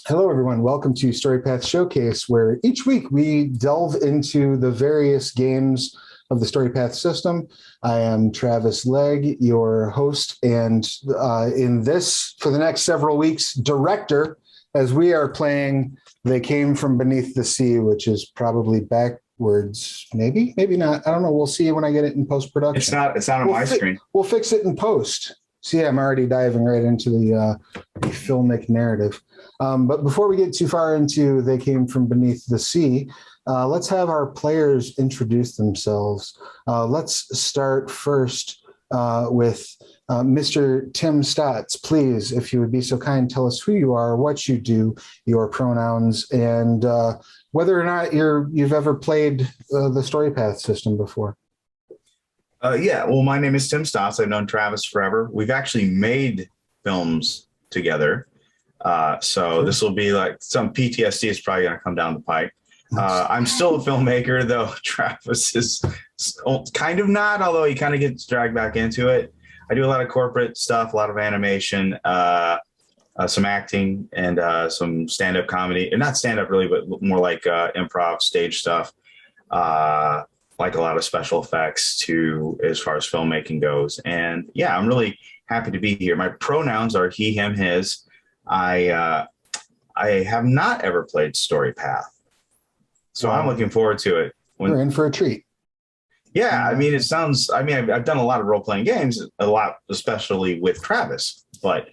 Hello, everyone. Welcome to Storypath Showcase, where each week we delve into the various games of the Storypath system. I am Travis Legge, your host, and in this, for the next several weeks, director, as we are playing They Came From Beneath the Sea, which is probably backwards, maybe not. I don't know. We'll see when I get it in post-production. It's not on my screen. We'll fix it in post. See, I'm already diving right into the filmic narrative. But before we get too far into They Came From Beneath the Sea, let's have our players introduce themselves. Let's start first with Mr. Tim Stotts. Please, if you would be so kind, tell us who you are, what you do, your pronouns, and whether or not you've ever played the Storypath system before. Well, my name is Tim Stotts. I've known Travis forever. We've actually made films together. So this will be like some PTSD is probably going to come down the pipe. I'm still a filmmaker, though Travis is kind of not, although he kind of gets dragged back into it. I do a lot of corporate stuff, a lot of animation, some acting, and some stand-up comedy. And not stand-up really, but more like improv stage stuff. Like a lot of special effects too, as far as filmmaking goes. And yeah, I'm really happy to be here. My pronouns are he, him, his. I have not ever played Storypath, so I'm looking forward to it. We're in for a treat. Yeah, I mean, I've done a lot of role-playing games, a lot, especially with Travis, but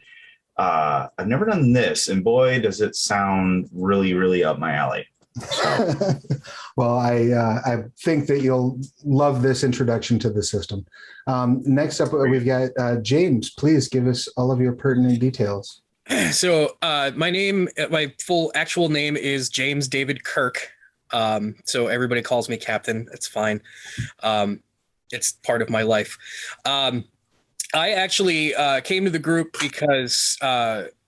I've never done this. And boy, does it sound really, really up my alley. So. Well, I think that you'll love this introduction to the system. Next up, we've got James. Please give us all of your pertinent details. So my full actual name is James David Kirk. So everybody calls me Captain. That's fine. It's part of my life. I actually came to the group because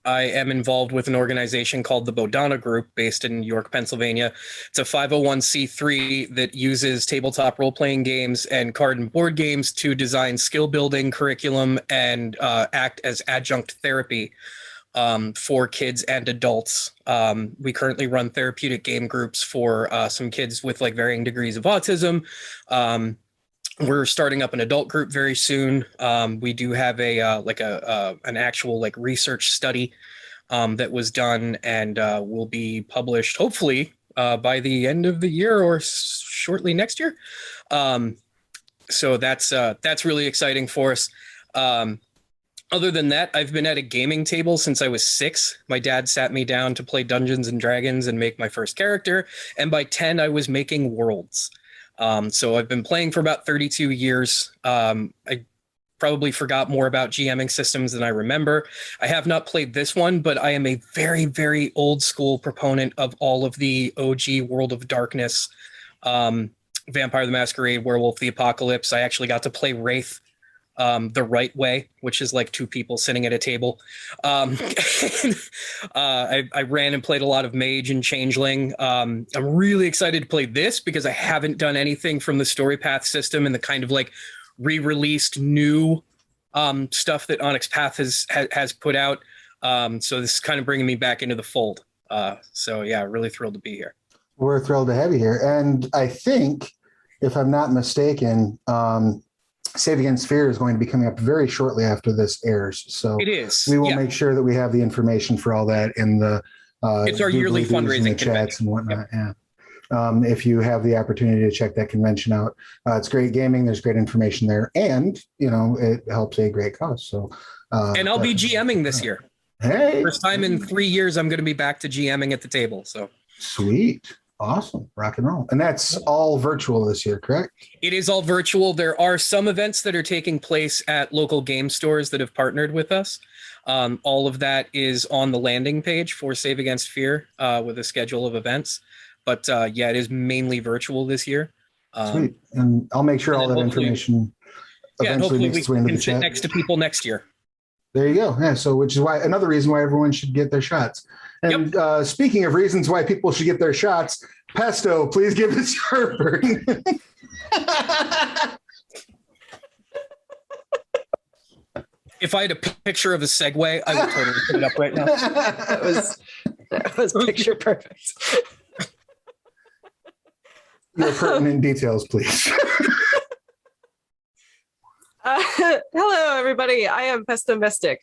I am involved with an organization called the Bodana Group based in York, Pennsylvania. It's a 501c3 that uses tabletop role-playing games and card and board games to design skill-building curriculum and act as adjunct therapy for kids and adults. We currently run therapeutic game groups for some kids with like varying degrees of autism. We're starting up an adult group very soon. We do have an actual like research study that was done and will be published hopefully by the end of the year or shortly next year. So that's really exciting for us. Other than that, I've been at a gaming table since I was 6. My dad sat me down to play Dungeons and Dragons and make my first character. And by 10, I was making worlds. So I've been playing for about 32 years. I probably forgot more about GMing systems than I remember. I have not played this one, but I am a very, very old school proponent of all of the OG World of Darkness, Vampire the Masquerade, Werewolf the Apocalypse. I actually got to play Wraith the right way, which is like 2 people sitting at a table. I ran and played a lot of Mage and Changeling. I'm really excited to play this because I haven't done anything from the Storypath system and the kind of like re-released new stuff that Onyx Path has put out. So this is kind of bringing me back into the fold. So yeah, really thrilled to be here. We're thrilled to have you here. And I think, if I'm not mistaken, Save Against Fear is going to be coming up very shortly after this airs. So it is. We will make sure that we have the information for all that in the it's our yearly fundraising chats and whatnot. Yep. Yeah. If you have the opportunity to check that convention out, it's great gaming. There's great information there, and it helps a great cause. So, and I'll be GMing this year. Hey, first time in 3 years, I'm going to be back to GMing at the table. So sweet. Awesome. Rock and roll. And that's all virtual this year, correct? It is all virtual. There are some events that are taking place at local game stores that have partnered with us. All of that is on the landing page for Save Against Fear with a schedule of events. But yeah, it is mainly virtual this year. Sweet. And I'll make sure all that information eventually makes its way into the chat. Sit next to people next year. There you go. Yeah. So, which is why another reason why everyone should get their shots. And speaking of reasons why people should get their shots, Pesto, please give us your burden. If I had a picture of a Segway, I would totally put it up right now. That was picture perfect. Your pertinent details, please. Hello, everybody. I am Pesto Mystic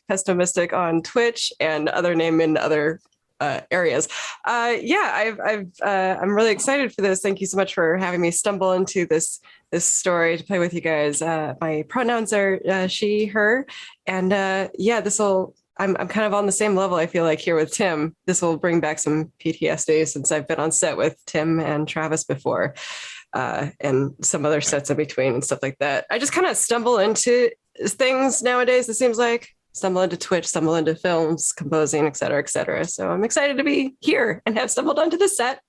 on Twitch and other name in other areas. I'm really excited for this. Thank you so much for having me stumble into this story to play with you guys. My pronouns are she, her, and I'm kind of on the same level, I feel like, here with Tim. This will bring back some PTSD since I've been on set with Tim and Travis before. And some other sets in between and stuff like that. I just kind of stumble into things nowadays. It seems like stumble into Twitch, stumble into films, composing, et cetera, et cetera. So I'm excited to be here and have stumbled onto the set.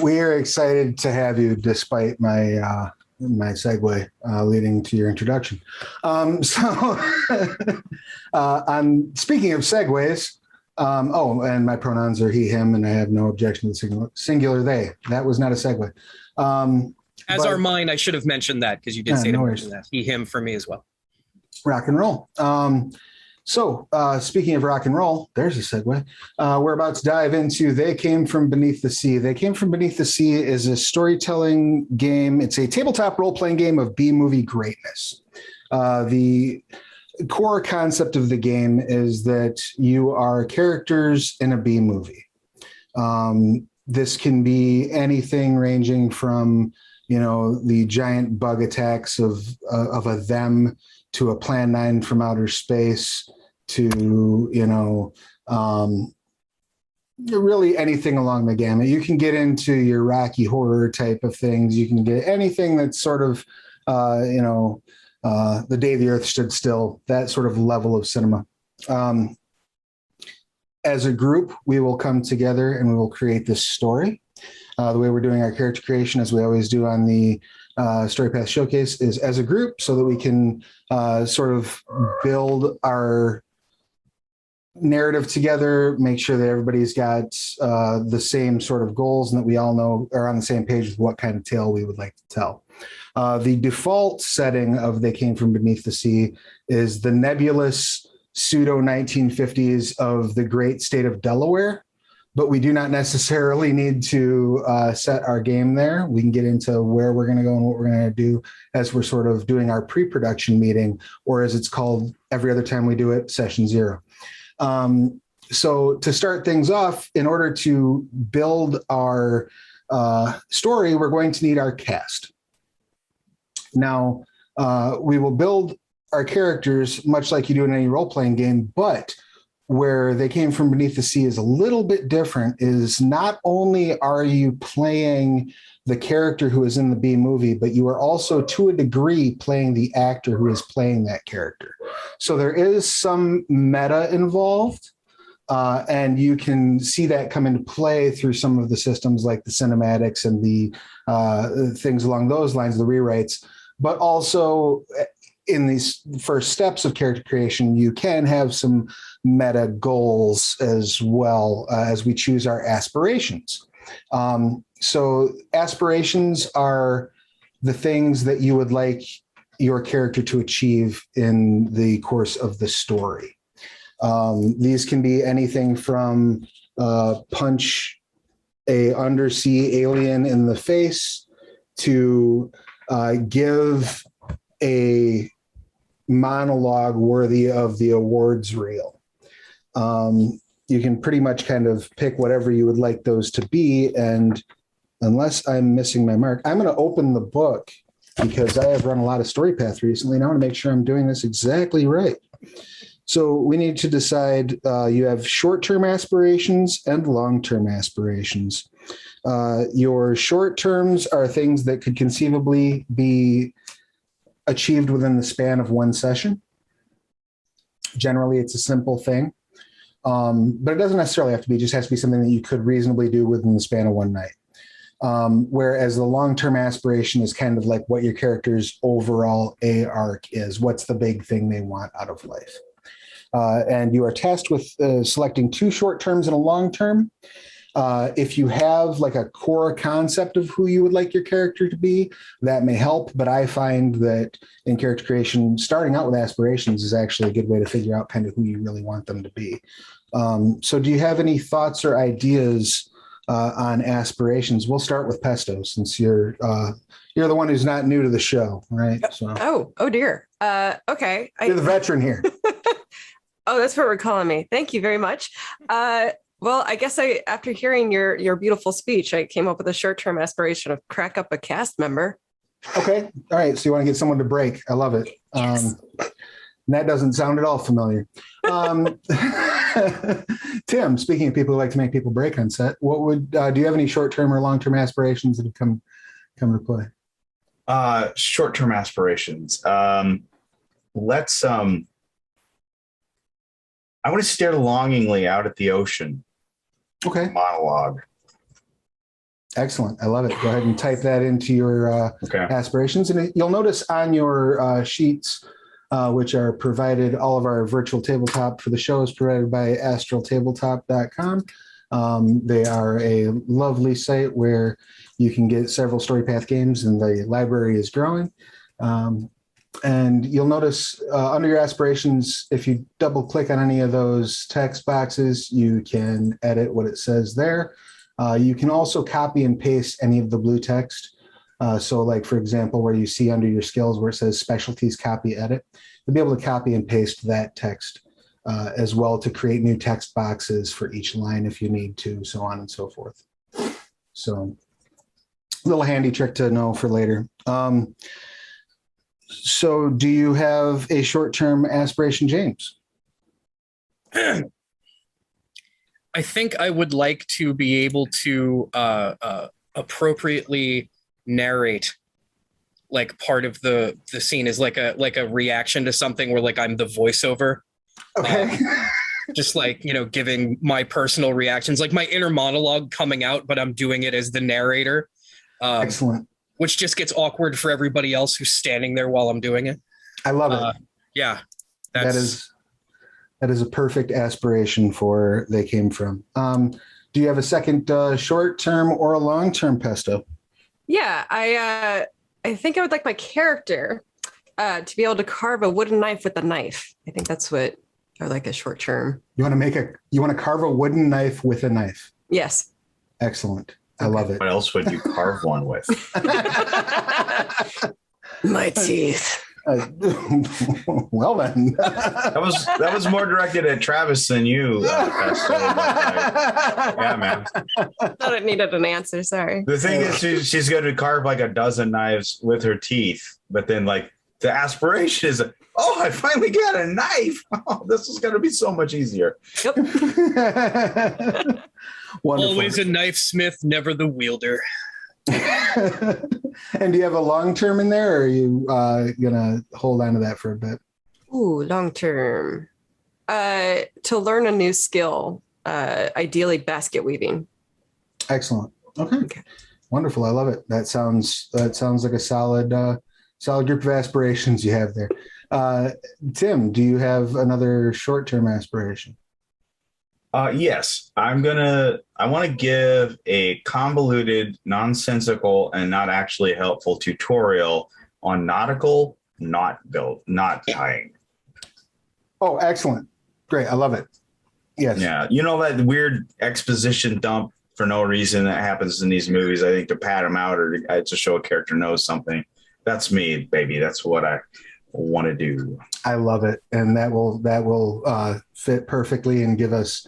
We're excited to have you, despite my segue leading to your introduction. I'm speaking of segues. And my pronouns are he, him, and I have no objection to the singular they. That was not a segue. As are mine, I should have mentioned that because you did say to mention that. He, him for me as well. Rock and roll. Speaking of rock and roll, there's a segue. We're about to dive into They Came From Beneath the Sea. They Came From Beneath the Sea is a storytelling game. It's a tabletop role-playing game of B-movie greatness. The core concept of the game is that you are characters in a B-movie. This can be anything ranging from, the giant bug attacks of a them to a Plan 9 from outer space to, really anything along the gamut. You can get into your Rocky Horror type of things. You can get anything that's sort of, The Day the Earth Stood Still, that sort of level of cinema. As a group, we will come together and we will create this story. The way we're doing our character creation, as we always do on the Storypath Showcase, is as a group so that we can sort of build our narrative together, make sure that everybody's got the same sort of goals and that we all know are on the same page with what kind of tale we would like to tell. The default setting of They Came From Beneath the Sea is the nebulous pseudo 1950s of the great state of Delaware, but we do not necessarily need to set our game there. We can get into where we're going to go and what we're going to do as we're sort of doing our pre-production meeting, or as it's called every other time we do it, session 0. So to start things off, in order to build our story, we're going to need our cast. Now, we will build our characters much like you do in any role-playing game, but where They Came From Beneath the Sea is a little bit different is not only are you playing the character who is in the B movie, but you are also, to a degree, playing the actor who is playing that character. So there is some meta involved, and you can see that come into play through some of the systems like the cinematics and the things along those lines, the rewrites. But also in these first steps of character creation, you can have some meta goals as well as we choose our aspirations. So aspirations are the things that you would like your character to achieve in the course of the story. These can be anything from punch a undersea alien in the face to give a monologue worthy of the awards reel. You can pretty much kind of pick whatever you would like those to be. And unless I'm missing my mark, I'm going to open the book because I have run a lot of Storypath recently, and I want to make sure I'm doing this exactly right. So we need to decide, you have short-term aspirations and long-term aspirations. Your short terms are things that could conceivably be achieved within the span of one session. Generally, it's a simple thing, but it doesn't necessarily have to be. It just has to be something that you could reasonably do within the span of one night. Whereas the long-term aspiration is kind of like what your character's overall A arc is. What's the big thing they want out of life? And you are tasked with selecting 2 short terms and a long term. If you have like a core concept of who you would like your character to be, that may help. But I find that in character creation, starting out with aspirations is actually a good way to figure out kind of who you really want them to be. So do you have any thoughts or ideas on aspirations? We'll start with Pesto, since you're the one who's not new to the show, right? So Oh dear. Okay. you're the veteran here. Oh, that's what we're calling me. Thank you very much. Well, I guess after hearing your beautiful speech, I came up with a short-term aspiration of crack up a cast member. Okay. All right. So you want to get someone to break. I love it. Yes. That doesn't sound at all familiar. Tim, speaking of people who like to make people break on set, what would do you have any short-term or long-term aspirations that have come to play? Short-term aspirations. Let's I want to stare longingly out at the ocean. Okay. Monologue. Excellent. I love it. Go ahead and type that into your aspirations. And you'll notice on your sheets, which are provided, all of our virtual tabletop for the show is provided by astraltabletop.com. They are a lovely site where you can get several Storypath games, and the library is growing. And you'll notice under your aspirations, if you double click on any of those text boxes, you can edit what it says there. You can also copy and paste any of the blue text. So like, for example, where you see under your skills where it says specialties, copy, edit, you'll be able to copy and paste that text as well to create new text boxes for each line if you need to, so on and so forth. So a little handy trick to know for later. So do you have a short-term aspiration, James? I think I would like to be able to appropriately narrate like part of the scene is like a reaction to something where like I'm the voiceover. Okay. Just like, giving my personal reactions, like my inner monologue coming out, but I'm doing it as the narrator. Excellent. Which just gets awkward for everybody else who's standing there while I'm doing it. I love it. Yeah. That is a perfect aspiration for They Came From. Do you have a second short-term or a long-term, Pesto? Yeah, I think I would like my character to be able to carve a wooden knife with a knife. I think that's what I would like a short term. You want to carve a wooden knife with a knife? Yes. Excellent. I love it. What else would you carve one with? My teeth. Well then. That was more directed at Travis than you. Yeah, man. Thought it needed an answer. Sorry. The thing is, she's going to carve like a dozen knives with her teeth, but then like the aspiration is, oh, I finally got a knife. Oh, this is going to be so much easier. Yep. Wonderful. Always a knife smith, never the wielder. And do you have a long term in there, or are you gonna hold on to that for a bit? Ooh, long term. To learn a new skill, ideally basket weaving. Excellent. Okay. Wonderful. I love it. That sounds like a solid group of aspirations you have there. Tim, do you have another short term aspiration? Yes, I want to give a convoluted, nonsensical, and not actually helpful tutorial on nautical knot tying. Oh, excellent. Great. I love it. Yes. Yeah. You know that weird exposition dump for no reason that happens in these movies, I think to pad them out or to show a character knows something. That's me, baby. That's what I want to do. I love it. And that will fit perfectly and give us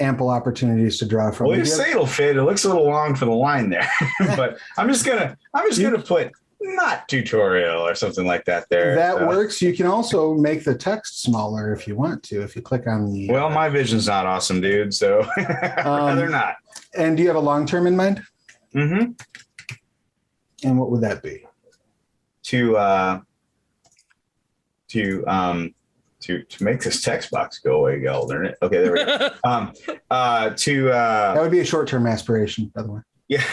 ample opportunities to draw from. Well, you say it'll fit. It looks a little long for the line there, but I'm just gonna put not tutorial or something like that there. That works. You can also make the text smaller if you want to. If you click on the. Well, my vision's not awesome, dude. So I'd rather not. And do you have a long term in mind? Mm-hmm. And what would that be? To make this text box go away, Gelder. Okay, there we go. That would be a short-term aspiration, by the way. Yeah,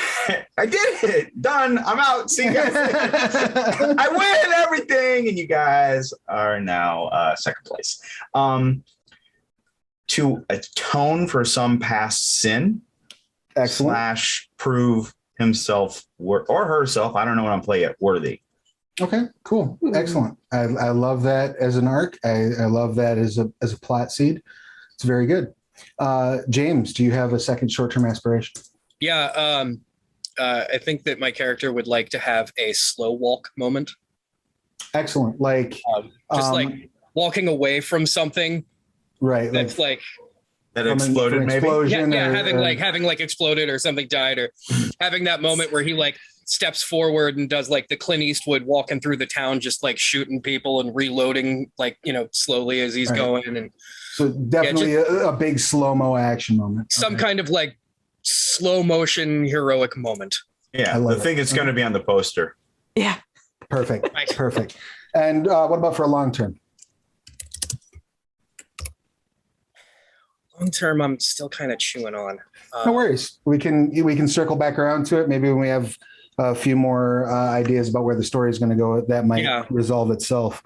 I did it. Done. I'm out. See you guys. I win everything, and you guys are now second place. To atone for some past sin Excellent. / prove himself or herself, I don't know what I'm playing yet, worthy. Okay, cool. Excellent. I love that as an arc. I love that as a plot seed. It's very good. James, do you have a second short-term aspiration? Yeah, I think that my character would like to have a slow walk moment. Excellent. Like just like walking away from something right, that's like that exploded, from maybe. explosion having exploded or something died, or having that moment where he like steps forward and does like the Clint Eastwood walking through the town, just like shooting people and reloading, like, you know, slowly as he's going. And so definitely a big slow-mo action moment. Some kind of like slow motion heroic moment. Yeah, the thing is going to be on the poster. Yeah. Perfect. Nice. Perfect. And what about for a long term? Long term, I'm still kind of chewing on. No worries. We can circle back around to it. Maybe when we have a few more ideas about where the story is going to go, that might resolve itself.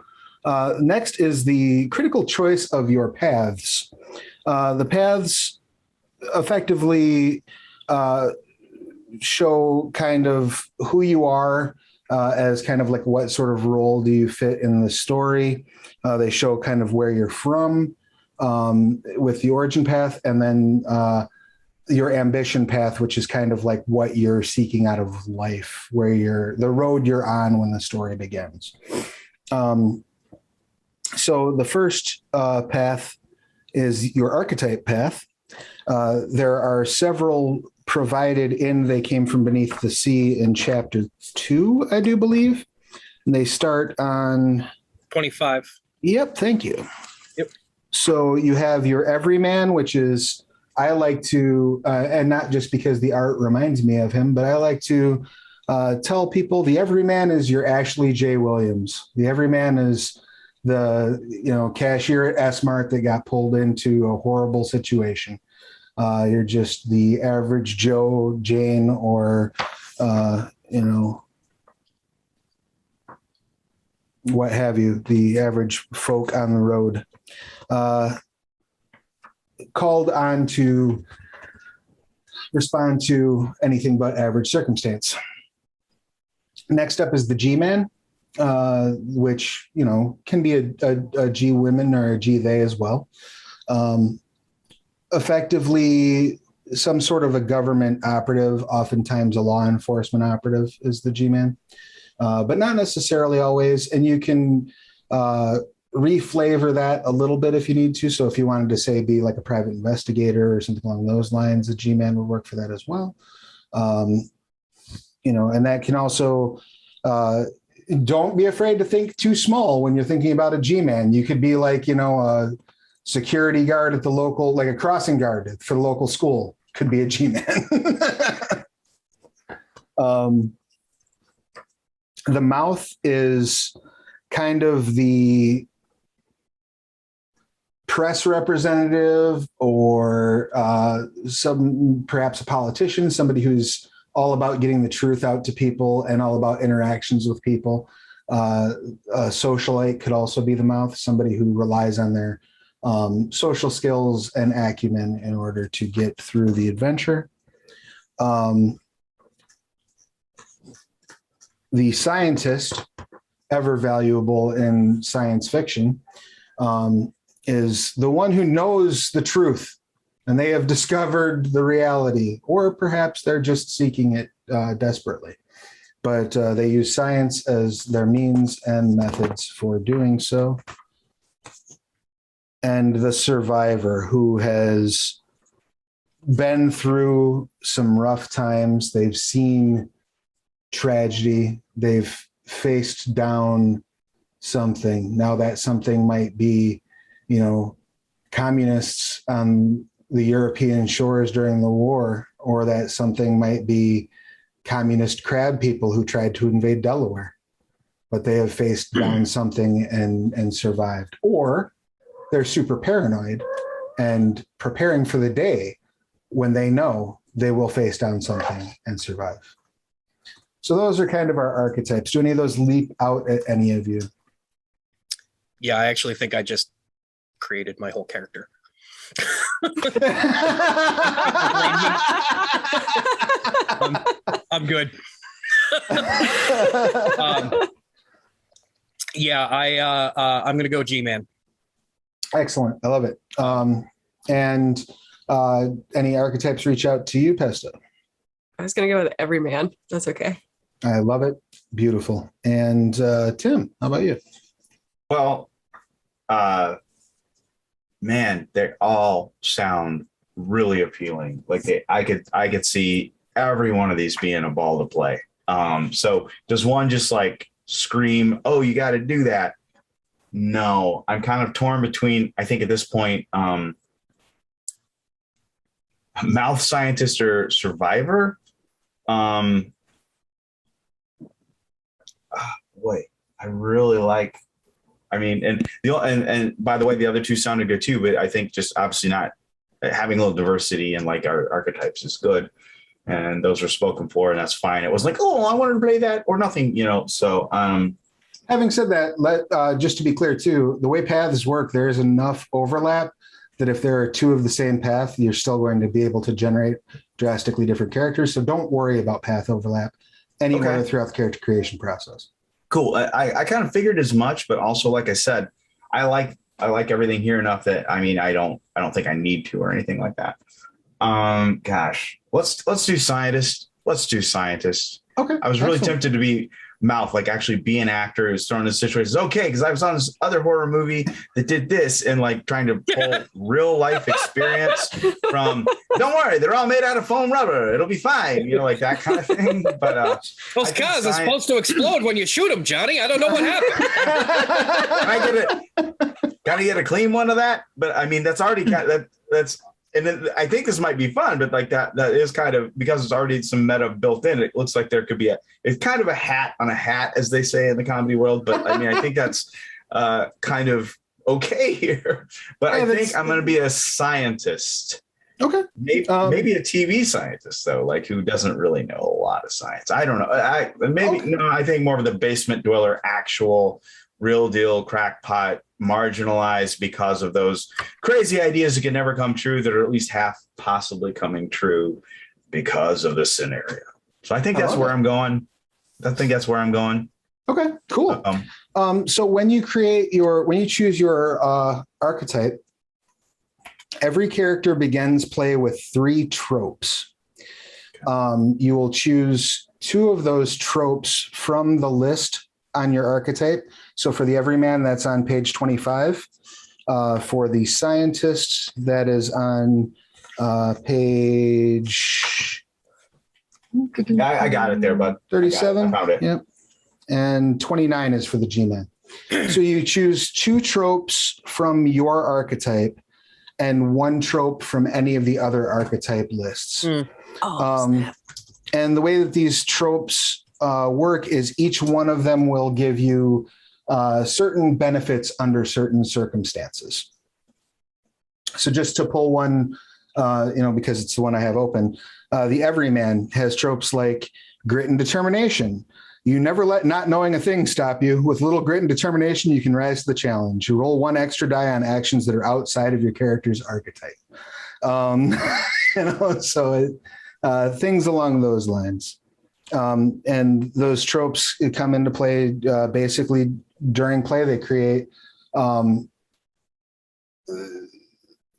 Next is the critical choice of your paths. The paths effectively show kind of who you are as kind of like what sort of role do you fit in the story. They show kind of where you're from with the origin path, and then your ambition path, which is kind of like what you're seeking out of life, where the road you're on when the story begins. So the first path is your archetype path. There are several provided in They Came from Beneath the Sea in chapter 2, I do believe. And they start on 25. Yep, thank you. Yep. So you have your everyman, which is, I like to, and not just because the art reminds me of him, but I like to tell people the everyman is your Ashley J. Williams. The everyman is the cashier at S-Mart that got pulled into a horrible situation. You're just the average Joe, Jane, or what have you, the average folk on the road, called on to respond to anything but average circumstance. Next up is the G-Man, which, can be a G-women or a G-they as well. Effectively, some sort of a government operative, oftentimes a law enforcement operative is the G-Man, but not necessarily always. And you can reflavor that a little bit if you need to. So if you wanted to say be like a private investigator or something along those lines, the G-Man would work for that as well. And that can also, don't be afraid to think too small when you're thinking about a G-Man. You could be like, a security guard at the local, like a crossing guard for the local school, could be a G-Man. The mouth is kind of the press representative, or perhaps a politician, somebody who's all about getting the truth out to people and all about interactions with people. A socialite could also be the mouth, somebody who relies on their social skills and acumen in order to get through the adventure. The scientist, ever valuable in science fiction, is the one who knows the truth and they have discovered the reality, or perhaps they're just seeking it desperately. But they use science as their means and methods for doing so. And the survivor, who has been through some rough times. They've seen tragedy. They've faced down something. Now that something might be, communists on the European shores during the war, or that something might be communist crab people who tried to invade Delaware, but they have faced down something and survived. Or they're super paranoid and preparing for the day when they know they will face down something and survive. So those are kind of our archetypes. Do any of those leap out at any of you? Yeah, I actually think I just created my whole character. I'm good. Yeah, I'm gonna go G-Man. Excellent. I love it. And any archetypes reach out to you, Pesto? I was going to go with Everyman. That's okay. I love it. Beautiful. And Tim, how about you? Well, man, they all sound really appealing. Like I could see every one of these being a ball to play. So does one just like scream, "Oh, you got to do that"? No, I'm kind of torn between, I think at this point, mouth scientist or survivor. Boy, I really like. I mean, and by the way, the other two sounded good too. But I think just obviously not having a little diversity in like our archetypes is good, and those were spoken for, and that's fine. It was like, oh, I wanted to play that or nothing, So, having said that, just to be clear too, the way paths work, there is enough overlap that if there are two of the same path, you're still going to be able to generate drastically different characters. So don't worry about path overlap anywhere throughout the character creation process. Cool. I kind of figured as much, but also, like I said, I like everything here enough that I don't think I need to or anything like that. Gosh, let's do scientist. Let's do scientist. Okay. I was really tempted to be mouth, like actually be an actor who's thrown in situations. Okay, because I was on this other horror movie that did this and like trying to pull real life experience from. Don't worry, they're all made out of foam rubber. It'll be fine, like that kind of thing. But those cars are supposed to explode when you shoot them, Johnny. I don't know what happened. I get it. Gotta get a clean one of that. But I mean, that's already that's. And then I think this might be fun, but like that is kind of, because it's already some meta built in. It looks like there could be it's kind of a hat on a hat, as they say in the comedy world. But I mean, I think that's kind of okay here. But I think I'm going to be a scientist. Okay. Maybe a TV scientist though, like who doesn't really know a lot of science. I don't know. I think more of the basement dweller, actual real deal crackpot, marginalized because of those crazy ideas that can never come true, that are at least half possibly coming true because of the scenario. So I think that's where I'm going. Okay, cool. So when you choose your archetype, every character begins play with 3 tropes. You will choose 2 of those tropes from the list on your archetype. So for the everyman, that's on page 25. For the scientist, that is on page. I got it there, bud. 37. I found it. Yep. And 29 is for the G-Man. So you choose 2 tropes from your archetype and 1 trope from any of the other archetype lists. And the way that these tropes work is each one of them will give you certain benefits under certain circumstances. So just to pull one, because it's the one I have open, the everyman has tropes like grit and determination. You never let not knowing a thing stop you. With little grit and determination, you can rise to the challenge. You roll 1 extra die on actions that are outside of your character's archetype. Things along those lines. And those tropes come into play basically during play. They create,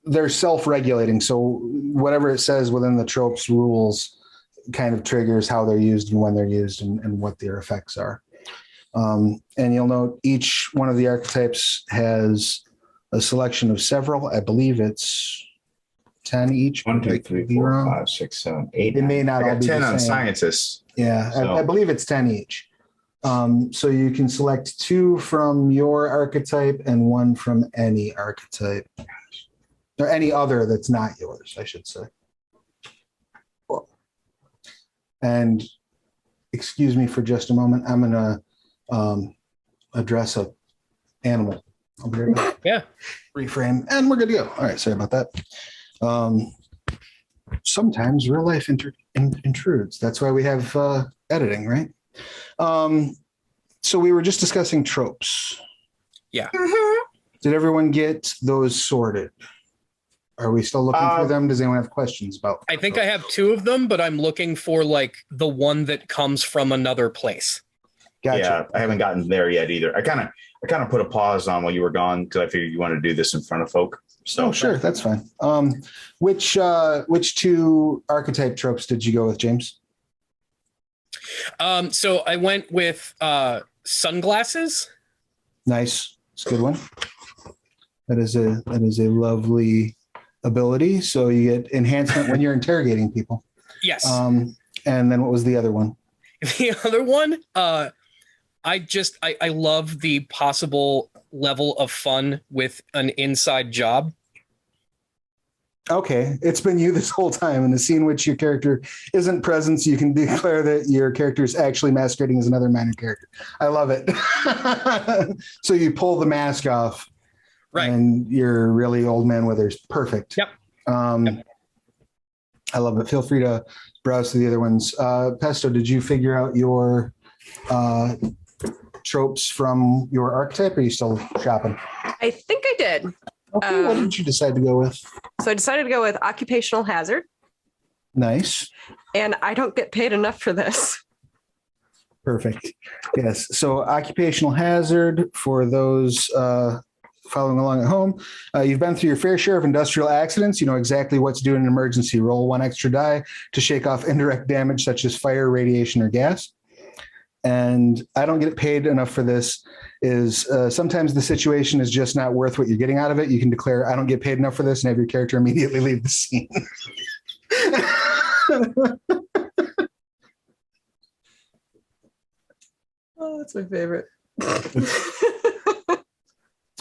they're self-regulating. So whatever it says within the tropes rules kind of triggers how they're used and when they're used and what their effects are. And you'll note each one of the archetypes has a selection of several. I believe it's 10 each. 1, 2, 3, 4, 5, 6, 7, 8. It may not all be 10 the on same. scientists. Yeah, So. I believe it's 10 each. So you can select 2 from your archetype and 1 from any archetype. Or any other that's not yours, I should say. Cool. And excuse me for just a moment. I'm going to address a animal. I'll be right back. Yeah. Reframe, and we're good to go. All right, sorry about that. Sometimes real life intrudes. That's why we have editing, right? So we were just discussing tropes. Yeah. Did everyone get those sorted? Are we still looking through them? Does anyone have questions about? I think I have 2 of them, but I'm looking for like the one that comes from another place. Gotcha. Yeah, I haven't gotten there yet either. I kind of put a pause on while you were gone because I figured you wanted to do this in front of folk. So sure, that's fine. Which 2 archetype tropes did you go with, James? So I went with sunglasses. Nice, it's a good one. That is a lovely ability. So you get enhancement when you're interrogating people. Yes. And then what was the other one? The other one, I love the possible level of fun with an inside job. Okay, it's been you this whole time in the scene in which your character isn't present, so you can declare that your character is actually masquerading as another minor character. I love it. So you pull the mask off, right? And you're really Old Man Withers. Perfect. Yep. Yep. I love it. Feel free to browse to the other ones. Pesto, did you figure out your tropes from your archetype? Or are you still shopping? I think I did. Okay, what did you decide to go with? So I decided to go with occupational hazard. Nice. And I don't get paid enough for this. Perfect. Yes. So occupational hazard for those following along at home. You've been through your fair share of industrial accidents. You know exactly what to do in an emergency. Roll 1 extra die to shake off indirect damage such as fire, radiation, or gas. And I don't get paid enough for this is sometimes the situation is just not worth what you're getting out of it. You can declare, I don't get paid enough for this, and have your character immediately leave the scene. Oh, that's my favorite. It's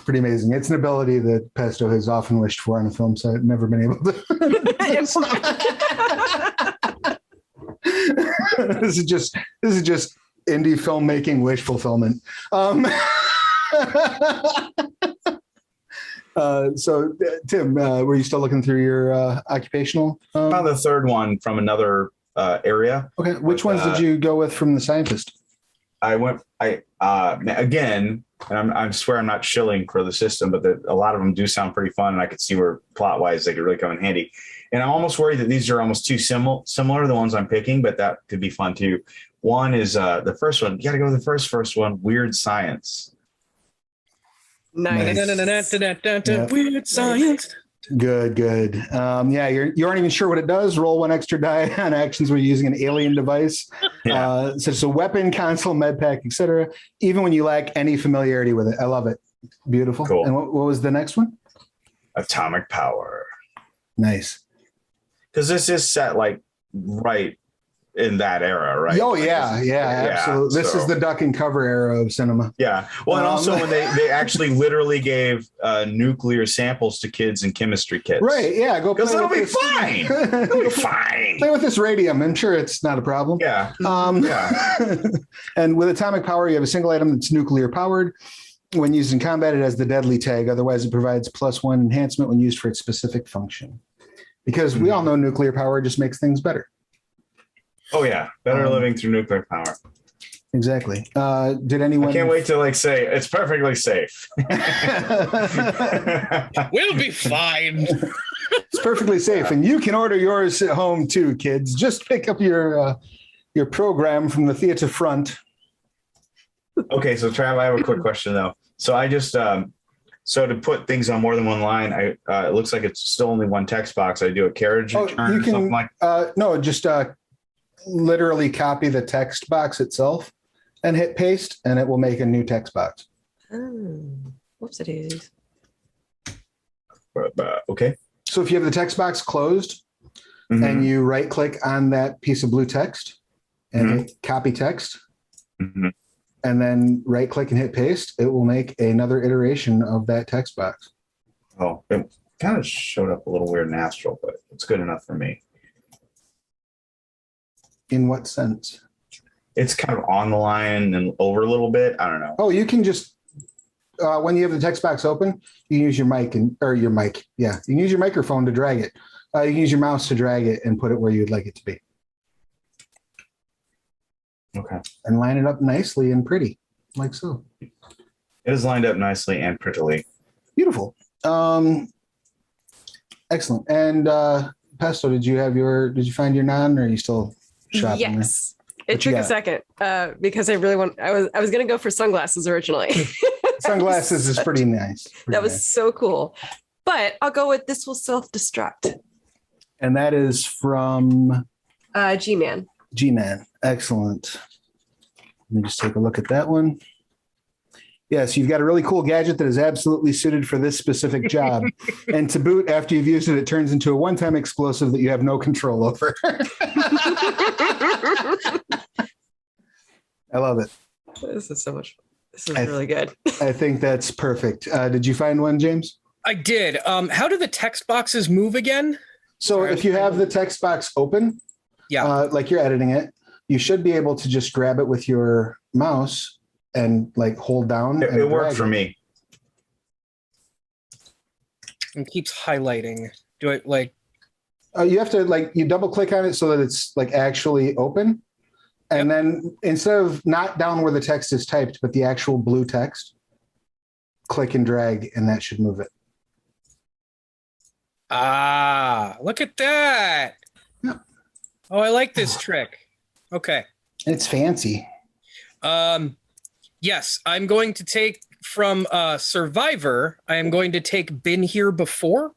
pretty amazing. It's an ability that Pesto has often wished for on a film set, never been able to. This is just indie filmmaking wish fulfillment. So Tim, were you still looking through your occupational? Found the third one from another area. Okay, which ones did you go with from the scientist? Again, and I swear I'm not shilling for the system, but a lot of them do sound pretty fun, and I could see where plot wise they could really come in handy. And I'm almost worried that these are almost too similar to the ones I'm picking, but that could be fun too. One is the first one. You got to go with the first one. Weird science. Nice. Yep. Weird science. Good. Yeah, you aren't even sure what it does. Roll 1 extra die on actions where you're using an alien device, such as a weapon, console, med pack, etc. Even when you lack any familiarity with it. I love it. Beautiful. Cool. And what was the next one? Atomic power. Nice. Because this is set like right in that era, right? Oh, Like, yeah, absolutely. This is the duck and cover era of cinema. Yeah. Well, and also when they actually literally gave nuclear samples to kids in chemistry kits. Right, yeah. Go play Because it'll with be this. fine. It'll be fine. Play with this radium. I'm sure it's not a problem. Yeah. And with atomic power, you have a single item that's nuclear powered. When used in combat, it has the deadly tag. Otherwise, it provides +1 enhancement when used for its specific function. Because we all know nuclear power just makes things better. Oh, yeah. Better living through nuclear power. Exactly. Did anyone? I can't wait to say it's perfectly safe. We'll be fine. It's perfectly safe, and you can order yours at home too, kids. Just pick up your program from the theater front. Okay, so Trav, I have a quick question though. So I just so to put things on more than one line, it looks like it's still only one text box. I do a carriage return you or something like. No, just literally copy the text box itself and hit paste, and it will make a new text box. Whoopsie-daisies. Okay. So if you have the text box closed and you right click on that piece of blue text and hit copy text, and then right click and hit paste, it will make another iteration of that text box. Oh, it kind of showed up a little weird in Astral, but it's good enough for me. In what sense? It's kind of on the line and over a little bit. I don't know. Oh, you can just when you have the text box open, you can use your mic your mic. Yeah, you can use your microphone to drag it. You can use your mouse to drag it and put it where you'd like it to be. Okay. And line it up nicely and pretty, like so. It is lined up nicely and prettily. Beautiful. Excellent. And Pesto, did you find your non, or are you still shopping? Yes. What It you took a got? second because I was going to go for sunglasses originally. Sunglasses is pretty nice. That was so cool. But I'll go with this will self-destruct. And that is from G-Man. G-Man. Excellent. Let me just take a look at that one. Yes, you've got a really cool gadget that is absolutely suited for this specific job. And to boot, after you've used it, it turns into a one-time explosive that you have no control over. I love it. This is so much. This is really good. I think that's perfect. Did you find one, James? I did. How do the text boxes move again? So if you have the text box open, like you're editing it, you should be able to just grab it with your mouse and like hold down. It worked for me. It keeps highlighting. Do it like? You have to you double click on it so that it's like actually open. And then instead of not down where the text is typed, but the actual blue text, click and drag, and that should move it. Ah, look at that. Yeah. Oh, I like this trick. Okay. It's fancy. Yes, I'm going to take from Survivor. I am going to take Been Here Before.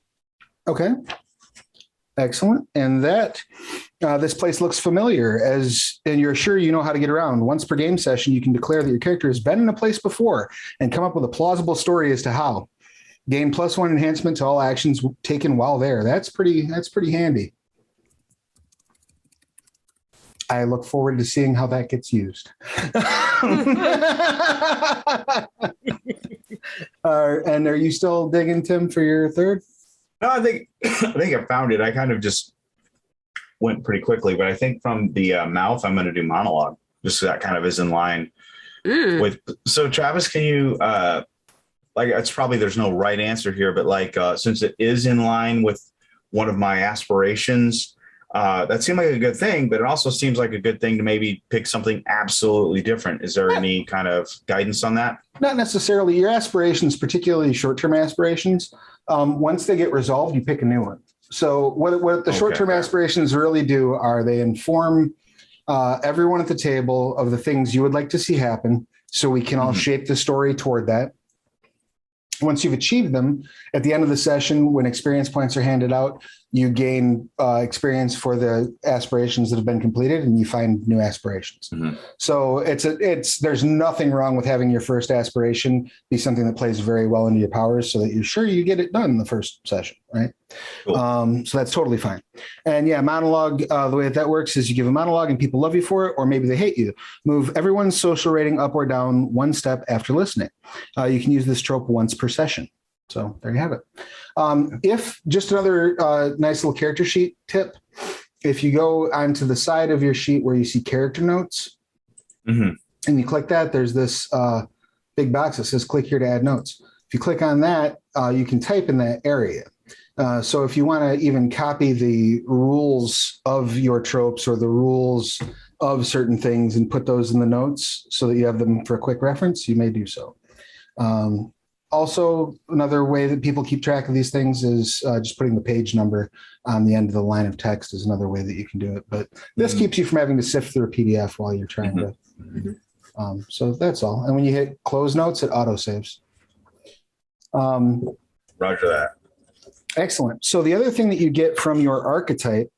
Okay. Excellent. And that this place looks familiar, and you're sure you know how to get around. Once per game session, you can declare that your character has been in a place before and come up with a plausible story as to how. Gain +1 enhancement to all actions taken while there. That's pretty handy. I look forward to seeing how that gets used. And are you still digging, Tim, for your third? No, I think I found it. I kind of just went pretty quickly, but I think from the mouth, I'm going to do monologue. Just so that kind of is in line with. So, Travis, can you it's probably there's no right answer here, but since it is in line with one of my aspirations, that seemed like a good thing, but it also seems like a good thing to maybe pick something absolutely different. Is there any kind of guidance on that? Not necessarily. Your aspirations, particularly short-term aspirations, once they get resolved, you pick a new one. So what the short-term aspirations really do are they inform everyone at the table of the things you would like to see happen, so we can all shape the story toward that. Once you've achieved them, at the end of the session, when experience points are handed out, you gain experience for the aspirations that have been completed, and you find new aspirations. So there's nothing wrong with having your first aspiration be something that plays very well into your powers, so that you're sure you get it done in the first session, right? Cool. So that's totally fine. And monologue, the way that works is you give a monologue and people love you for it, or maybe they hate you. Move everyone's social rating up or down one step after listening. You can use this trope once per session. So there you have it. If just another nice little character sheet tip, if you go onto the side of your sheet where you see character notes and you click that, there's this big box that says click here to add notes. If you click on that, you can type in that area. So if you want to even copy the rules of your tropes or the rules of certain things and put those in the notes so that you have them for a quick reference, you may do so. Also, another way that people keep track of these things is just putting the page number on the end of the line of text is another way that you can do it. But this keeps you from having to sift through a PDF while you're trying to. So that's all. And when you hit close notes, it auto saves. Roger that. Excellent. So the other thing that you get from your archetype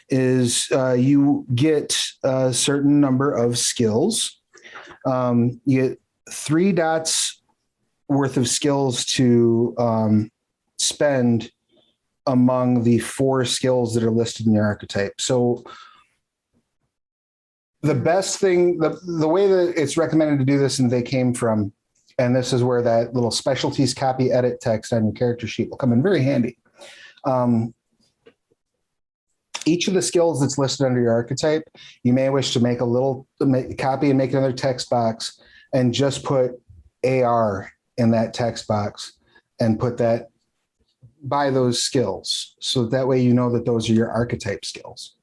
is you get a certain number of skills. You get 3 dots worth of skills to spend among the 4 skills that are listed in your archetype. So the best thing, the way that it's recommended to do this, and they came from, and this is where that little specialties copy edit text on your character sheet will come in very handy. Each of the skills that's listed under your archetype, you may wish to make a little copy and make another text box and just put AR in that text box and put that by those skills. So that way you know that those are your archetype skills,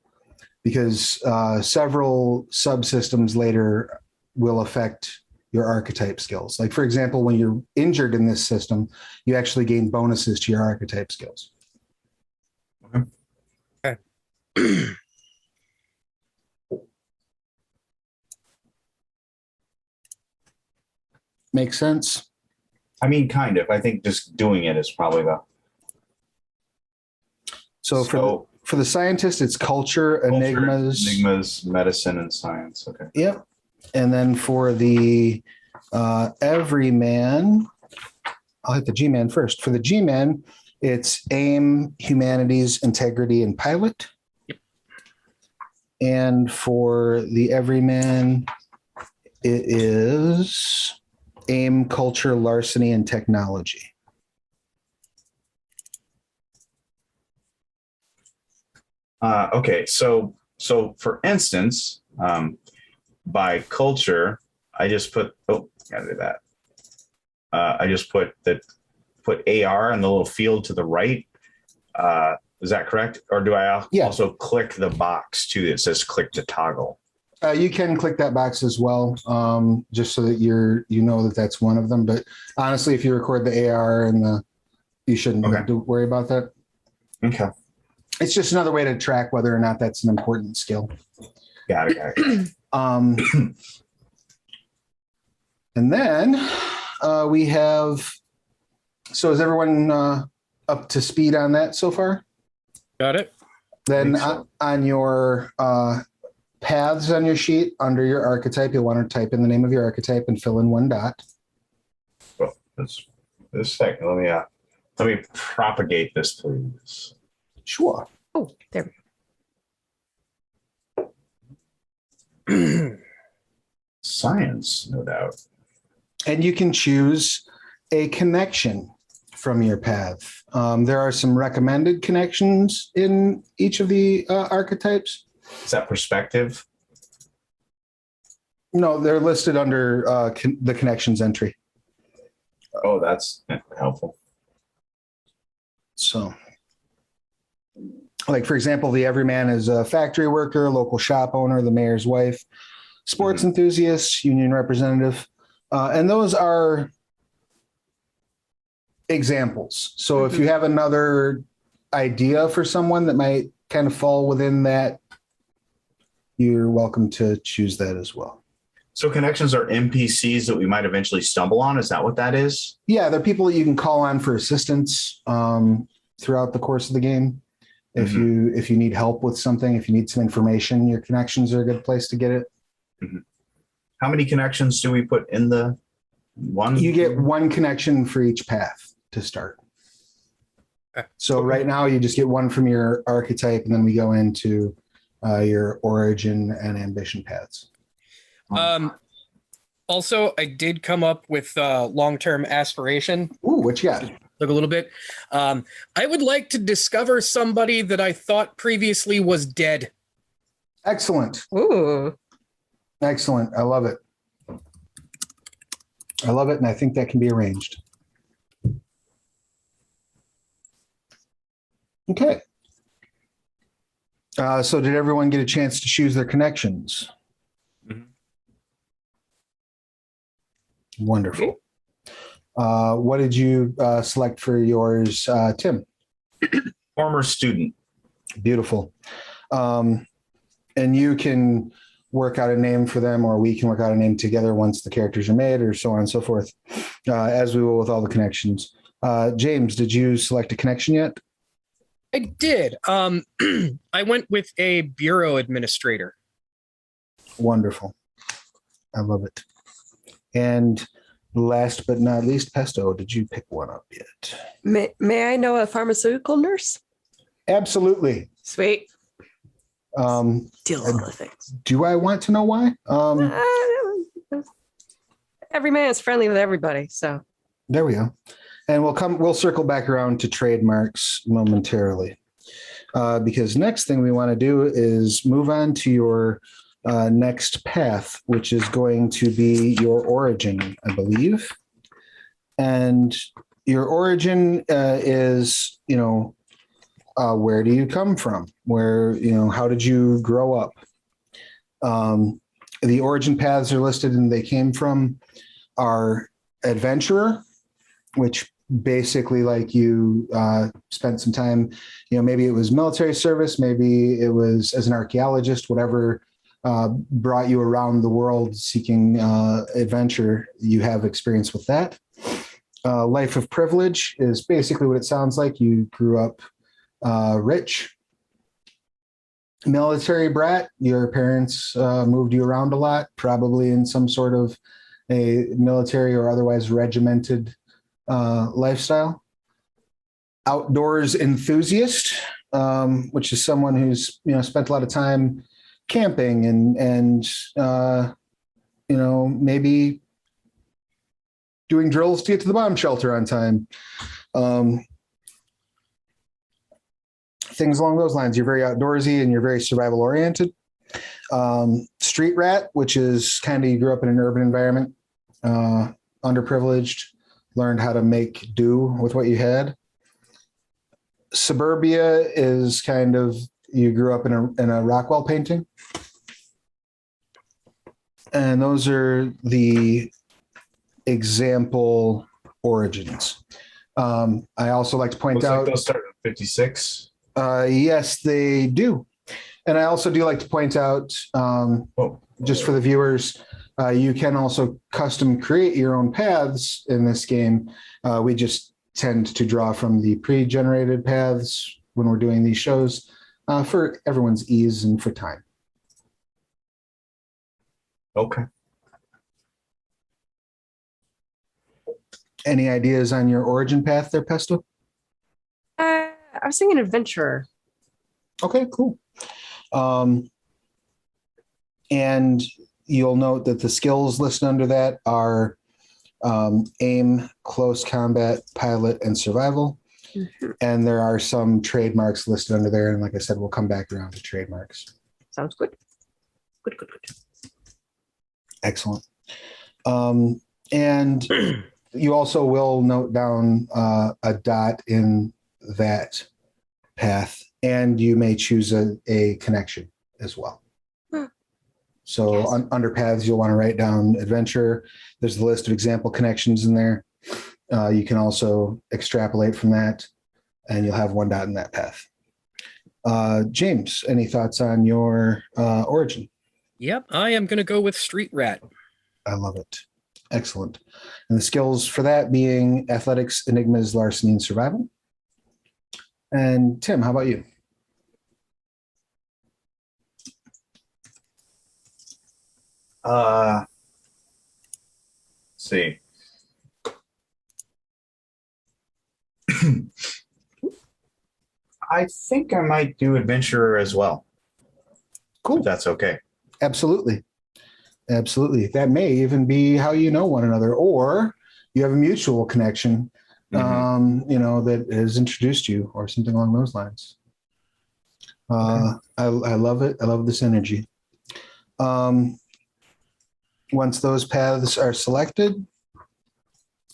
because several subsystems later will affect your archetype skills. Like, for example, when you're injured in this system, you actually gain bonuses to your archetype skills. Okay. Makes sense. I mean, kind of. I think just doing it is probably the So for the scientist, it's culture, enigmas. enigmas, medicine, and science. Okay. Yep. And then for the everyman, I'll hit the G-man first. For the G-man, it's aim, humanities, integrity, and pilot. Yep. And for the everyman, it is aim, culture, larceny, and technology. Okay, so for instance, by culture, I just put gotta do that. I just put AR in the little field to the right. Is that correct? Or do I also click the box too that says click to toggle? You can click that box as well, just so that you know that that's one of them. But honestly, if you record the AR and you shouldn't have to worry about that. Okay. It's just another way to track whether or not that's an important skill. Got it. And then we have. So is everyone up to speed on that so far? Got it. Then So. on your paths on your sheet under your archetype, you'll want to type in the name of your archetype and fill in one dot. Well, just a second. Let me propagate this, please. Sure. Oh, there we go. Science, no doubt. And you can choose a connection from your path. There are some recommended connections in each of the archetypes. Is that perspective? No, they're listed under the connections entry. Oh, that's helpful. So, like, for example, the everyman is a factory worker, local shop owner, the mayor's wife, sports enthusiast, union representative. And those are examples. So if you have another idea for someone that might kind of fall within that, you're welcome to choose that as well. So connections are NPCs that we might eventually stumble on. Is that what that is? Yeah, they're people that you can call on for assistance throughout the course of the game. If you need help with something, if you need some information, your connections are a good place to get it. How many connections do we put in the one? You get one connection for each path to start. So right now you just get one from your archetype, and then we go into your origin and ambition paths. Also, I did come up with long-term aspiration. Ooh, what you got? Look a little bit. I would like to discover somebody that I thought previously was dead. Excellent. Ooh. Excellent. I love it. I love it, and I think that can be arranged. Okay. So did everyone get a chance to choose their connections? Wonderful. What did you select for yours, Tim? Former student. Beautiful. And you can work out a name for them, or we can work out a name together once the characters are made, or so on and so forth, as we will with all the connections. James, did you select a connection yet? I did. I went with a bureau administrator. Wonderful. I love it. And last but not least, Pesto, did you pick one up yet? May I know a pharmaceutical nurse? Absolutely. Sweet. Deal with all the things. Do I want to know why? Every man is friendly with everybody, so There we go. And we'll circle back around to trademarks momentarily. Because next thing we want to do is move on to your next path, which is going to be your origin, I believe. And your origin is, where do you come from? How did you grow up? The origin paths are listed, and they came from our adventurer, which basically like you spent some time, maybe it was military service, maybe it was as an archaeologist, whatever brought you around the world seeking adventure, you have experience with that. Life of privilege is basically what it sounds like. You grew up rich. Military brat, your parents moved you around a lot, probably in some sort of a military or otherwise regimented lifestyle. Outdoors enthusiast, which is someone who's spent a lot of time camping and maybe doing drills to get to the bomb shelter on time. Things along those lines. You're very outdoorsy and you're very survival oriented. Street rat, which is kind of, you grew up in an urban environment, underprivileged, learned how to make do with what you had. Suburbia is kind of, you grew up in a Rockwell painting. And those are the example origins. I also like to point out, those start at 56. Yes, they do. And I also do like to point out, just for the viewers, you can also custom create your own paths in this game. We just tend to draw from the pre-generated paths when we're doing these shows for everyone's ease and for time. Okay. Any ideas on your origin path there, Pesto? I was thinking adventurer. Okay, cool. And you'll note that the skills listed under that are aim, close combat, pilot, and survival. Mm-hmm. And there are some trademarks listed under there. And like I said, we'll come back around to trademarks. Sounds good. Good. Excellent. And you also will note down a dot in that path, and you may choose a connection as well. So Yes. Under paths, you'll want to write down adventure. There's the list of example connections in there. You can also extrapolate from that, and you'll have one dot in that path. James, any thoughts on your origin? Yep, I am going to go with street rat. I love it. Excellent. And the skills for that being athletics, enigmas, larceny, and survival. And Tim, how about you? Let's see. I think I might do adventurer as well. Cool. If that's okay. Absolutely. Absolutely. That may even be how you know one another, or you have a mutual connection, that has introduced you or something along those lines. Okay. I love it. I love this energy. Once those paths are selected,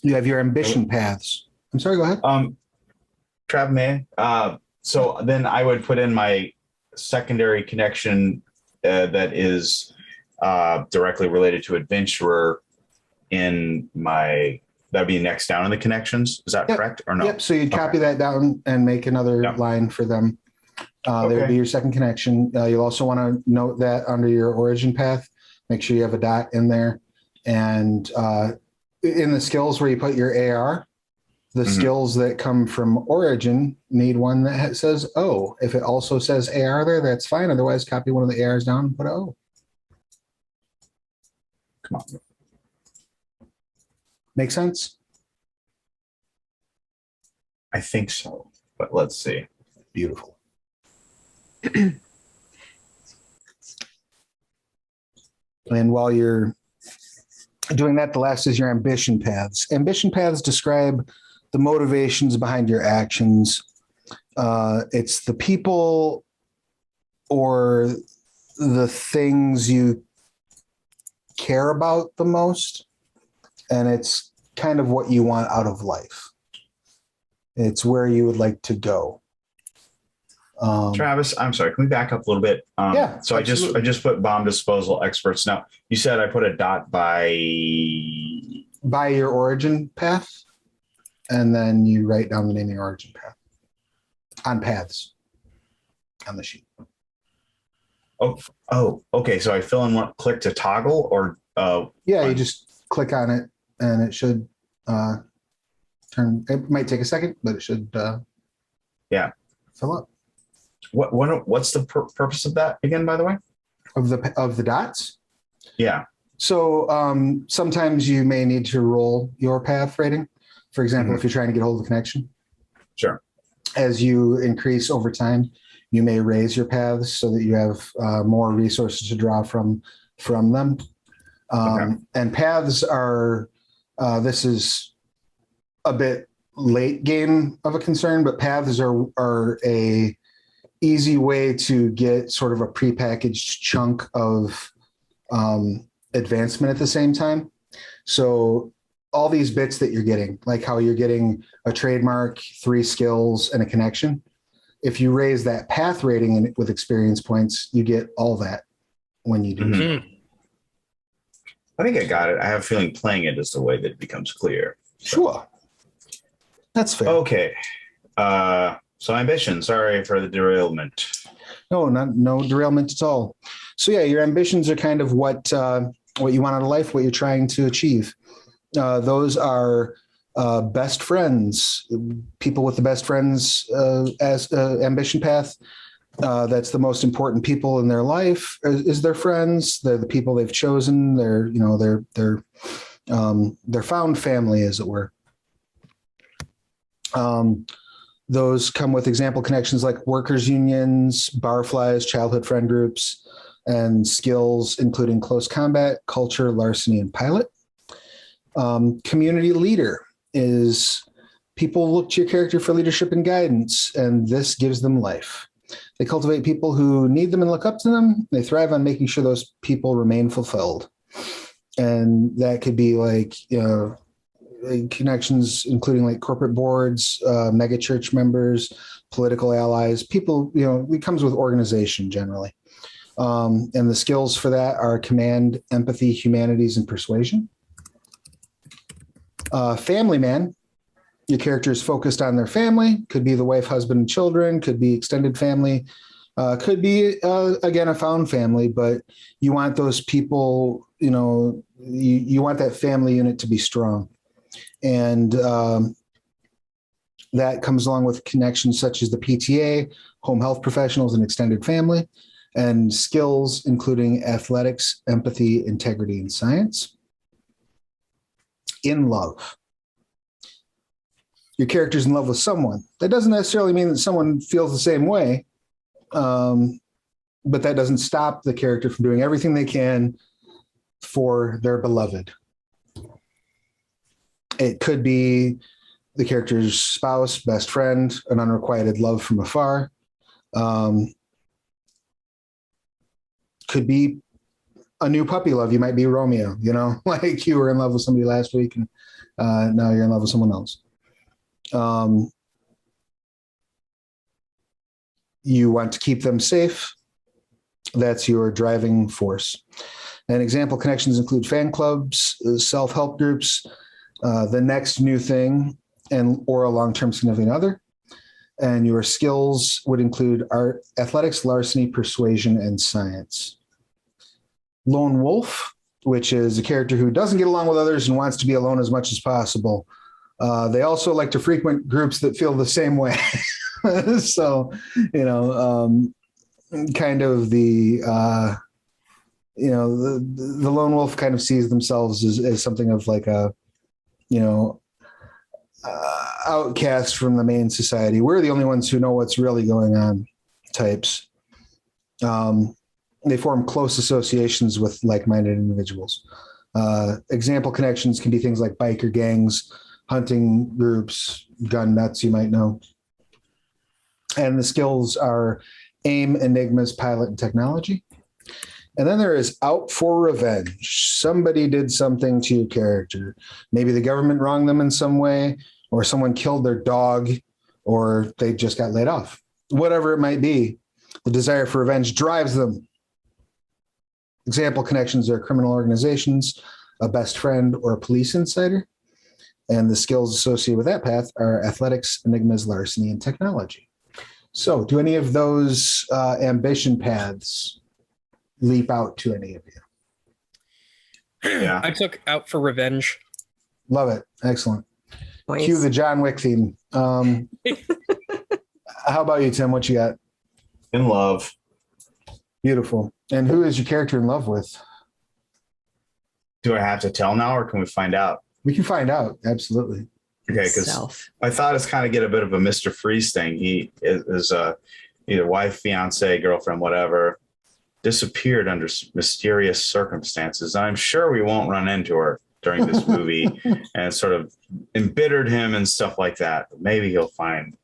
you have your ambition paths. I'm sorry, go ahead. Trav, may I? So then I would put in my secondary connection that is directly related to adventurer in my, that'd be next down in the connections. Is that correct or no? Yep. So you'd copy that down and make another line for them. There would be your second connection. You'll also want to note that under your origin path, make sure you have a dot in there. And in the skills where you put your AR, the skills that come from origin need one that says O. If it also says AR there, that's fine. Otherwise, copy one of the ARs down and put O. Come on. Make sense? I think so, but let's see. Beautiful. And while you're doing that, the last is your ambition paths. Ambition paths describe the motivations behind your actions. It's the people or the things you care about the most, and it's kind of what you want out of life. It's where you would like to go. Travis, I'm sorry. Can we back up a little bit? Yeah. So absolutely. I just put bomb disposal experts. Now you said I put a dot by By your origin path. and then you write down the name of your origin path on paths on the sheet. Oh, okay. So I fill in one, click to toggle, or you just click on it and it should turn. It might take a second, but it should fill up. What's the purpose of that again, by the way? Of the dots? Yeah. So sometimes you may need to roll your path rating. For example, if you're trying to get hold of the connection. Sure. As you increase over time, you may raise your paths so that you have more resources to draw from them. And paths are, this is a bit late game of a concern, but paths are a easy way to get sort of a prepackaged chunk of advancement at the same time. So all these bits that you're getting, like how you're getting a trademark, 3 skills, and a connection. If you raise that path rating with experience points, you get all that when you do. Mm-hmm. I think I got it. I have a feeling playing it is the way that it becomes clear. Sure. That's fair. Okay. So ambition, sorry for the derailment. No derailment at all. So yeah, your ambitions are kind of what you want out of life, what you're trying to achieve. Those are best friends, people with the best friends as ambition path. That's the most important people in their life is their friends. They're the people they've chosen. They're their found family, as it were. Those come with example connections like workers' unions, barflies, childhood friend groups, and skills including close combat, culture, larceny, and pilot. Community leader is people look to your character for leadership and guidance, and this gives them life. They cultivate people who need them and look up to them. They thrive on making sure those people remain fulfilled. And that could be like, connections, including like corporate boards, mega church members, political allies, people, it comes with organization generally. And the skills for that are command, empathy, humanities, and persuasion. Family man, your character is focused on their family, could be the wife, husband, and children, could be extended family, could be, again, a found family, but you want those people, you want that family unit to be strong. And that comes along with connections such as the PTA, home health professionals, and extended family, and skills including athletics, empathy, integrity, and science. In love. Your character's in love with someone. That doesn't necessarily mean that someone feels the same way, but that doesn't stop the character from doing everything they can for their beloved. It could be the character's spouse, best friend, an unrequited love from afar. Could be a new puppy love. You might be Romeo, like you were in love with somebody last week and now you're in love with someone else. You want to keep them safe. That's your driving force. And example connections include fan clubs, self-help groups, the next new thing, or a long-term significant other. And your skills would include art, athletics, larceny, persuasion, and science. Lone wolf, which is a character who doesn't get along with others and wants to be alone as much as possible. They also like to frequent groups that feel the same way. So, kind of the lone wolf kind of sees themselves as something of like a, outcast from the main society. We're the only ones who know what's really going on types. They form close associations with like-minded individuals. Example connections can be things like biker gangs, hunting groups, gun nuts, you might know. And the skills are aim, enigmas, pilot, and technology. And then there is out for revenge. Somebody did something to your character. Maybe the government wronged them in some way, or someone killed their dog, or they just got laid off. Whatever it might be, the desire for revenge drives them. Example connections are criminal organizations, a best friend, or a police insider. And the skills associated with that path are athletics, enigmas, larceny, and technology. So do any of those ambition paths leap out to any of you? Yeah. I took out for revenge. Love it. Excellent. Nice. Cue the John Wick theme. How about you, Tim? What you got? In love. Beautiful. And who is your character in love with? Do I have to tell now, or can we find out? We can find out. Absolutely. Okay, because Self. I thought it's kind of get a bit of a Mr. Freeze thing. He is either wife, fiance, girlfriend, whatever, disappeared under mysterious circumstances. And I'm sure we won't run into her during this movie, and sort of embittered him and stuff like that. But maybe he'll find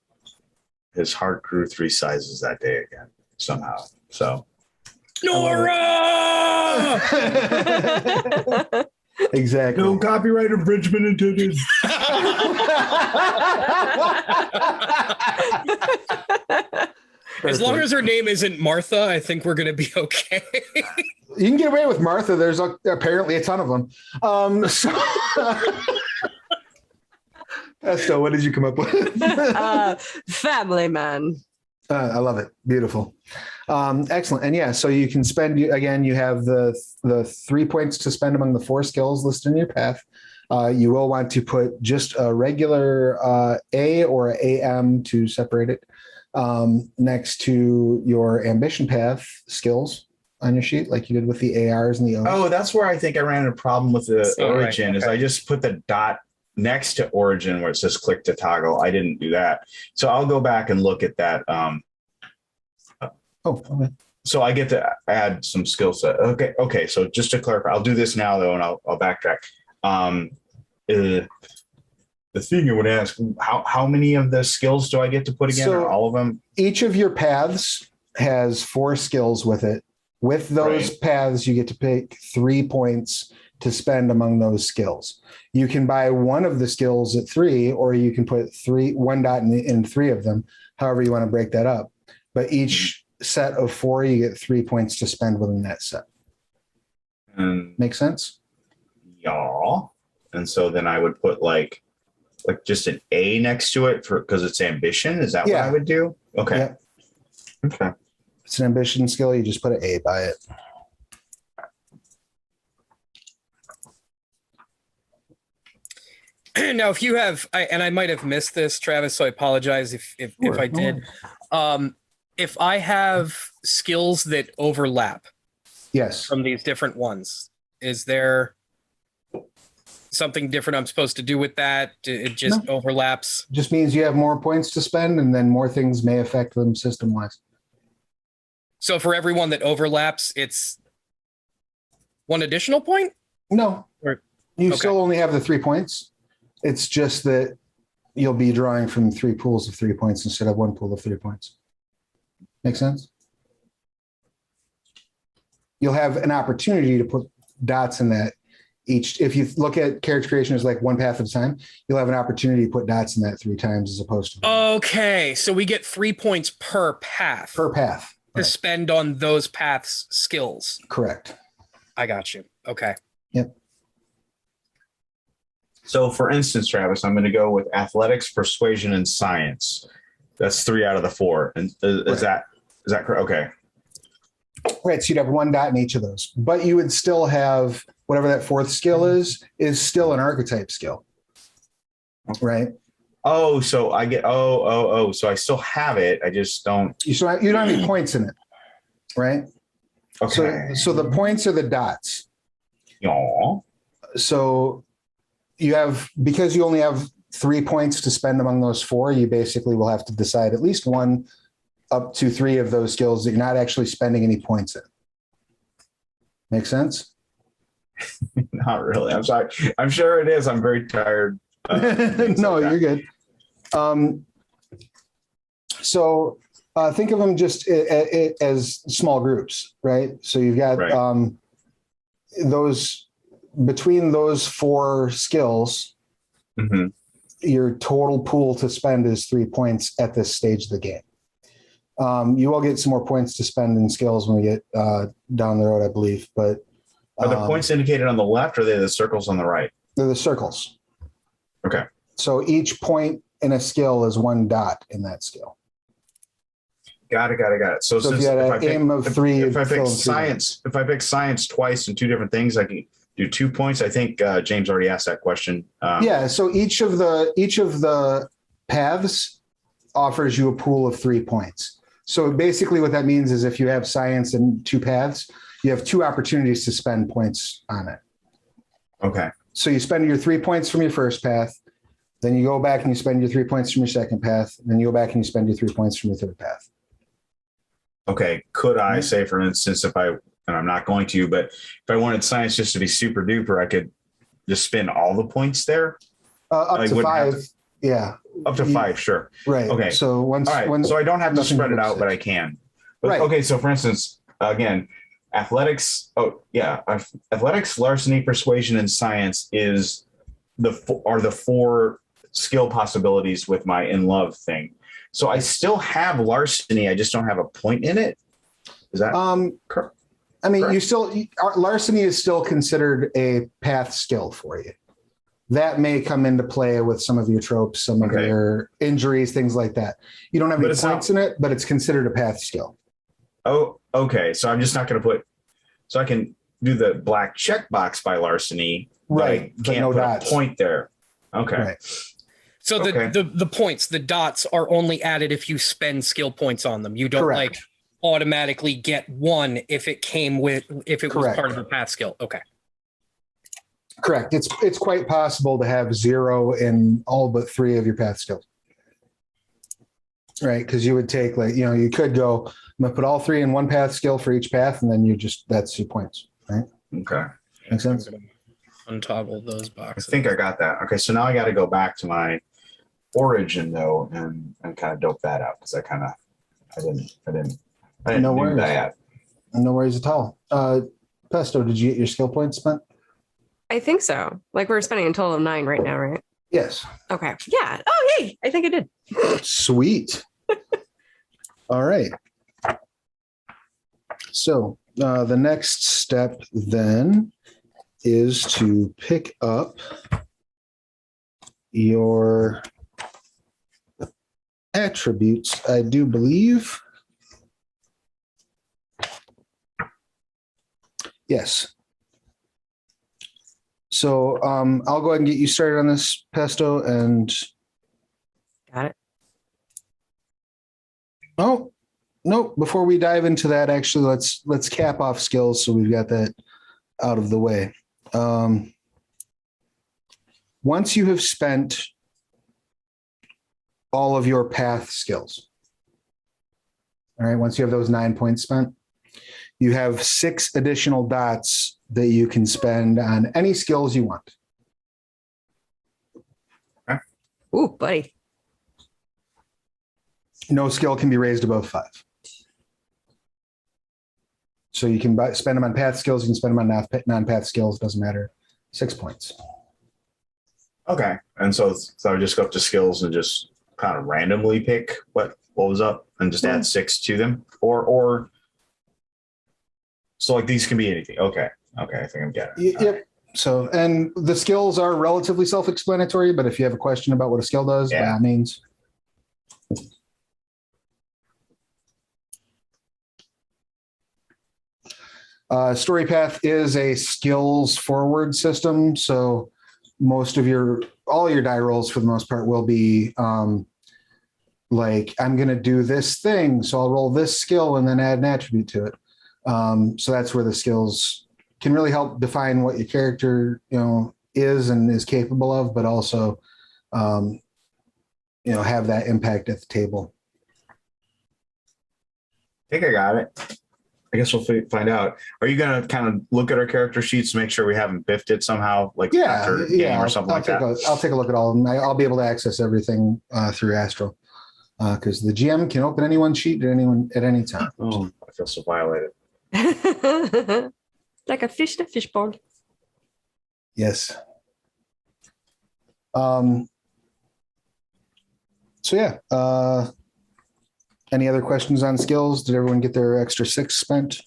his heart grew 3 sizes that day again somehow. So Nora! Exactly. no copyright infringement intended. As long as her name isn't Martha, I think we're going to be okay. You can get away with Martha. There's apparently a ton of them. So what did you come up with? Family man. I love it. Beautiful. Excellent. And yeah, so you can spend, again, you have the 3 points to spend among the 4 skills listed in your path. You will want to put just a regular A or a AM to separate it next to your ambition path skills on your sheet, like you did with the ARs and the O's. Oh, that's where I think I ran into a problem with the origin. Right. Is I just put the dot next to origin where it says click to toggle. I didn't do that. So I'll go back and look at that. Okay. So I get to add some skill set. Okay. So just to clarify, I'll do this now though, and I'll backtrack. The thing you would ask, how many of the skills do I get to put again, or all of them? Each of your paths has 4 skills with it. With those paths, you get to pick 3 points to spend among those skills. You can buy one of the skills at 3, or you can put 1 dot in 3 of them, however you want to break that up. But each set of 4, you get 3 points to spend within that set. Make sense? Yeah. And so then I would put like just an A next to it because it's ambition. Is that what I would do? Okay. Yeah. Okay. It's an ambition skill. You just put an A by it. Now, if you have, and I might have missed this, Travis, so I apologize if I did. If I have skills that overlap, yes, from these different ones, is there something different I'm supposed to do with that? It just overlaps. Just means you have more points to spend, and then more things may affect them system-wise. So for everyone that overlaps, it's 1 additional point? No, you Okay. still only have the 3 points. It's just that you'll be drawing from 3 pools of 3 points instead of 1 pool of 3 points. Make sense? You'll have an opportunity to put dots in that each. If you look at character creation as like 1 path at a time, you'll have an opportunity to put dots in that 3 times as opposed to. Okay, so we get 3 points per path. Per path. To Right. spend on those paths skills. Correct. I got you. Okay. Yep. So for instance, Travis, I'm going to go with athletics, persuasion, and science. That's 3 out of the 4. And is that correct? Okay. Right. So you'd have 1 dot in each of those, but you would still have whatever that 4th skill is still an archetype skill. Right. Oh, so I get, so I still have it. I just don't. You don't have any points in it. Right. Okay. So the points are the dots. Yaw. So you have, because you only have 3 points to spend among those 4, you basically will have to decide at least 1 up to 3 of those skills that you're not actually spending any points in. Make sense? Not really. I'm sorry. I'm sure it is. I'm very tired. No, you're good. So think of them just as small groups, right? So you've got those, between those 4 skills, your total pool to spend is 3 points at this stage of the game. You will get some more points to spend in skills when we get down the road, I believe. But are the points indicated on the left, or are they the circles on the right? they're the circles. Okay. So each point in a skill is 1 dot in that skill. Got it. So So if since you had if an I pick, aim of 3, if I you'd fill pick in 3 science, if I pick science twice in 2 different things, I can do 2 points. I think James already asked that question. Yeah. So each of the paths offers you a pool of 3 points. So basically what that means is if you have science in 2 paths, you have 2 opportunities to spend points on it. Okay. So you spend your 3 points from your first path, then you go back and you spend your 3 points from your second path, then you go back and you spend your 3 points from your third path. Okay. Could I say, for instance, and I'm not going to, but if I wanted science just to be super duper, I could just spend all the points there? Up I to wouldn't have 5. Yeah. Up to 5, sure. Right. Okay. So All right. So I don't have to nothing spread it moves out, it. but I can. But, Right. Okay. So for instance, again, athletics. Oh yeah, athletics, larceny, persuasion, and science are the 4 skill possibilities with my in love thing. So I still have larceny. I just don't have a point in it. Is that correct? I mean, Correct. larceny is still considered a path skill for you. That may come into play with some of your tropes, some of Okay. your injuries, things like that. You don't have But any it's points in it, but it's considered a path skill. Oh, okay. So I'm just not going to put. So I can do the black checkbox by larceny. Right. But But I can't no put dots. a point there. Okay. Right. So Okay. the points, the dots are only added if you spend skill points on them. You don't Correct. like automatically get 1 if it was Correct. part of a path skill. Okay. Correct. It's quite possible to have 0 in all but 3 of your path skills. Right. Because you would take you could go, I'm gonna put all 3 in 1 path skill for each path, and then that's your points. Right. Okay. Makes sense. I'm gonna untoggle those I boxes. think I got that. Okay. So now I got to go back to my origin though and kind of dope that out because I didn't No do worries. that. No worries at all. Pesto, did you get your skill points spent? I think so. Like we're spending a total of 9 right now, right? Yes. Okay. Yeah. Oh, yay. I think I did. Sweet. All right. So the next step then is to pick up your attributes, I do believe. Yes. So I'll go ahead and get you started on this, Pesto, and Got it. oh, no, before we dive into that, actually, let's cap off skills so we've got that out of the way. Once you have spent all of your path skills, all right, once you have those 9 points spent, you have 6 additional dots that you can spend on any skills you want. Ooh, buddy. No skill can be raised above 5. So you can spend them on path skills. You can spend them on non-path skills. Doesn't matter. 6 points. Okay. And so I would just go up to skills and just kind of randomly pick what was up and just add 6 to them or so like these can be anything. Okay. I think I'm getting it. Yep. So, and the skills are relatively self-explanatory, but if you have a question about what a skill does, by all means. Storypath is a skills forward system. So all your die rolls for the most part will be like, I'm going to do this thing. So I'll roll this skill and then add an attribute to it. So that's where the skills can really help define what your character, is and is capable of, but also, have that impact at the table. I think I got it. I guess we'll find out. Are you going to kind of look at our character sheets to make sure we haven't biffed it somehow, like after game or something like that? I'll take a look at all of them. I'll be able to access everything through Astro because the GM can open anyone's sheet at any time. Oh, I feel so violated. Like a fish in a fishbowl. Yes. So yeah. Any other questions on skills? Did everyone get their extra 6 spent?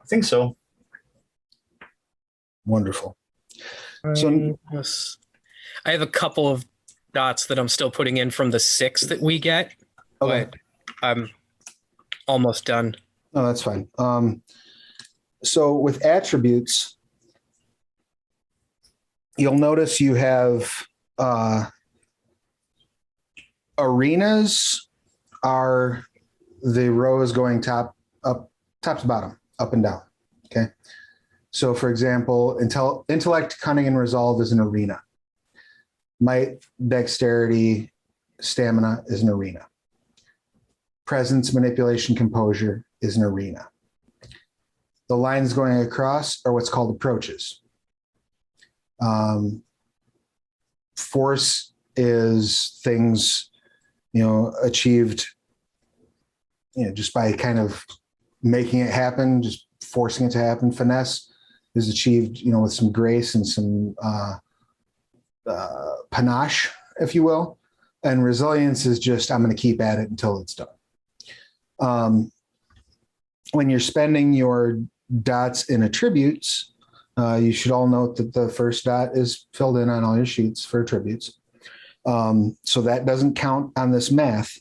I think so. Wonderful. So I have a couple of dots that I'm still putting in from the 6 that we get, Okay. but I'm almost done. No, that's fine. So with attributes, you'll notice you have arenas are the rows going top to bottom, up and down. Okay. So for example, intellect, cunning, and resolve is an arena. Might, dexterity, stamina is an arena. Presence, manipulation, composure is an arena. The lines going across are what's called approaches. Force is things, achieved, just by kind of making it happen, just forcing it to happen. Finesse is achieved, with some grace and some panache, if you will. And resilience is just, I'm going to keep at it until it's done. When you're spending your dots in attributes, you should all note that the first dot is filled in on all your sheets for attributes. So that doesn't count on this math,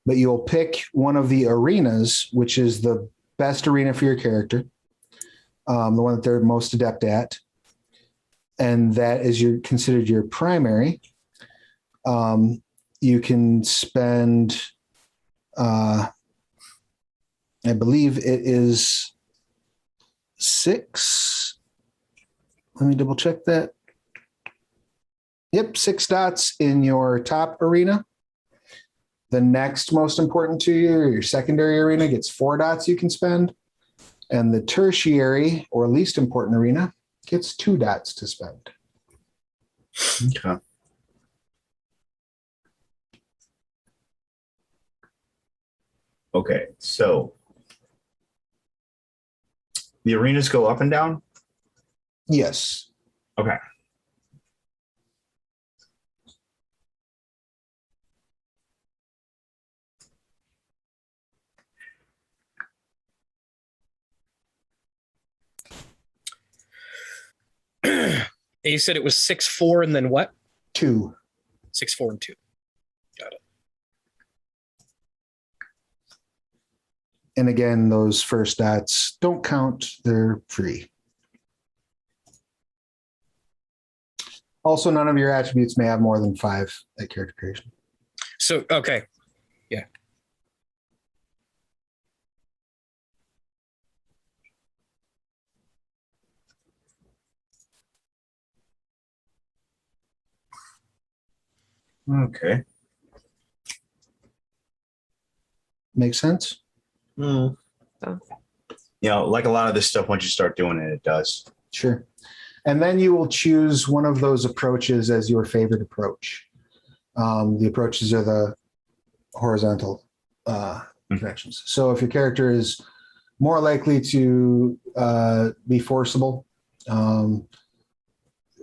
but you'll pick one of the arenas, which is the best arena for your character, the one that they're most adept at. And that is considered your primary. You can spend, I believe it is 6. Let me double check that. Yep, 6 dots in your top arena. The next most important to you, your secondary arena, gets 4 dots you can spend. And the tertiary or least important arena gets 2 dots to spend. Okay. Okay, so the arenas go up and down? Yes. Okay. You said it was 6, 4, and then what? 2. 6, 4, and 2. Got it. And again, those first dots don't count. They're free. Also, none of your attributes may have more than 5 at character creation. So, okay. Yeah. Okay. Make sense? Like a lot of this stuff, once you start doing it, it does. Sure. And then you will choose one of those approaches as your favorite approach. The approaches are the horizontal connections. So if your character is more likely to be forcible,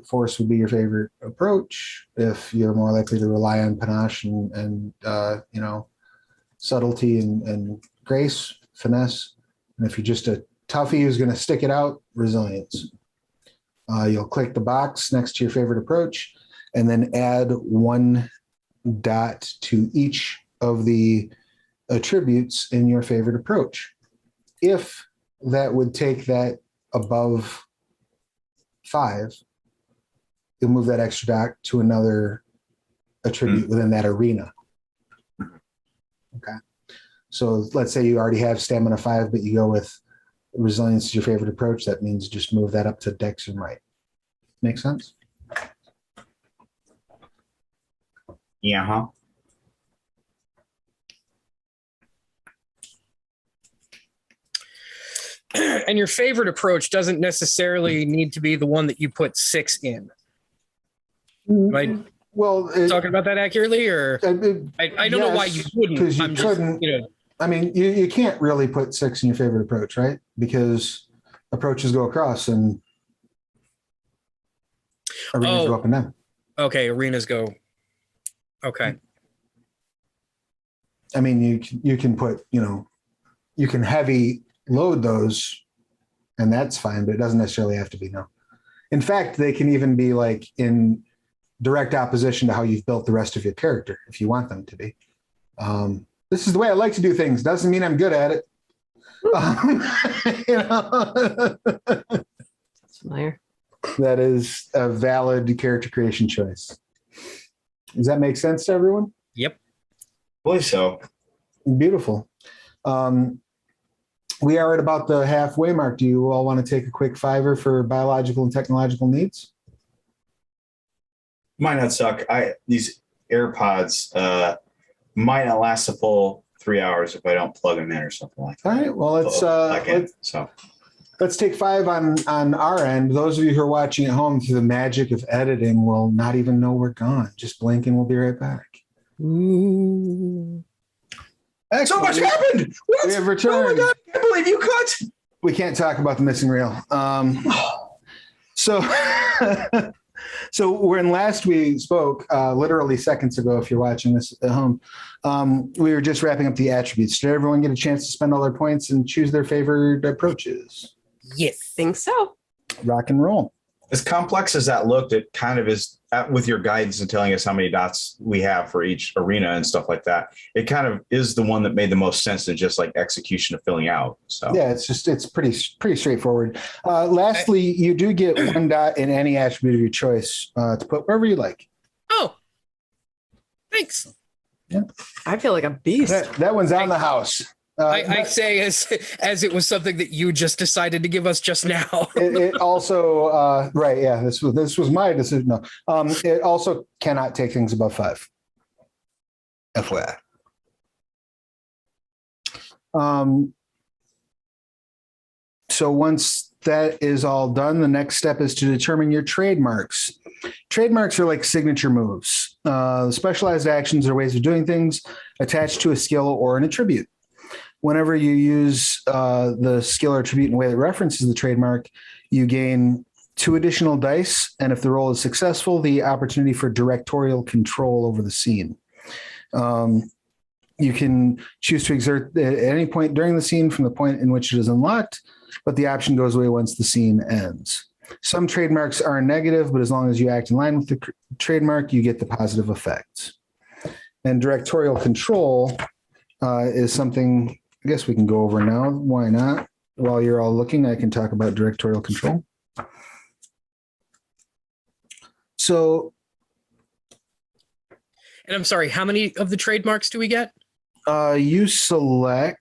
force would be your favorite approach. If you're more likely to rely on panache and subtlety and grace, finesse. And if you're just a toughie who's going to stick it out, resilience. You'll click the box next to your favorite approach and then add 1 dot to each of the attributes in your favorite approach. If that would take that above 5, you'll move that extra dot to another attribute within that arena. Okay. So let's say you already have stamina 5, but you go with resilience is your favorite approach. That means just move that up to dex and might. Make sense? Yeah. Huh? And your favorite approach doesn't necessarily need to be the one that you put 6 in. Am I talking about that accurately, or I don't know why you wouldn't. Because you couldn't. I mean, you can't really put 6 in your favorite approach, right? Because approaches go across and arenas go up and down. Okay, arenas go. Okay. I mean, you can put, you can heavy load those, and that's fine, but it doesn't necessarily have to be. No. In fact, they can even be like in direct opposition to how you've built the rest of your character, if you want them to be. This is the way I like to do things. Doesn't mean I'm good at it. That's familiar. That is a valid character creation choice. Does that make sense to everyone? Yep. I believe so. Beautiful. We are at about the halfway mark. Do you all want to take a quick fiver for biological and technological needs? Might not suck. These AirPods might not last a full 3 hours if I don't plug them in or something like that. All right. Well, let's take 5 on our end. Those of you who are watching at home through the magic of editing will not even know we're gone. Just blink and we'll be right back. Ooh. So much happened. What? We have returned. Oh my god! I can't believe you cut. We can't talk about the missing reel. So when last we spoke, literally seconds ago, if you're watching this at home, we were just wrapping up the attributes. Did everyone get a chance to spend all their points and choose their favored approaches? Yes. Think so. Rock and roll. As complex as that looked, it kind of is with your guidance and telling us how many dots we have for each arena and stuff like that. It kind of is the one that made the most sense than just like execution of filling out. So yeah, it's pretty straightforward. Lastly, you do get 1 dot in any attribute of your choice to put wherever you like. Oh, thanks. Yeah, I feel like a beast. that one's out in the house. I say as it was something that you just decided to give us just now. it also right, yeah. This was my decision. No, it also cannot take things above 5. FYI. So once that is all done, the next step is to determine your trademarks. Trademarks are like signature moves. Specialized actions are ways of doing things attached to a skill or an attribute. Whenever you use the skill or attribute in a way that references the trademark, you gain 2 additional dice, and if the roll is successful, the opportunity for directorial control over the scene. You can choose to exert at any point during the scene from the point in which it is unlocked, but the option goes away once the scene ends. Some trademarks are negative, but as long as you act in line with the trademark, you get the positive effects. And directorial control is something I guess we can go over now. Why not? While you're all looking, I can talk about directorial control. So, And I'm sorry, how many of the trademarks do we get? you select.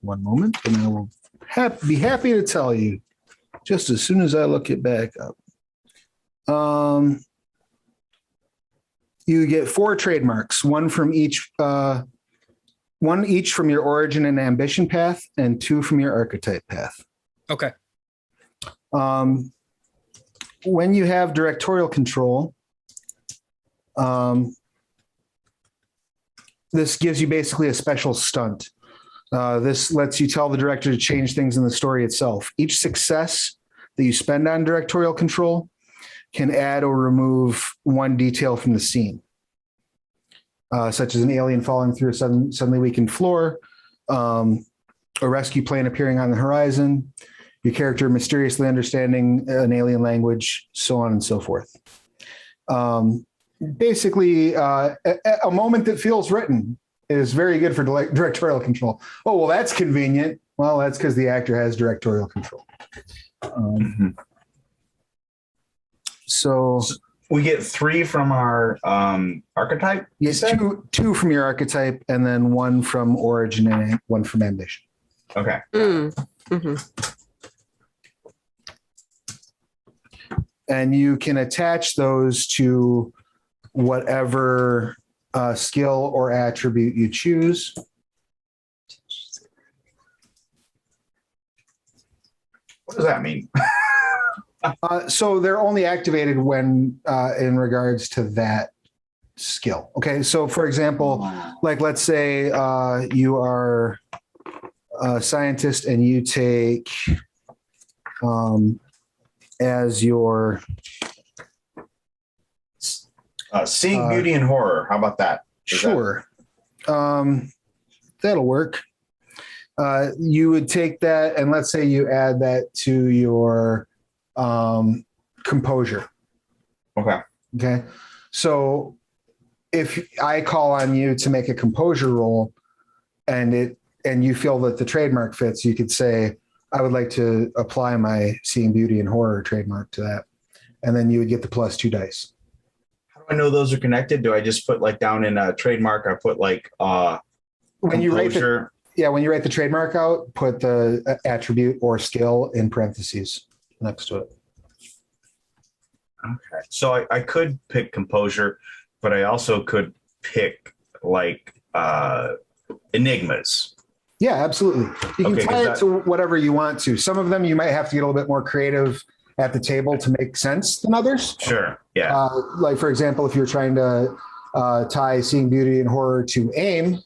One moment, and I will be happy to tell you just as soon as I look it back up. You get 4 trademarks, one each from your origin and ambition path, and 2 from your archetype path. Okay. When you have directorial control, this gives you basically a special stunt. This lets you tell the director to change things in the story itself. Each success that you spend on directorial control can add or remove 1 detail from the scene, such as an alien falling through a suddenly weakened floor, a rescue plane appearing on the horizon, your character mysteriously understanding an alien language, so on and so forth. Basically, a moment that feels written is very good for directorial control. Oh, well, that's convenient. Well, that's because the actor has directorial control. So we get 3 from our archetype. Yes, two from your archetype, and then 1 from origin and 1 from ambition. Okay. Mm-hmm. And you can attach those to whatever skill or attribute you choose. What does that mean? So they're only activated when in regards to that skill. Okay. So for example, like let's say you are a scientist and you take as your seeing beauty and horror. How about that? Sure. That'll work. You would take that and let's say you add that to your composure. Okay. Okay. So if I call on you to make a composure roll and you feel that the trademark fits, you could say, I would like to apply my Seeing Beauty and Horror trademark to that. And then you would get the +2 dice. How do I know those are connected? Do I just put like down in a trademark, I put like When you write composure? when you write the trademark out, put the attribute or skill in parentheses next to it. Okay. So I could pick composure, but I also could pick like enigmas. Yeah, absolutely. You can Okay, tie it to whatever you want to. Some of them you might have to get a little bit more creative at the table to make sense than others. Sure. Yeah. Like, for example, if you're trying to tie Seeing Beauty and Horror to aim,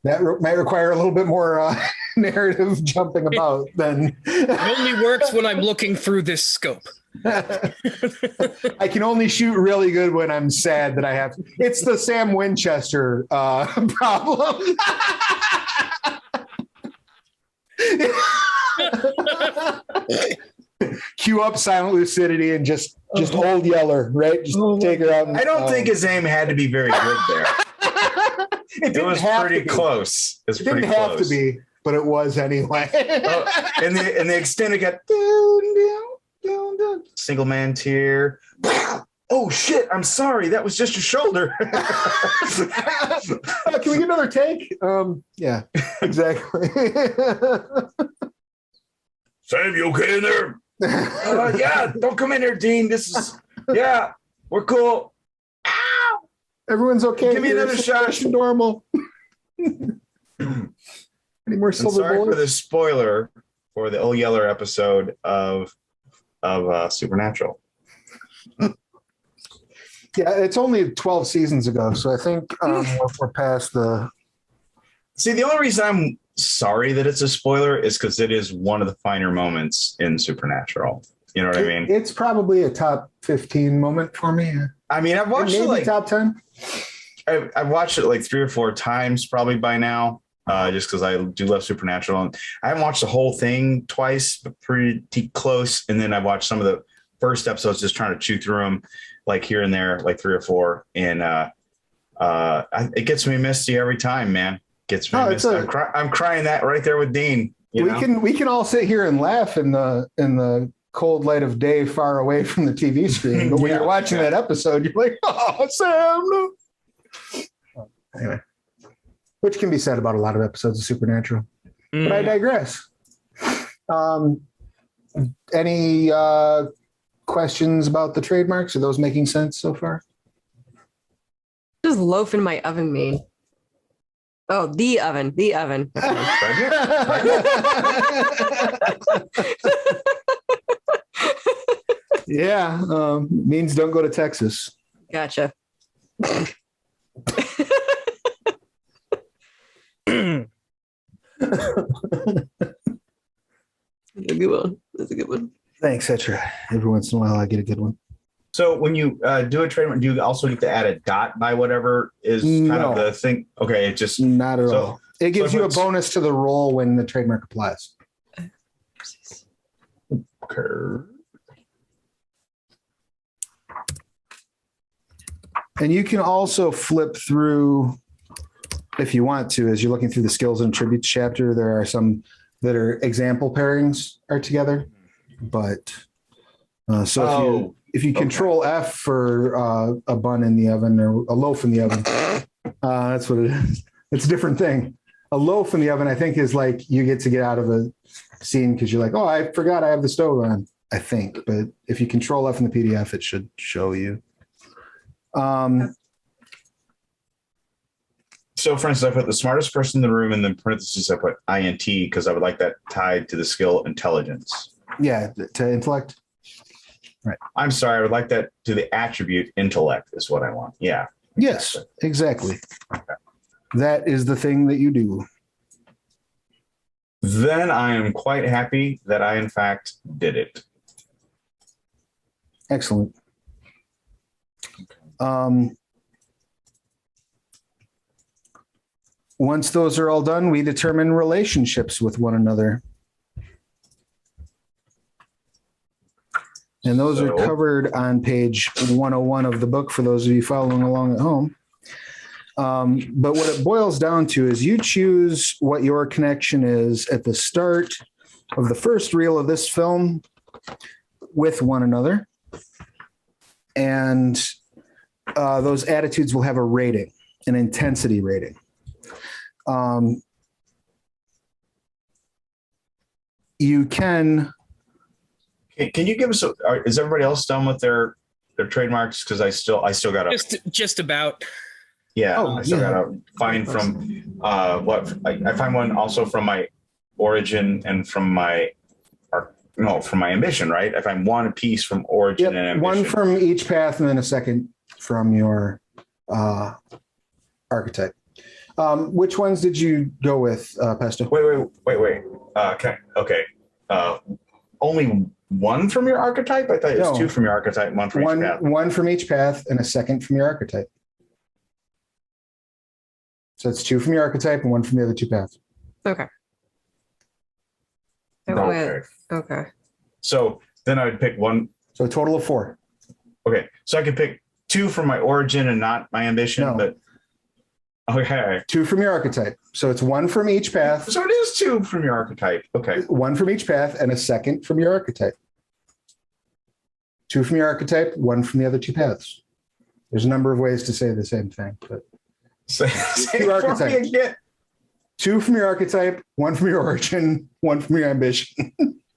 that might require a little bit more narrative jumping about than. It only works when I'm looking through this scope. I can only shoot really good when I'm sad that I have. It's the Sam Winchester problem. Cue up Silent Lucidity and just Old Yeller, right? Just take her out. I don't think his aim had to be very good there. It was pretty close. It didn't have to be, but it was anyway. And the extended got single man tear. Oh shit! I'm sorry. That was just your shoulder. Can we get another take? Yeah, exactly. Sam, you okay in there? Yeah, don't come in there, Dean. We're cool. Ow! Everyone's okay. Give me another shot. Normal. Any more silver Sorry bullets? for the spoiler for the Old Yeller episode of Supernatural. Yeah, it's only 12 seasons ago, so I think we're past the. See, the only reason I'm sorry that it's a spoiler is because it is one of the finer moments in Supernatural. You know what I mean? It's probably a top 15 moment for me. I mean, I've watched it like top 10. I've watched it like 3 or 4 times probably by now, just because I do love Supernatural. And I haven't watched the whole thing twice, but pretty close. And then I watched some of the first episodes, just trying to chew through them, like here and there, like 3 or 4. And it gets me misty every time, man. Gets me misty. I'm crying that right there with Dean. We can all sit here and laugh in the cold light of day, far away from the TV screen. But when you're watching that episode, you're like, "Oh, Sam!" No. Anyway, which can be said about a lot of episodes of Supernatural. But I digress. Any questions about the trademarks? Are those making sense so far? What does loaf in my oven mean? Oh, the oven. Yeah, means don't go to Texas. Gotcha. That's a good one. Thanks, Etra. Every once in a while, I get a good one. So when you do a trademark, do you also get to add a dot by whatever is kind of the thing? Okay, it just not at all. It gives you a bonus to the roll when the trademark applies. Okay. And you can also flip through, if you want to, as you're looking through the skills and attributes chapter, there are some that are example pairings are together. But if you control F for a bun in the oven or a loaf in the oven, that's what it is. It's a different thing. A loaf in the oven, I think, is like you get to get out of a scene because you're like, oh, I forgot I have the stove on, I think. But if you control F in the PDF, it should show you. So, for instance, I put the smartest person in the room, and then parentheses I put INT because I would like that tied to the skill intelligence. Yeah, to intellect. Right. I'm sorry, I would like that to the attribute intellect is what I want. Yeah. Yes, exactly. Okay. That is the thing that you do. Then I am quite happy that I, in fact, did it. Excellent. once those are all done, we determine relationships with one another. And those are covered on page 101 of the book for those of you following along at home. But what it boils down to is you choose what your connection is at the start of the first reel of this film with one another. And those attitudes will have a rating, an intensity rating. You can... Can you give us is everybody else done with their trademarks? Because I still got to just about. Yeah, I still gotta find from I find one also from my origin and from from my ambition, right? I find one piece from origin and ambition. One from each path and then a second from your archetype. Which ones did you go with, Pesto? Wait. Okay. Only one from your archetype? I thought it was two from your archetype, one from each path. One from each path and a second from your archetype. So it's two from your archetype and one from the other two paths. Okay. Okay. So then I would pick one. So a total of 4. Okay. So I could pick 2 from my origin and not my ambition, but okay. 2 from your archetype. So it's 1 from each path. So it is 2 from your archetype. Okay. 1 from each path and a second from your archetype. 2 from your archetype, 1 from the other 2 paths. There's a number of ways to say the same thing, but say your archetype. 2 from your archetype, 1 from your origin, 1 from your ambition.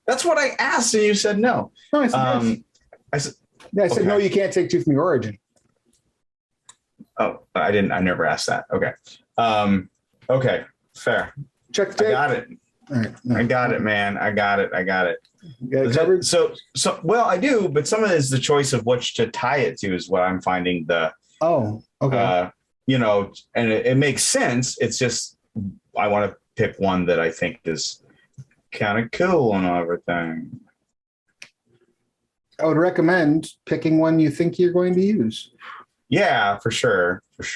That's what I asked, and you said no. No, I said yes. I said no. You can't take 2 from your origin. Oh, I didn't. I never asked that. Okay. Okay. Fair. Check the tape. I got it. All right. I got it, man. I got it. You got it covered? So well, I do, but some of it is the choice of which to tie it to is what I'm finding the. Oh, okay. And it makes sense. It's just I want to pick one that I think is kind of cool and everything. I would recommend picking one you think you're going to use. Yeah, for sure. But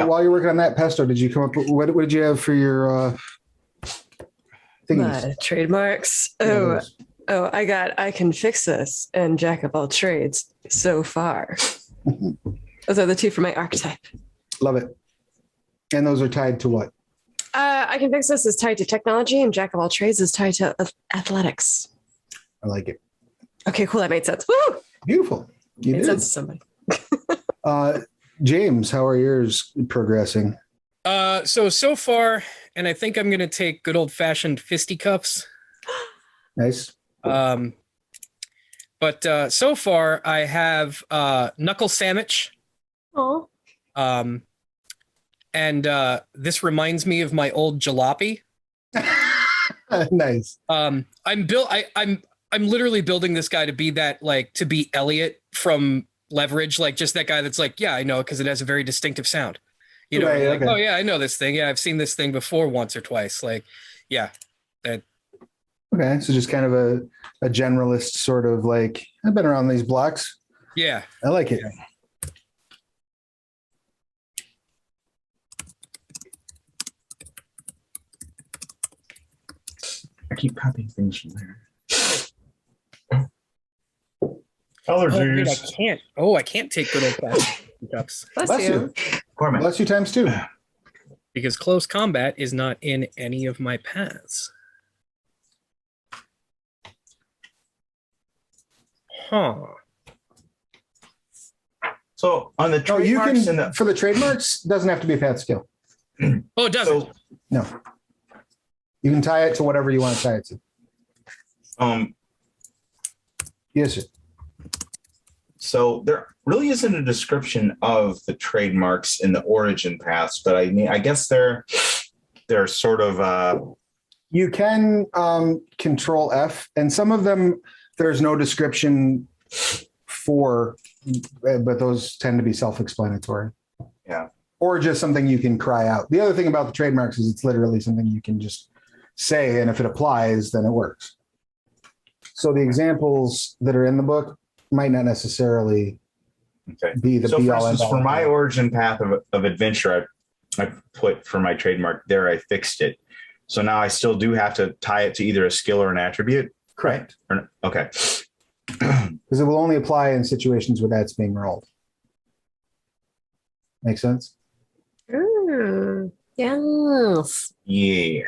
while you're working on that, Pesto, did you come up with what did you have for your thingies? Trademarks. I can fix this and jack of all trades so far. Those are the 2 for my archetype. Love it. And those are tied to what? I can fix this is tied to technology and jack of all trades is tied to athletics. I like it. Okay, cool. That made sense. Woo! Beautiful. Made sense to somebody. James, how are yours progressing? So far, and I think I'm gonna take good old fashioned fisticuffs. Nice. But so far I have knuckle sandwich. Oh. And this reminds me of my old jalopy. Nice. I'm literally building this guy to be that, like, to be Elliot from Leverage, like just that guy that's like, yeah, I know, because it has a very distinctive sound. You know, right, like, okay. oh yeah, I know this thing. Yeah, I've seen this thing before once or twice. Like, yeah, that. Okay, so just kind of a generalist sort of like, I've been around these blocks. Yeah, I like it. I keep copying things from there. Allergies. I can't take good old fashioned pickups. Bless you. Bless you times 2. Because close combat is not in any of my paths. Huh. So on the trademarks, for the trademarks, doesn't have to be a path skill. Oh, it doesn't. No. You can tie it to whatever you want to tie it to. Yes, sir. So there really isn't a description of the trademarks in the origin paths, but I mean, I guess they're sort of. You can control F, and some of them there's no description for, but those tend to be self-explanatory. Yeah. Or just something you can cry out. The other thing about the trademarks is it's literally something you can just say, and if it applies, then it works. So the examples that are in the book might not necessarily Okay. be the So, be for all. instance, for my origin path of adventure, I put for my trademark there, I fixed it. So now I still do have to tie it to either a skill or an attribute. Correct. Okay. Because it will only apply in situations where that's being rolled. Make sense? Yes. Yeah.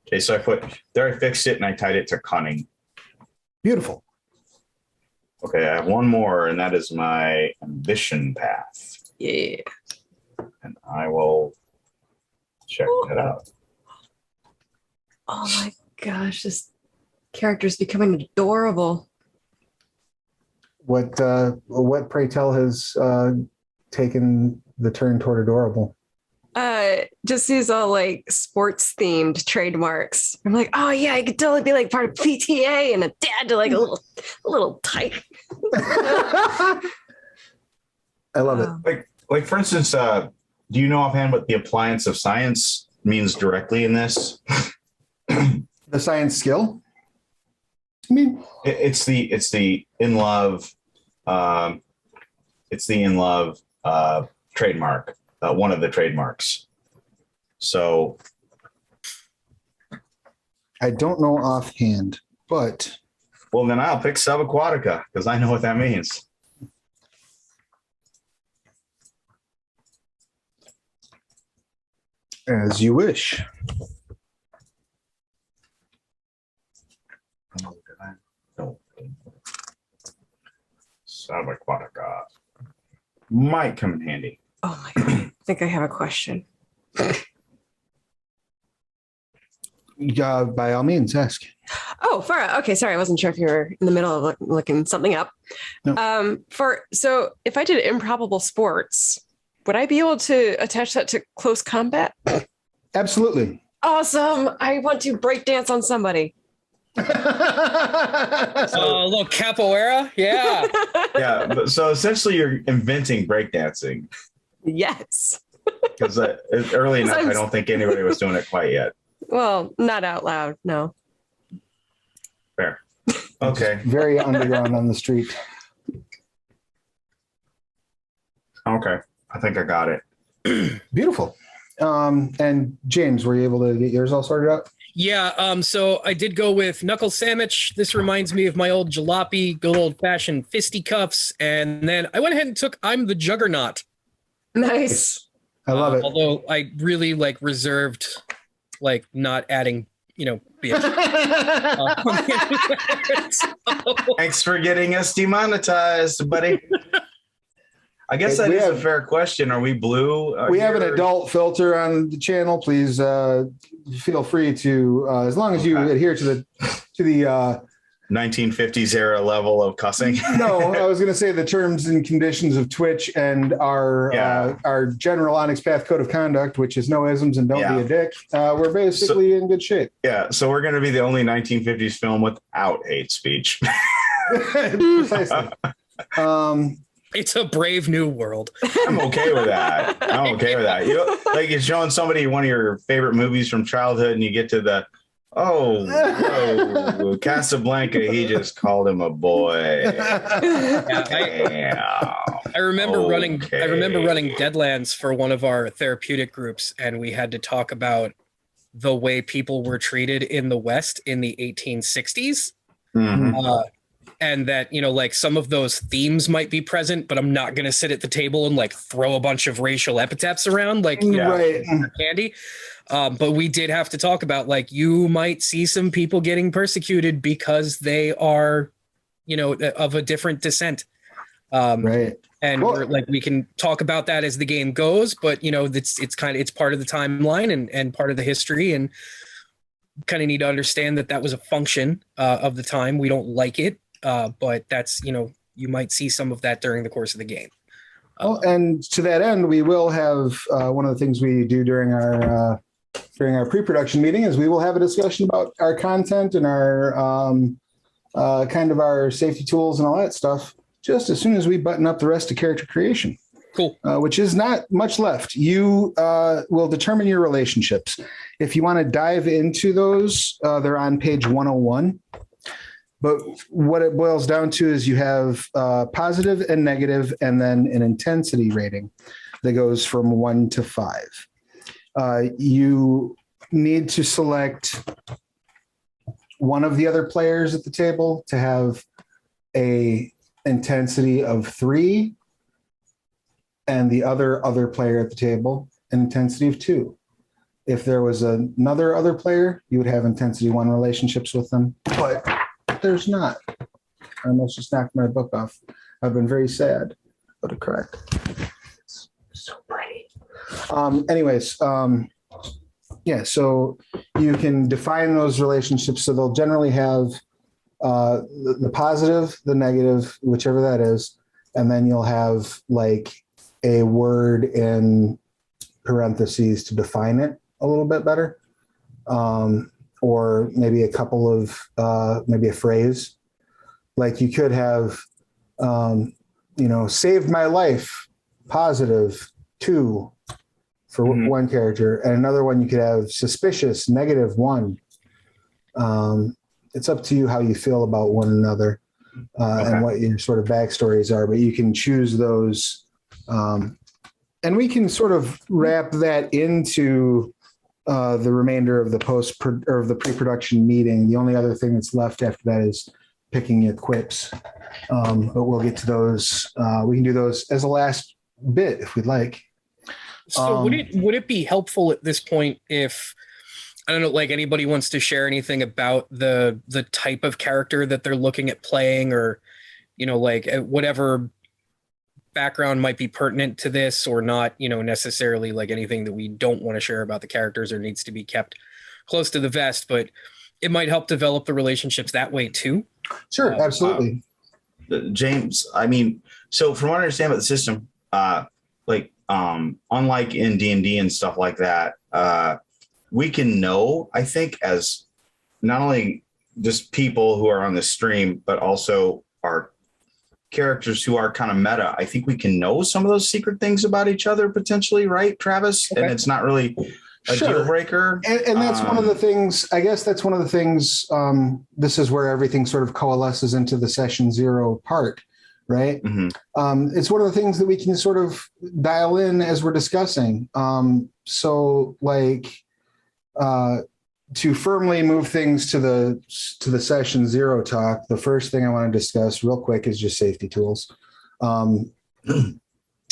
Okay, so I put there, I fixed it and I tied it to cunning. Beautiful. Okay, I have one more, and that is my ambition path. Yeah. And I will check that out. Oh my gosh, this character's becoming adorable. What pray tell has taken the turn toward adorable? Just these all like sports themed trademarks. I'm like, oh yeah, I could totally be like part of PTA and a dad to like a little tyke. I love it. Like for instance, do you know offhand what the appliance of science means directly in this? The science skill. I mean, It's the in love. It's the in love trademark. One of the trademarks. So I don't know offhand, but well, then I'll pick subaquatica because I know what that means. as you wish. No. Subaquatica might come in handy. Oh my god, I think I have a question. By all means, ask. Oh, Farah. Okay, sorry, I wasn't sure if you were in the middle of looking something up. No. So if I did improbable sports, would I be able to attach that to close combat? Absolutely. Awesome! I want to break dance on somebody. Oh, look, capoeira. Yeah. Yeah, but so essentially you're inventing breakdancing Yes. because early enough, I'm- I don't think anybody was doing it quite yet. Well, not out loud. No. Fair. Okay. Very underground on the street. Okay. I think I got it. Beautiful. And James, were you able to get yours all sorted out? Yeah, so I did go with knuckle sandwich. This reminds me of my old jalopy, good old fashioned fisticuffs. And then I went ahead and took I'm the Juggernaut. Nice. I love it. Although I really reserved not adding, bitch. Thanks for getting us demonetized, buddy. I guess that We is a have- fair question. Are we blue? We have an adult filter on the channel. Please feel free to, as long as you Okay. adhere to the 1950s era level of cussing. no, I was going to say the terms and conditions of Twitch and Yeah. our general Onyx Path code of conduct, which is no isms and don't Yeah. be a dick. We're basically in good shape. Yeah, so we're going to be the only 1950s film without hate speech. Precisely. It's a brave new world. I'm okay with that. I'm okay with that. Like you're showing somebody one of your favorite movies from childhood, and you get to the Casablanca. He just called him a boy. I remember running Okay. Deadlands for one of our therapeutic groups, and we had to talk about the way people were treated in the West in the 1860s. Mhm. And that, some of those themes might be present, but I'm not going to sit at the table and throw a bunch of racial epithets around Yeah. Right. candy. But we did have to talk about you might see some people getting persecuted because they are, of a different descent. Right. And Well- we can talk about that as the game goes, but it's part of the timeline and part of the history, and kind of need to understand that was a function of the time. We don't like it, but that's you might see some of that during the course of the game. Well, and to that end, we will have one of the things we do during our pre-production meeting is we will have a discussion about our content and our kind of our safety tools and all that stuff just as soon as we button up the rest of character creation. Cool. Which is not much left. You will determine your relationships. If you want to dive into those, they're on page 101. But what it boils down to is you have positive and negative, and then an intensity rating that goes from 1 to 5. You need to select one of the other players at the table to have a intensity of 3, and the other player at the table an intensity of 2. If there was another other player, you would have intensity 1 relationships with them, but there's not. I almost just knocked my book off. I've been very sad, but correct. It's so pretty. Yeah, so you can define those relationships. So they'll generally have the positive, the negative, whichever that is, and then you'll have like a word in parentheses to define it a little bit better, or maybe a couple of maybe a phrase. Like you could have, saved my life, positive 2 for one character, and another one you could have suspicious, negative 1. It's up to you how you feel about one another and what your sort of backstories are, but you can choose those. And we can sort of wrap that into the remainder of the pre-production meeting. The only other thing that's left after that is picking your quips. But we'll get to those. We can do those as a last bit if we'd like. So would it be helpful at this point if, I don't know, like anybody wants to share anything about the type of character that they're looking at playing, or, like whatever background might be pertinent to this, or not, necessarily like anything that we don't want to share about the characters or needs to be kept close to the vest, but it might help develop the relationships that way too. Sure, absolutely. James, so from what I understand about the system, unlike in D&D and stuff like that, we can know, I think, as not only just people who are on the stream, but also our characters who are kind of meta. I think we can know some of those secret things about each other potentially, right, Travis? Okay. And it's not really a deal breaker. And that's one of the things, I guess that's one of the things, this is where everything sort of coalesces into the session 0 part, right? Mm-hmm. It's one of the things that we can sort of dial in as we're discussing. To firmly move things to the session 0 talk, the first thing I want to discuss real quick is just safety tools. The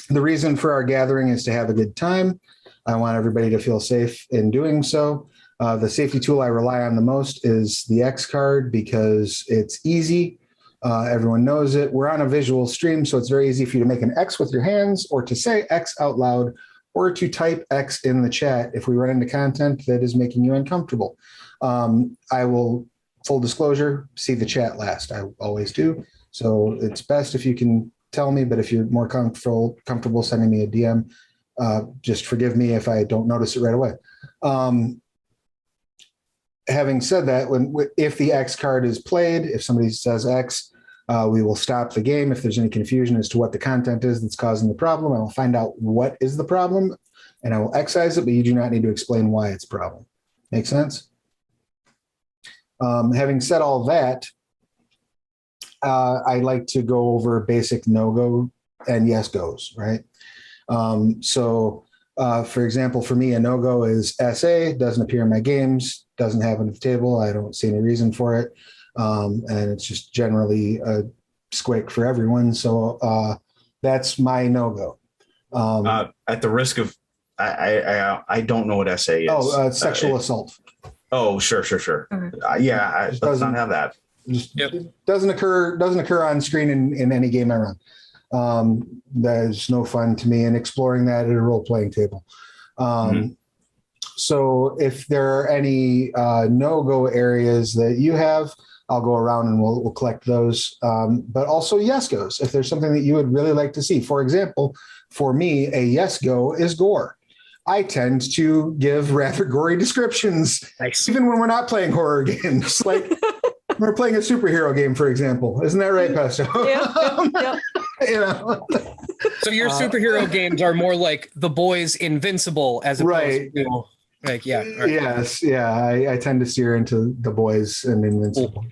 reason for our gathering is to have a good time. I want everybody to feel safe in doing so. The safety tool I rely on the most is the X card because it's easy. Everyone knows it. We're on a visual stream, so it's very easy for you to make an X with your hands or to say X out loud, or to type X in the chat if we run into content that is making you uncomfortable. I will, full disclosure, see the chat last. I always do. So it's best if you can tell me, but if you're more comfortable sending me a DM, just forgive me if I don't notice it right away. Having said that, if the X card is played, if somebody says X, we will stop the game. If there's any confusion as to what the content is that's causing the problem, I will find out what is the problem and I will excise it, but you do not need to explain why it's a problem. Make sense? Having said all that, I like to go over basic no-go and yes-goes, right? For example, for me, a no-go is SA, doesn't appear in my games, doesn't have it at the table. I don't see any reason for it. And it's just generally a squick for everyone. So that's my no-go. At the risk of, I don't know what SA is. Sexual assault. Oh, sure. Let's not have that. Doesn't occur on screen in any game I run. That is no fun to me, and exploring that at a role-playing table. So if there are any no-go areas that you have, I'll go around and we'll collect those. But also yes goes, if there's something that you would really like to see. For example, for me, a yes go is gore. I tend to give rather gory descriptions, even when we're not playing horror games. Like we're playing a superhero game, for example. Isn't that right, Pesto? Yep. So your superhero games are more like The Boys Invincible as opposed to like, yeah. Right. Yes. Yeah. I tend to steer into The Boys and Invincible.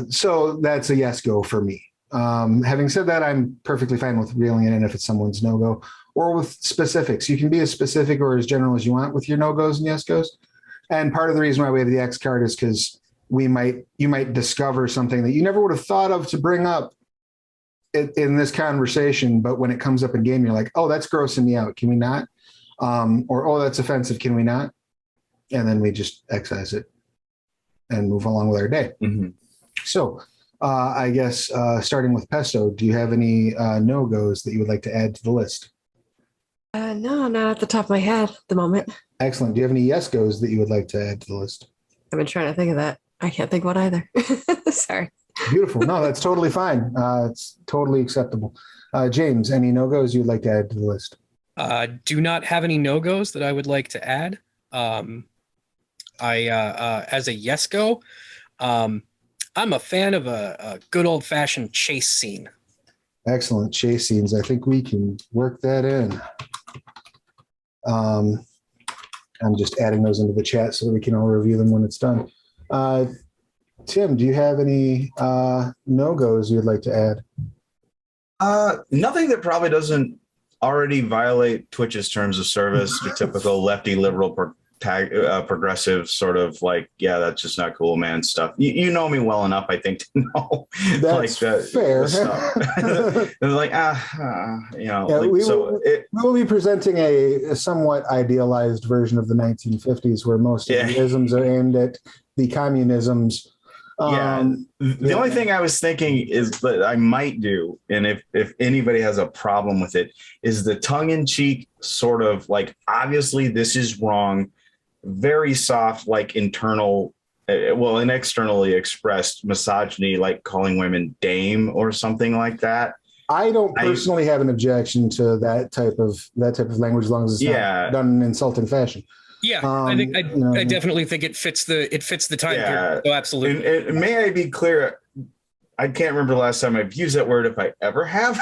So that's a yes go for me. Having said that, I'm perfectly fine with reeling it in if it's someone's no go, or with specifics. You can be as specific or as general as you want with your no goes and yes goes. And part of the reason why we have the X card is because you might discover something that you never would have thought of to bring up in this conversation, but when it comes up in game, you're like, oh, that's grossing me out. Can we not? Or, oh, that's offensive. Can we not? And then we just excise it and move along with our day. Mm-hmm. So I guess starting with Pesto, do you have any no-goes that you would like to add to the list? No, not at the top of my head at the moment. Excellent. Do you have any yes-goes that you would like to add to the list? I've been trying to think of that. I can't think one either. Sorry. Beautiful. No, that's totally fine. It's totally acceptable. James, any no-goes you'd like to add to the list? Do not have any no-goes that I would like to add. As a yes go, I'm a fan of a good old-fashioned chase scene. Excellent. Chase scenes. I think we can work that in. I'm just adding those into the chat so that we can all review them when it's done. Tim, do you have any no-goes you'd like to add? Nothing that probably doesn't already violate Twitch's terms of service, the typical lefty liberal progressive sort of like, yeah, that's just not cool, man stuff. You know me well enough, I think, to know that's like fair. Like, we will be presenting a somewhat idealized version of the 1950s where most of the isms are aimed at the communisms. The only thing I was thinking is that I might do, and if anybody has a problem with it, is the tongue-in-cheek sort of like, obviously this is wrong, very soft, like internal, and externally expressed misogyny, like calling women dame or something like that. I don't personally have an objection to that type of language, as long as it's not done in an insulting fashion. Yeah, I definitely think it fits the time period. So absolutely. And may I be clear? I can't remember the last time I've used that word, if I ever have.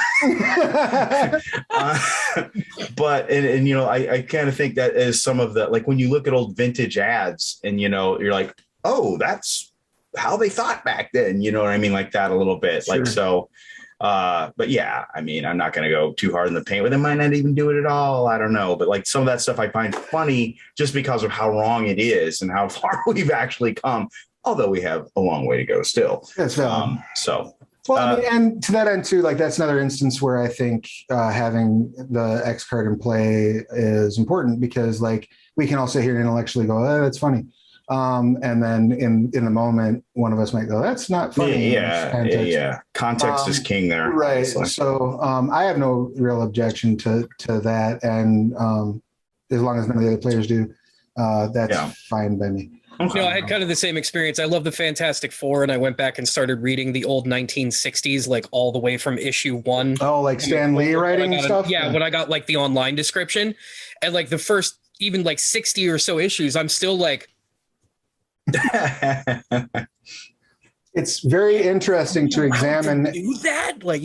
But I kind of think that is some of the, like when you look at old vintage ads and you're like, oh, that's how they thought back then. You know what I mean? Like that a little bit. Sure. Like so. But yeah, I mean, I'm not going to go too hard in the paint with it. Might not even do it at all. I don't know. But like some of that stuff I find funny just because of how wrong it is and how far we've actually come, although we have a long way to go still. That's valid. And to that end too, like that's another instance where I think having the X card in play is important, because like we can all sit here and intellectually go, oh, that's funny. And then in the moment, one of us might go, that's not funny. Yeah. Context is king there. Right. Honestly. So I have no real objection to that. And as long as none of the other players do, that's fine by me. Okay. I had kind of the same experience. I love the Fantastic Four, and I went back and started reading the old 1960s, like all the way from issue 1. Oh, like Stan Lee writing stuff? When I got like the online description, and like the first even like 60 or so issues, I'm still like, it's very interesting to examine do that, like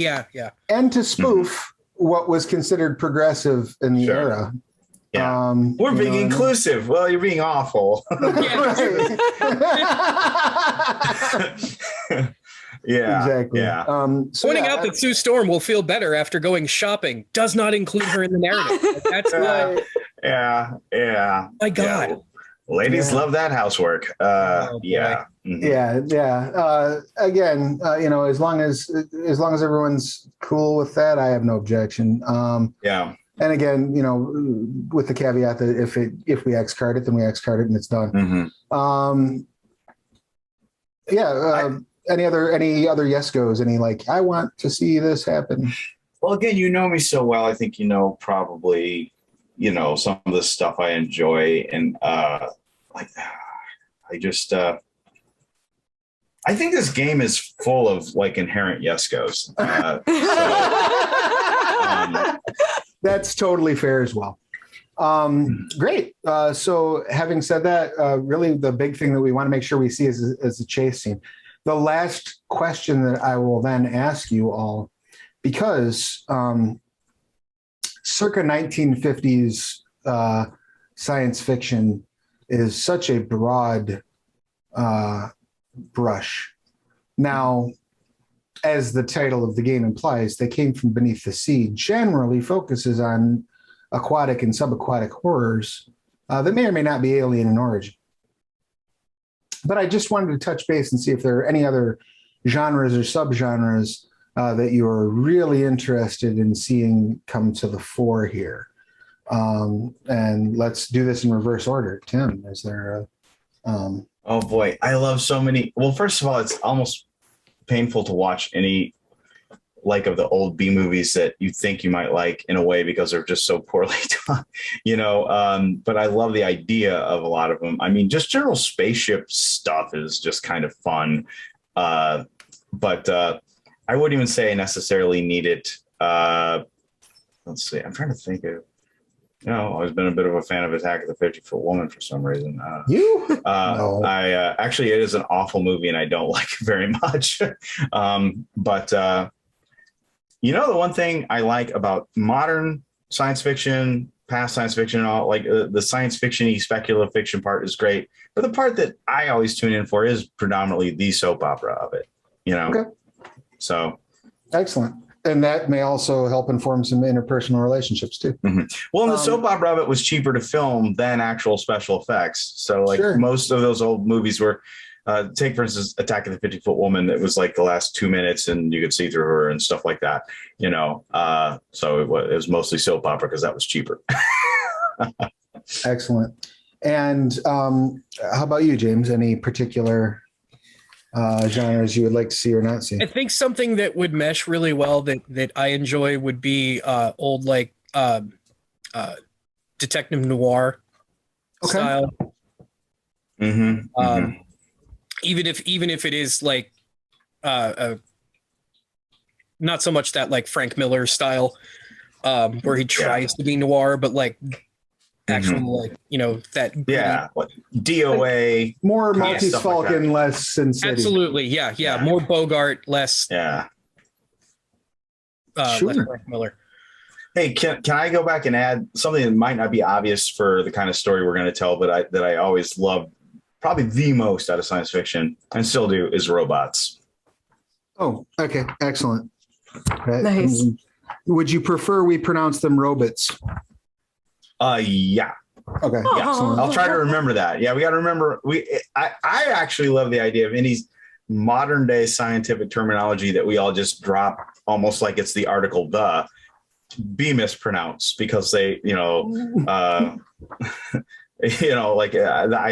and to spoof what was considered progressive in the era. We're being inclusive. Well, you're being awful. Exactly. Pointing out that Sue Storm will feel better after going shopping does not include her in the narrative. That's my God. Ladies love that housework. Again, as long as everyone's cool with that, I have no objection. And again, with the caveat that if we X card it, then we X card it and it's done. Any other yes goes? Any like, I want to see this happen? Well, again, you know me so well. I think probably some of the stuff I enjoy, and I think this game is full of like inherent yes goes. That's totally fair as well. Great. So having said that, really the big thing that we want to make sure we see is the chase scene. The last question that I will then ask you all, because circa 1950s science fiction is such a broad brush. Now, as the title of the game implies, They Came from Beneath the Sea generally focuses on aquatic and subaquatic horrors that may or may not be alien in origin. But I just wanted to touch base and see if there are any other genres or subgenres that you are really interested in seeing come to the fore here. And let's do this in reverse order. Tim, is there a... Oh boy, I love so many. Well, first of all, it's almost painful to watch any like of the old B movies that you think you might like in a way because they're just so poorly done, but I love the idea of a lot of them. I mean, just general spaceship stuff is just kind of fun. But I wouldn't even say I necessarily need it. Let's see. I'm trying to think of, I've always been a bit of a fan of Attack of the 50-Foot Woman for some reason. You? No. Actually, it is an awful movie and I don't like it very much. But the one thing I like about modern science fiction, past science fiction, and all, like the science fiction-y speculative fiction part is great. But the part that I always tune in for is predominantly the soap opera of it, Okay. So. Excellent. And that may also help inform some interpersonal relationships too. Mm-hmm. Well, and the soap opera of it was cheaper to film than actual special effects. So sure. Most of those old movies were, take for instance, Attack of the 50-Foot Woman. That was like the last 2 minutes and you could see through her and stuff like that, so it was mostly soap opera because that was cheaper. Excellent. And how about you, James? Any particular genres you would like to see or not see? I think something that would mesh really well that I enjoy would be old detective noir style. Mm-hmm. Even if it is like not so much that like Frank Miller style where he tries to be noir, but like actual like that like DOA, more Maltese Falcon, like less Sin City. Absolutely, yeah, more Bogart, less sure. less Frank Miller. Hey, can I go back and add something that might not be obvious for the kind of story we're going to tell, but that I always loved, probably the most out of science fiction and still do, is robots. Oh, okay, excellent. Nice. Would you prefer we pronounce them robots? Yeah. Okay. Yeah. I'll try to remember that. Yeah, we got to remember. I actually love the idea of any modern day scientific terminology that we all just drop almost like it's the article "the" be mispronounced because they, I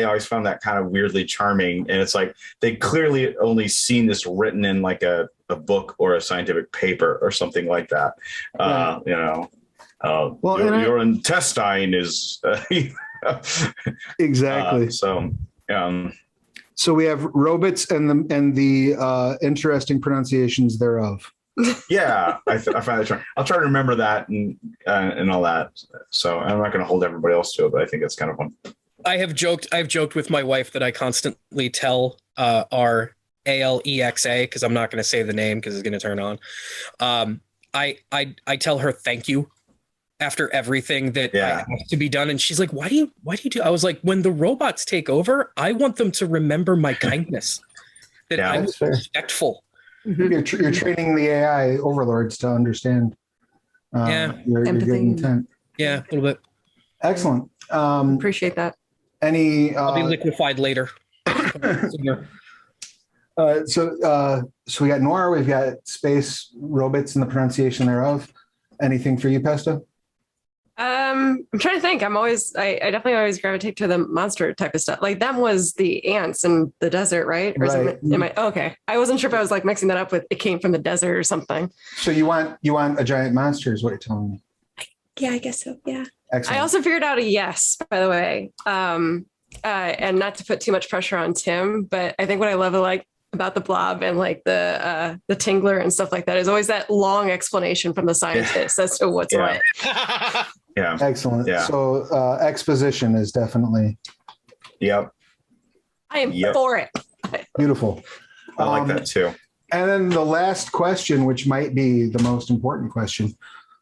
always found that kind of weirdly charming. And it's like they clearly only seen this written in like a book or a scientific paper or something like that. Your intestine is exactly. So we have robots and the interesting pronunciations thereof. Yeah, I find it. I'll try to remember that and all that. So I'm not going to hold everybody else to it, but I think it's kind of fun. I've joked with my wife that I constantly tell our ALEXA, because I'm not going to say the name because it's going to turn on. I tell her thank you after everything that has to be done, and she's like, "Why do you do?" I was like, "When the robots take over, I want them to remember my kindness, that I was respectful." You're training the AI overlords to understand your good intent. Yeah, a little bit. Excellent. Appreciate that. I'll be liquefied later. So we got noir, we've got space, robots, and the pronunciation thereof. Anything for you, Pesto? I'm trying to think. I definitely always gravitate to the monster type of stuff. Like that was the ants in the desert, right? Or right. Okay. I wasn't sure if I was like mixing that up with It Came from the Desert or something. So you want a giant monster is what you're telling me. Yeah, I guess so. Yeah. Excellent. I also figured out a yes, by the way. And not to put too much pressure on Tim, but I think what I love about the Blob and like the Tingler and stuff like that is always that long explanation from the scientist as to what's what. Yeah. Excellent. Yeah. So exposition is definitely. Yep. I am for it. Beautiful. I like that too. And then the last question, which might be the most important question,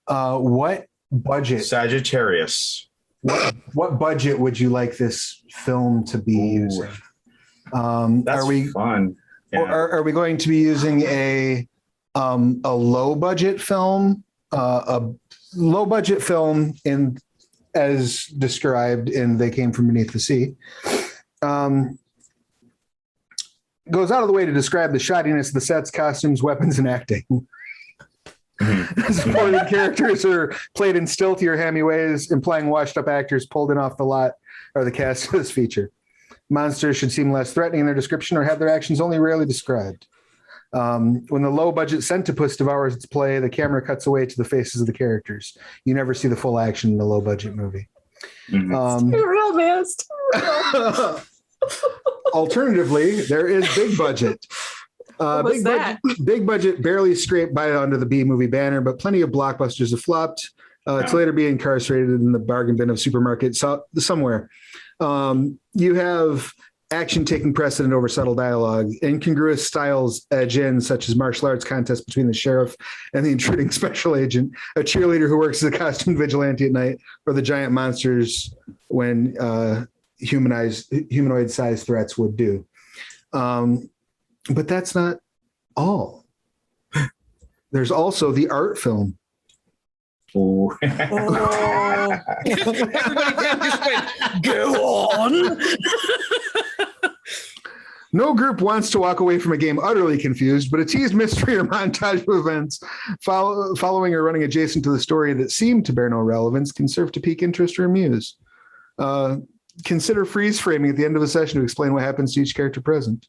what budget? Sagittarius. What budget would you like this film to be using? That's are we fun. Yeah. are we going to be using a low budget film, a low budget film in as described in They Came from Beneath the Sea? Goes out of the way to describe the shoddiness of the sets, costumes, weapons, and acting. Supporting characters are played in stilty or hammy ways, implying washed up actors pulled in off the lot are the cast of this feature. Monsters should seem less threatening in their description or have their actions only rarely described. When the low budget Centipus devours its play, the camera cuts away to the faces of the characters. You never see the full action in the low budget movie. Real man. Alternatively, there is big budget. Big budget barely scraped by under the B movie banner, but plenty of blockbusters have flopped. To later be incarcerated in the bargain bin of supermarket somewhere. You have action taking precedent over subtle dialogue. Incongruous styles edge in, such as martial arts contests between the sheriff and the intruding special agent, a cheerleader who works as a costume vigilante at night, or the giant monsters when humanoid-sized threats would do. But that's not all. There's also the art film. Oh. Everybody just went, go on. No group wants to walk away from a game utterly confused, but a teased mystery or montage of events following or running adjacent to the story that seem to bear no relevance can serve to pique interest or amuse. Consider freeze framing at the end of a session to explain what happens to each character present.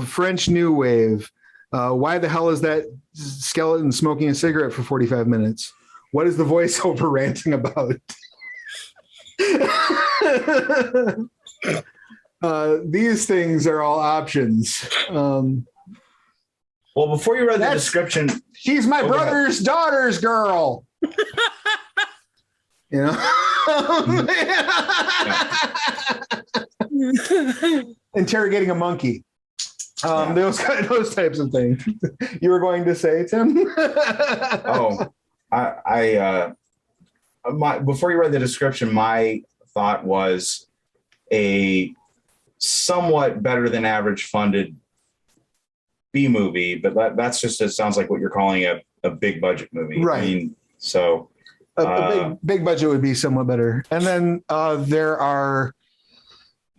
French New Wave. Why the hell is that skeleton smoking a cigarette for 45 minutes? What is the voiceover ranting about? These things are all options. Well, before you read the description, she's my brother's daughter's girl. Interrogating a monkey. Those types of things. You were going to say, Tim? before you read the description, my thought was a somewhat better than average funded B movie, but that's just, it sounds like what you're calling a big budget movie. Right. I mean, so a big budget would be somewhat better. And then there are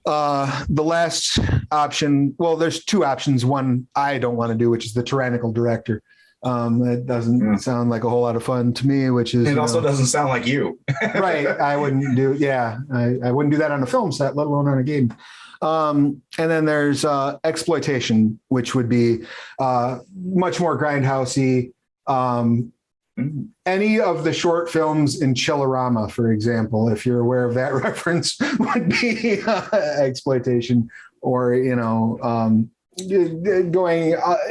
the last option. Well, there's two options. One I don't want to do, which is the tyrannical director. That doesn't sound like a whole lot of fun to me, which is, it also doesn't sound like you. Right. I wouldn't do. Yeah. I wouldn't do that on a film set, let alone on a game. And then there's exploitation, which would be much more grindhousey. Any of the short films in Chillerama, for example, if you're aware of that reference, would be exploitation, or going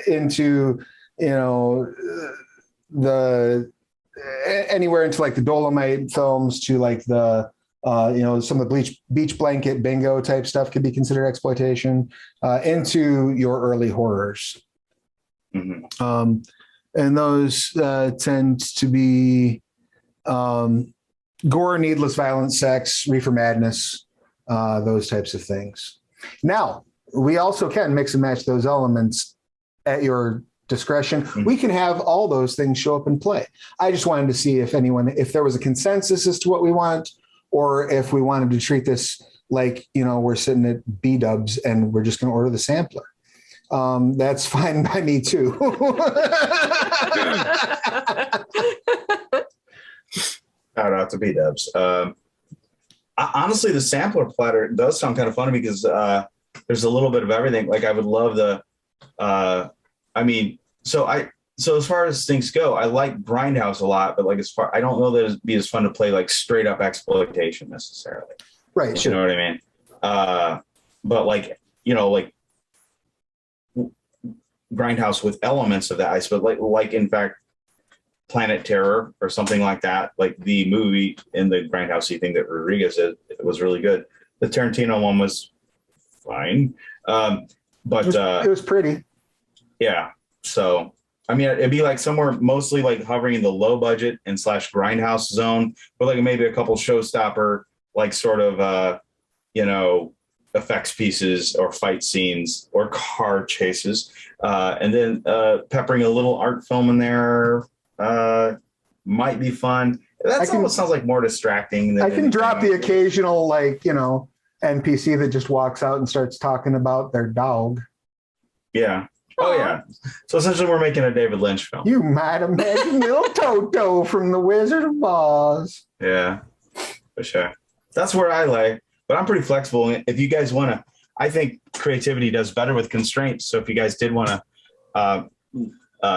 into the anywhere into like the Dolomite films to like the some of the beach blanket bingo type stuff could be considered exploitation, into your early horrors. Mm-hmm. And those tend to be gore, needless violence, sex, reefer madness, those types of things. Now, we also can mix and match those elements at your discretion. Mm-hmm. We can have all those things show up and play. I just wanted to see if there was a consensus as to what we want, or if we wanted to treat this like, we're sitting at B-dubs and we're just going to order the sampler. That's fine by me too. Shout out to B-dubs. Honestly, the sampler platter does sound kind of funny because there's a little bit of everything. Like I would love so as far as things go, I like Grindhouse a lot, but I don't know that it'd be as fun to play like straight up exploitation necessarily. Right. Sure. You know what I mean? But like Grindhouse with elements of that, but like in fact, Planet Terror or something like that, like the movie in the Grindhouse-y thing that Rodriguez did, it was really good. The Tarantino one was fine, but it was pretty. Yeah. So I mean, it'd be like somewhere mostly like hovering in the low budget and / Grindhouse zone, but like maybe a couple showstopper, like sort of effects pieces or fight scenes or car chases, and then peppering a little art film in there might be fun. That almost sounds like more distracting than I can drop the else. occasional, like, NPC that just walks out and starts talking about their dog. Yeah. Oh, yeah. So essentially, we're making a David Lynch film. You might imagine little Toto from The Wizard of Oz. Yeah, for sure. That's where I lay, but I'm pretty flexible. If you guys want to, I think creativity does better with constraints. So if you guys did want to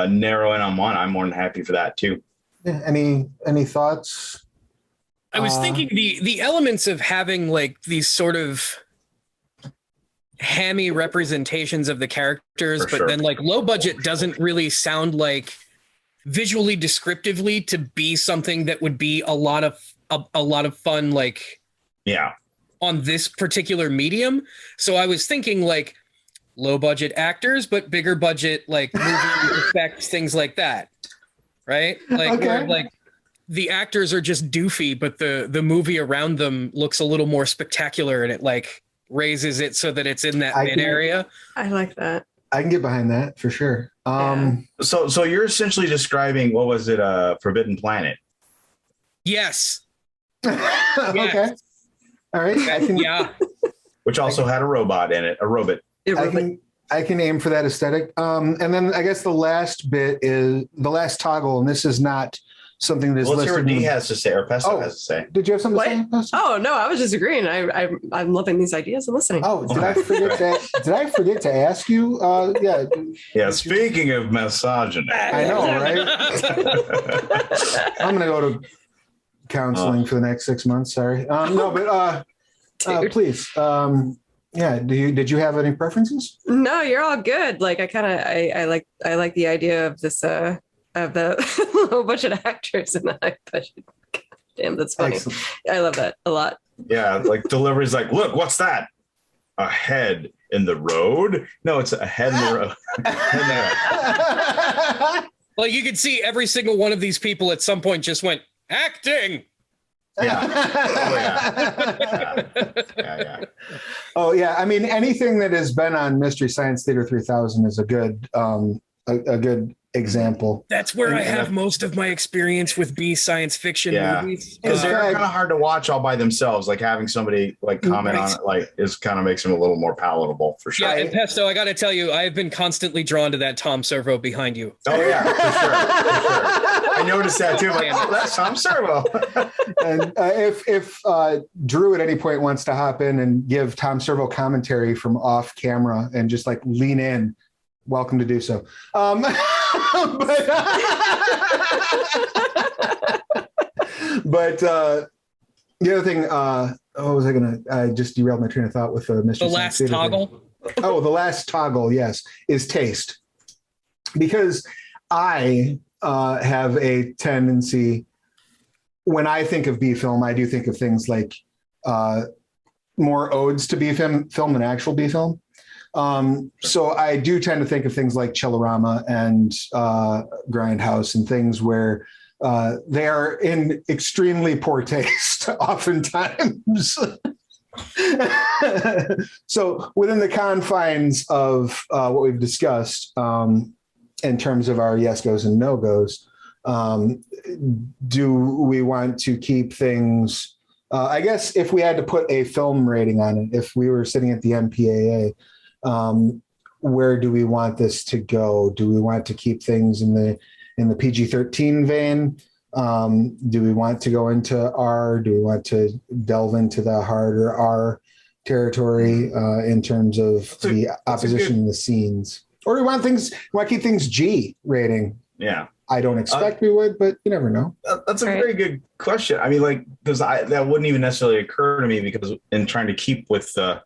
narrow in on one, I'm more than happy for that too. Yeah, any thoughts? I was thinking the elements of having like these sort of hammy representations of the characters, but then like low budget doesn't really sound like visually descriptively to be something that would be a lot of fun, like on this particular medium. So I was thinking like low budget actors, but bigger budget, like movie effects, things like that. Right? Like where like the actors are just doofy, but the movie around them looks a little more spectacular, and it like raises it so that it's in that mid area. I like that. I can get behind that for sure. So you're essentially describing, what was it, Forbidden Planet? Yes. Okay. All right. Which also had a robot in it, a robot. I can aim for that aesthetic. And then I guess the last bit is the last toggle, and this is not something that's Let's listed. hear what D has to say, or Pesto has to say. Did you have something to say? Oh no, I was just agreeing. I'm loving these ideas and listening. Oh, did I forget to ask you? Yeah. Speaking of misogyny, I know, right? I'm gonna go to counseling for the next 6 months. Sorry. No, but please. Did you have any preferences? No, you're all good. Like I like the idea of this of the low budget actors and the high budget. Damn, that's funny. Excellent. I love that a lot. Yeah, like delivery's like, look, what's that? A head in the road? No, it's a head in the road. Well, you could see every single one of these people at some point just went acting. Yeah. Oh yeah. I mean, anything that has been on Mystery Science Theater 3000 is a good example. That's where I have most of my experience with B science fiction movies. Because they're kind of hard to watch all by themselves. Like having somebody like comment on it, like is kind of makes them a little more palatable for sure. Yeah, and Pesto, I got to tell you, I have been constantly drawn to that Tom Servo behind you. Oh yeah, for sure. I noticed that too. I'm like, oh, that's Tom Servo. And if Drew at any point wants to hop in and give Tom Servo commentary from off camera and just like lean in, welcome to do so. But the other thing, what was I just derailed my train of thought with the Mystery Science Theater toggle. Oh, the last toggle, yes, is taste. Because I have a tendency, when I think of B film, I do think of things like more odes to B film than actual B film. So I do tend to think of things like Chillerama and Grindhouse and things where they are in extremely poor taste oftentimes. So within the confines of what we've discussed in terms of our yes goes and no goes, do we want to keep things, I guess if we had to put a film rating on it, if we were sitting at the MPAA, where do we want this to go? Do we want to keep things in the PG-13 vein? Do we want to go into R? Do we want to delve into the harder R territory in terms of the opposition in the scenes? Or do we want to keep things G rating? Yeah. I don't expect we would, but you never know. That's a very good question. I mean, like, because that wouldn't even necessarily occur to me, because in trying to keep with the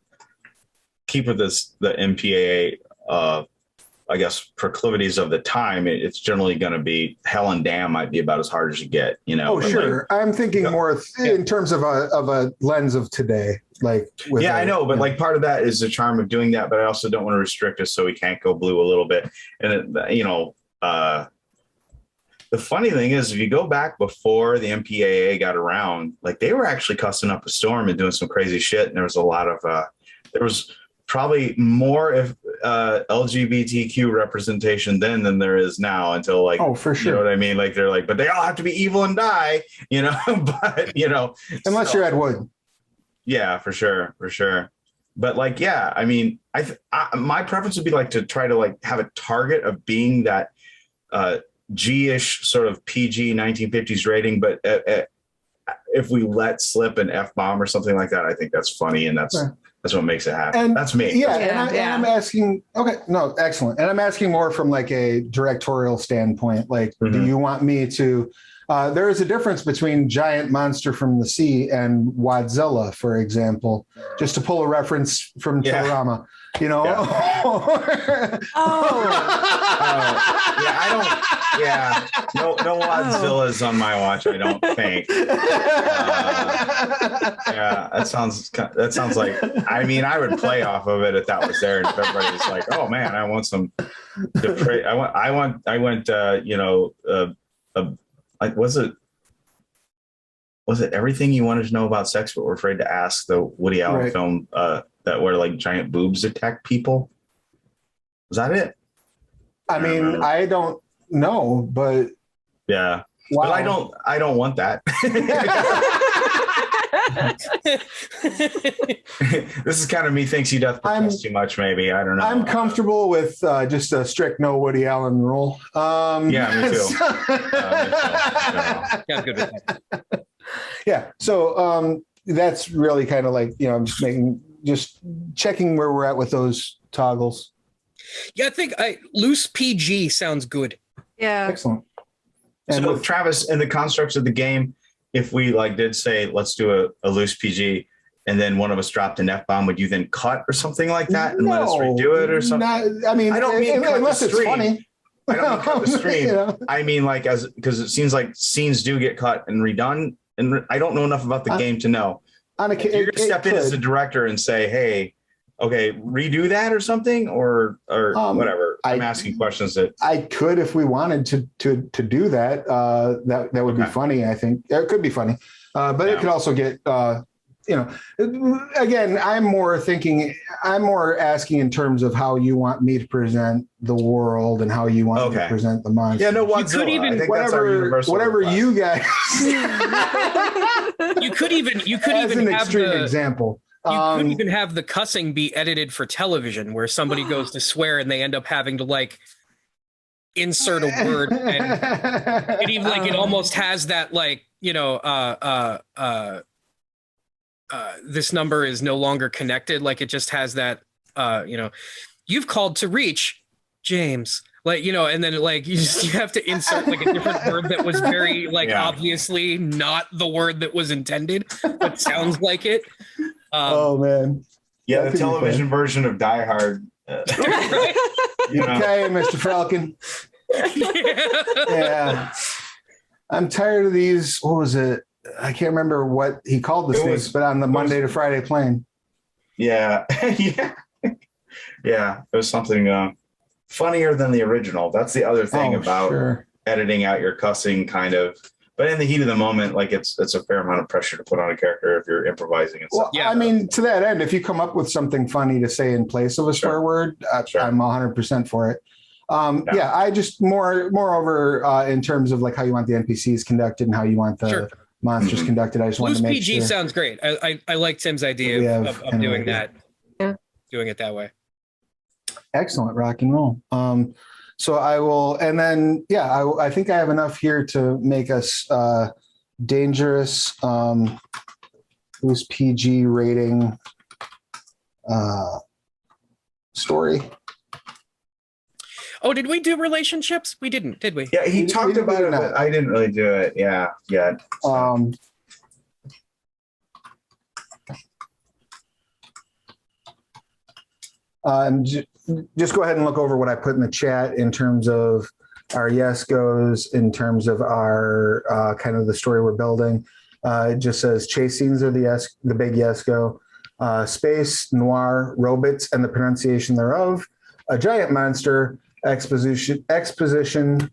MPAA, I guess, proclivities of the time, it's generally going to be hell and damn might be about as hard as you get, you know. Oh, sure. Like, I'm thinking more in terms of a lens of today. Like, I know, but like part of that is the charm of doing that, but I also don't want to restrict us so we can't go blue a little bit. And the funny thing is, if you go back before the MPAA got around, like they were actually cussing up a storm and doing some crazy shit, and there was a lot of there was probably more LGBTQ representation then than there is now until like, Oh, for sure. You know what I mean? Like they're like, but they all have to be evil and die, you know, but you know, Unless you're Ed Wood. yeah, for sure. But like, yeah, I mean, my preference would be like to try to like have a target of being that G-ish sort of PG 1950s rating, but if we let slip an F-bomb or something like that, I think that's funny, and that's what makes it happen. And that's me. Yeah, and I'm asking. Okay, no, excellent. And I'm asking more from like a directorial standpoint. Like, do you want me to? There is a difference between Giant Monster from the Sea and Wadzilla, for example, just to pull a reference from Tellurama. You know? Yeah. No Wadzillas on my watch, I don't think. That sounds like, I mean, I would play off of it if that was there, and if everybody's like, oh man, I want some was it Everything You Wanted to Know About Sex But Were Afraid to Ask, the Woody Allen film that where like giant boobs attack people? Was that it? I mean, I don't know, but yeah. Wow. But I don't want that. This is kind of me thinks he does too much, maybe. I don't know. I'm comfortable with just a strict no Woody Allen rule. Yeah, me too. Yeah, good with that. Yeah. So that's really kind of like, you know, I'm just checking where we're at with those toggles. Yeah, I think loose PG sounds good. Yeah. Excellent. And so Travis, in the constructs of the game, if we like did say, let's do a loose PG, and then one of us dropped an F-bomb, would you then cut or something like that and let us redo it or something? I mean, I don't mean unless it's funny. I don't mean cut the stream. You know? I mean, like, because it seems like scenes do get cut and redone, and I don't know enough about the game to know. If you're going to step in as a director and say, hey, okay, redo that or something, or whatever. I'm asking questions that I could, if we wanted to do that. That would be funny. I think it could be funny, but it could also get. Again, I'm more asking in terms of how you want me to present the world and how you want me to present the monster. Yeah, no, whatever you guys. You could even as an have extreme example. You could even have the cussing be edited for television, where somebody goes to swear and they end up having to like insert a word, and it even it almost has that like, you know, this number is no longer connected. Like it just has that, you've called to reach James, like, you know, and then like you have to insert like a different word that was very like obviously not the word that was intended, but sounds like it. Oh man. Yeah, the television version of Die Hard. Right? Okay, Mr. Falcon. Yeah. I'm tired of these. What was it? I can't remember what he called the things, but on the Monday to Friday plane. Yeah. Yeah. It was something funnier than the original. That's the other thing about editing out your cussing kind of. But in the heat of the moment, like it's a fair amount of pressure to put on a character if you're improvising and stuff. Well, I mean, to that end, if you come up with something funny to say in place of a swear word, I'm 100% for it. I just moreover in terms of like how you want the NPCs conducted and how you want the monsters conducted. I just want to make PG sounds great. I like Tim's idea of doing that. Yeah, doing it that way. Excellent, rock and roll. So I will, and then I think I have enough here to make us dangerous, loose PG rating story. Oh, did we do relationships? We didn't, did we? Yeah, he talked about it, but I didn't really do it. Yeah. Just go ahead and look over what I put in the chat in terms of our yes goes, in terms of our kind of the story we're building. It just says chase scenes are the big yes go. Space, noir, robots, and the pronunciation thereof. A giant monster, exposition,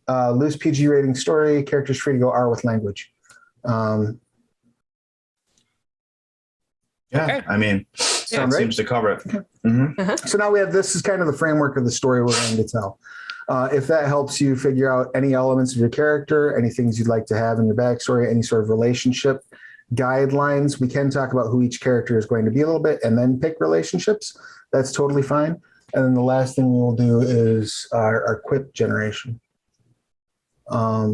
loose PG rating story, characters free to go R with language. I mean, Sound right? Seems to cover it. Okay. Mhm. So now we have, this is kind of the framework of the story we're going to tell. If that helps you figure out any elements of your character, any things you'd like to have in your backstory, any sort of relationship guidelines, we can talk about who each character is going to be a little bit and then pick relationships. That's totally fine. And then the last thing we'll do is our quip generation. How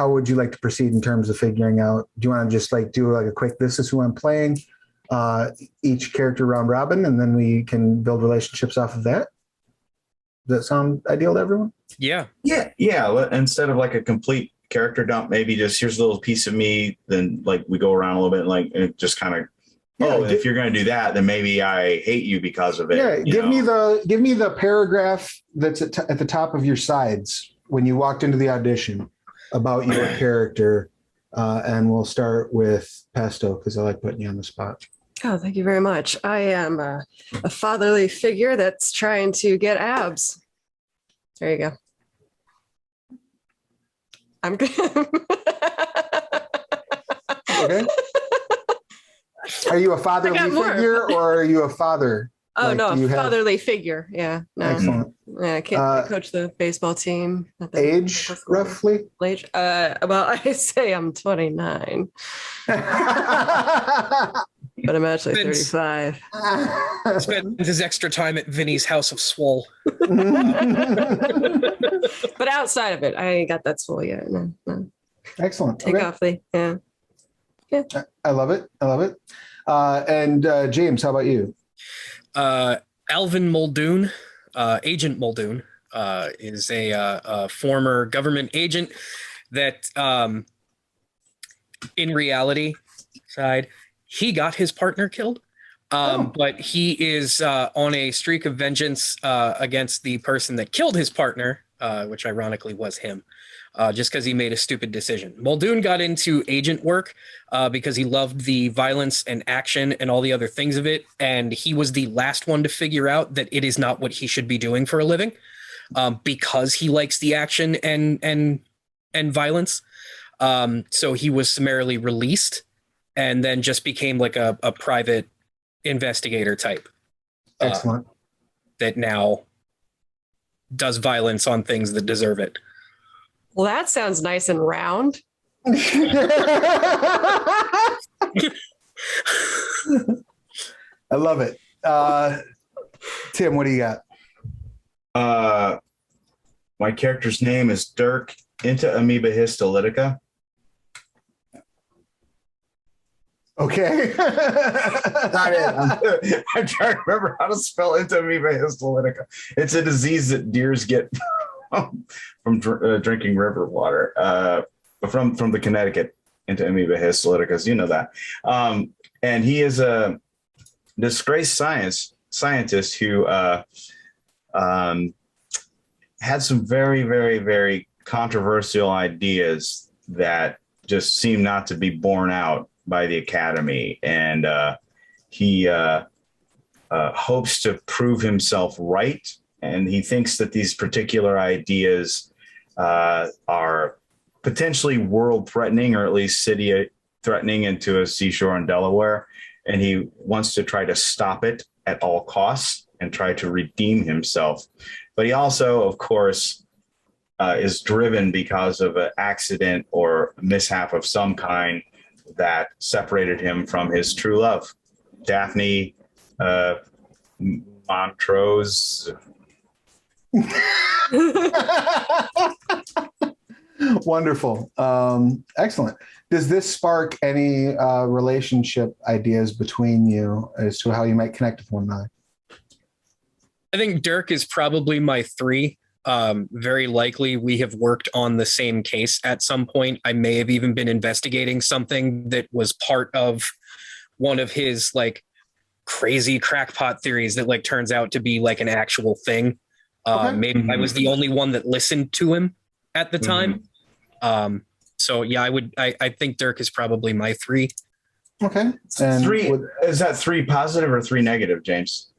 would you like to proceed in terms of figuring out, do you want to just like do like a quick, this is who I'm playing, each character round robin, and then we can build relationships off of that? Does that sound ideal to everyone? Yeah. Yeah. Instead of like a complete character dump, maybe just here's a little piece of me. Then like we go around a little bit, like it just kind of, if you're going to do that, then maybe I hate you because of it. Yeah. Give me the paragraph that's at the top of your sides when you walked into the audition about your character. And we'll start with Pesto because I like putting you on the spot. Oh, thank you very much. I am a fatherly figure that's trying to get abs. There you go. I'm good. Okay. Are you a fatherly figure or are you a father? Oh, Like, no, do you have- fatherly figure. Yeah. No. Excellent. Yeah, I can't coach the baseball team. Age, roughly? Age? Well, I say I'm 29, but I'm actually 35. Spent his extra time at Vinny's House of Swole. But outside of it, I ain't got that swole yet. No. Excellent. Take off the, yeah. I love it. And James, how about you? Alvin Muldoon, Agent Muldoon, is a former government agent that, in reality side, he got his partner killed. But he is on a streak of vengeance against the person that killed his partner, which ironically was him. Just because he made a stupid decision. Muldoon got into agent work because he loved the violence and action and all the other things of it. And he was the last one to figure out that it is not what he should be doing for a living because he likes the action and violence. So he was summarily released and then just became like a private investigator type. Excellent. That now does violence on things that deserve it. Well, that sounds nice and round. I love it. Tim, what do you got? My character's name is Dirk into Amoeba histolytica. Okay. Not it. I'm trying to remember how to spell into Amoeba histolytica. It's a disease that deers get from drinking river water, from the Connecticut into Amoeba histolytica. You know that. And he is a disgraced scientist who had some very, very, very controversial ideas that just seem not to be borne out by the Academy. And he hopes to prove himself right. And he thinks that these particular ideas are potentially world threatening, or at least city threatening into a seashore in Delaware. And he wants to try to stop it at all costs and try to redeem himself. But he also, of course, is driven because of an accident or mishap of some kind that separated him from his true love, Daphne Montrose. Wonderful. Excellent. Does this spark any relationship ideas between you as to how you might connect with one another? I think Dirk is probably my 3. Very likely we have worked on the same case at some point. I may have even been investigating something that was part of one of his like crazy crackpot theories that like turns out to be like an actual thing. Maybe I was the only one that listened to him at the time. So yeah, I think Dirk is probably my 3. Okay. And 3 is that 3 positive or 3 negative, James?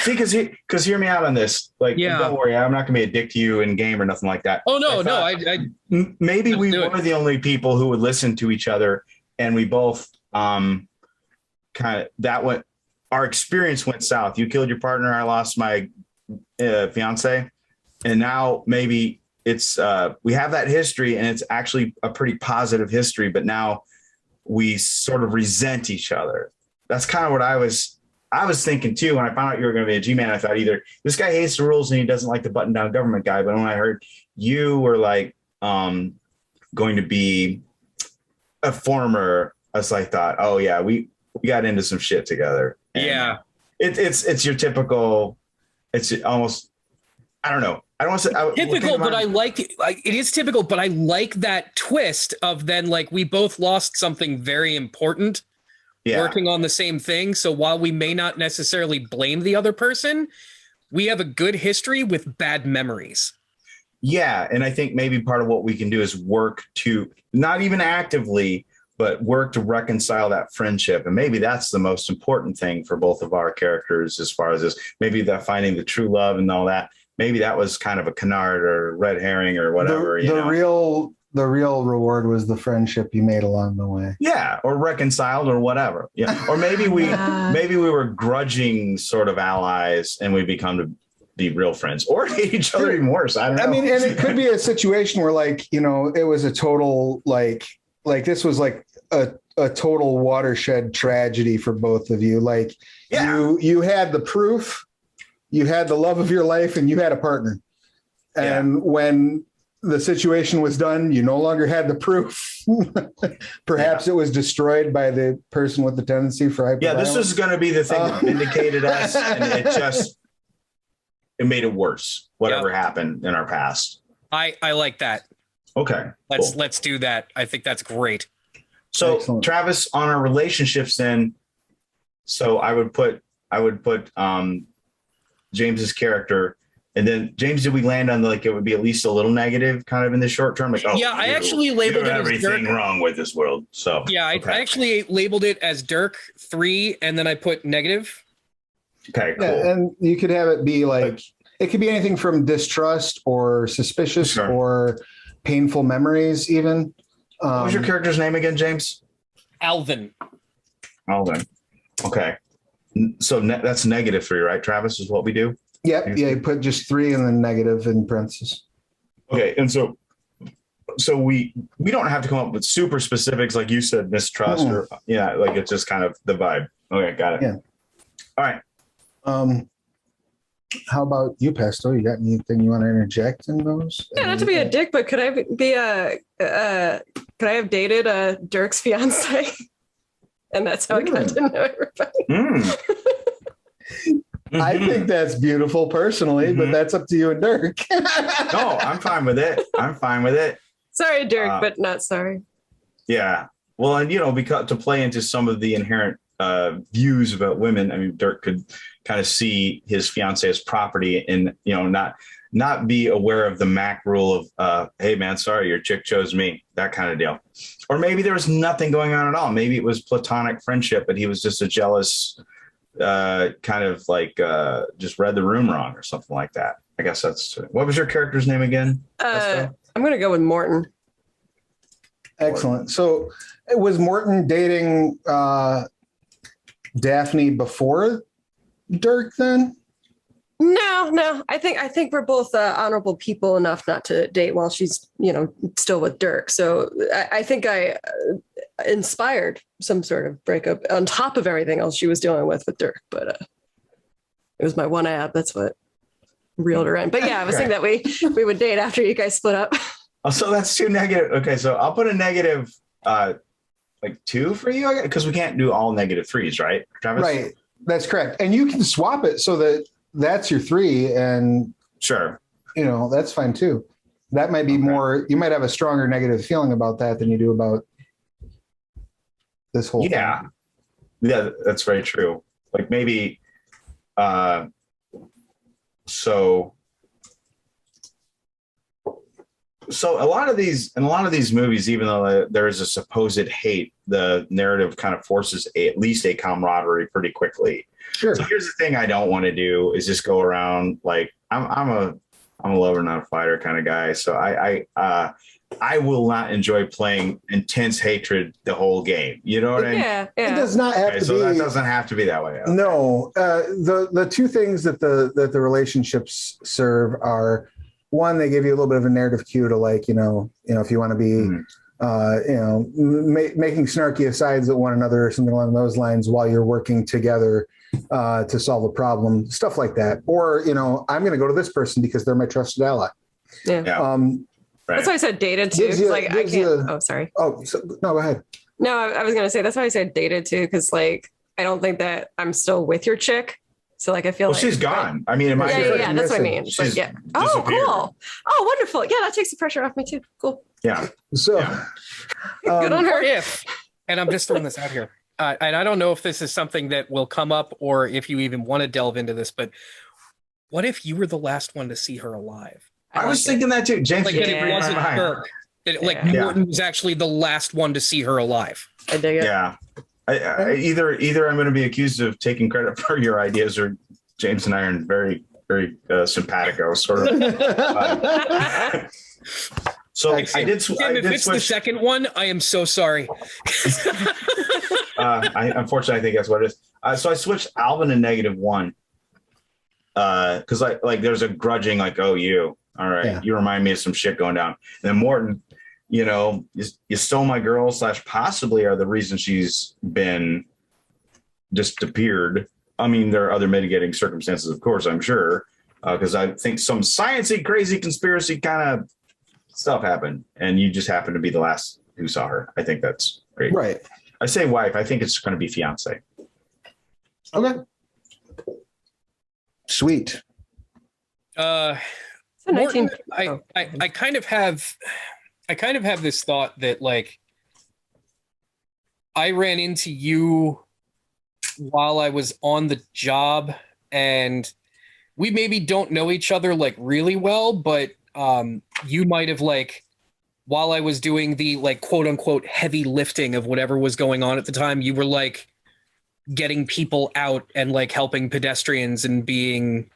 See, because hear me out on this. Like, Yeah. don't worry, I'm not gonna be a dick to you in game or nothing like that. Oh no, I thought maybe let's we do it. were the only people who would listen to each other, and we both kind of our experience went south. You killed your partner, I lost my fiance, and now maybe it's we have that history, and it's actually a pretty positive history, but now we sort of resent each other. That's kind of what I was thinking too. When I found out you were going to be a G-Man, I thought either this guy hates the rules and he doesn't like the button down government guy. But when I heard you were like going to be a former, I thought, oh yeah, we got into some shit together. And Yeah. It's your typical, it's almost, I don't know. I don't want to say Typical, but I like it. Like, it is typical, but I like that twist of then like we both lost something very important working on the same thing. So while we may not necessarily blame the other person, we have a good history with bad memories. Yeah. And I think maybe part of what we can do is work to not even actively, but work to reconcile that friendship. And maybe that's the most important thing for both of our characters as far as this, maybe that finding the true love and all that. Maybe that was kind of a canard or red herring or whatever. The real reward was the friendship you made along the way. Yeah, or reconciled or whatever. Yeah, or maybe we were grudging sort of allies and we become to be real friends or hate each other even worse. I don't know. I mean, and it could be a situation where like, you know, it was a total like this was like a total watershed tragedy for both of you. Like you had the proof, you had the love of your life, and you had a partner. And when the situation was done, you no longer had the proof. Perhaps it was destroyed by the person with the tendency for hyperviolence. Yeah, this was going to be the thing that vindicated us, and it made it worse. Whatever happened in our past. I like that. Okay, let's do that. I think that's great. So Excellent. Travis, on our relationships, then, so I would put James's character. And then, James, did we land on like it would be at least a little negative kind of in the short term? Like, oh, yeah, I actually labeled it as everything Dirk. wrong with this world. So yeah, I actually labeled it as Dirk 3, and then I put negative. Okay, cool. Yeah, and you could have it be like it could be anything from distrust or suspicious or painful memories, even. What was your character's name again, James? Alvin. Okay. So that's negative 3, right? Travis, is what we do. Yep. Yeah. You put just 3 and then negative in parentheses. Okay. And so we don't have to come up with super specifics, like you said, mistrust or like it's just kind of the vibe. Okay. Got it. Yeah. All right. How about you, Pesto? You got anything you want to interject in those? Yeah, not to be a dick, but could I have dated Dirk's fiance? And that's how I got to know everybody. I think that's beautiful personally, but that's up to you and Dirk. No, I'm fine with it. Sorry, Dirk, but not sorry. Yeah. Well, and because to play into some of the inherent views about women, I mean, Dirk could kind of see his fiance as property and, not be aware of the Mac rule of, hey man, sorry, your chick chose me, that kind of deal. Or maybe there was nothing going on at all. Maybe it was platonic friendship, but he was just a jealous kind of like just read the room wrong or something like that. I guess that's what was your character's name again? I'm gonna go with Morton. Excellent. So was Morton dating Daphne before Dirk then? No. I think we're both honorable people enough not to date while she's still with Dirk. So I think I inspired some sort of breakup on top of everything else she was dealing with Dirk. But it was my one ab. That's what reeled her in. But yeah, I was thinking that we would date after you guys split up. Oh, so that's too negative. Okay, so I'll put a negative like 2 for you because we can't do all negative 3s, right, Travis? Right. That's correct. And you can swap it so that that's your 3 and sure. That's fine too. That might be more, you might have a stronger negative feeling about that than you do about this whole thing. Yeah, that's very true. Like maybe so So a lot of these movies, even though there is a supposed hate, the narrative kind of forces at least a camaraderie pretty quickly. Sure. So here's the thing I don't want to do is just go around like I'm a lover, not a fighter kind of guy. So I will not enjoy playing intense hatred the whole game. You know what I mean? Yeah. It does not have to So be. that doesn't have to be that way. Okay. No, the two things that the relationships serve are, one, they give you a little bit of a narrative cue to, like, if you want to be, making snarky asides at one another or something along those lines while you're working together to solve a problem, stuff like that. Or, I'm going to go to this person because they're my trusted ally. Yeah. Right. That's why I said dated too. I can't. Oh, sorry. Oh, no, go ahead. No, I was gonna say that's why I said dated too, because I don't think that I'm still with your chick. So I feel like she's gone. I mean, yeah, that's what I mean. She's disappeared. Oh, cool. Oh, wonderful. Yeah, that takes the pressure off me too. Cool. Yeah. So Good on her. And I'm just throwing this out here, and I don't know if this is something that will come up or if you even want to delve into this, but what if you were the last one to see her alive? I was thinking that too. James, it wasn't her. Morton was actually the last one to see her alive. I dig it. Yeah. Either I'm going to be accused of taking credit for your ideas, or James and I are very, very simpatico sort of. So I did. Tim, if it's the second one, I am so sorry. Unfortunately, I think that's what it is. So I switched Alvin to -1 because there's a grudging oh, you. All right. Yeah. You remind me of some shit going down. And then Morton, you stole my girl / possibly are the reason she's been disappeared. I mean, there are other mitigating circumstances, of course, I'm sure, because I think some sciencey, crazy conspiracy kind of stuff happened, and you just happen to be the last who saw her. I think that's great. Right. I say wife. I think it's going to be fiance. Okay. Sweet. Morton, I kind of have this thought that I ran into you while I was on the job, and we maybe don't know each other really well, but you might have while I was doing the quote unquote heavy lifting of whatever was going on at the time, you were getting people out and helping pedestrians and being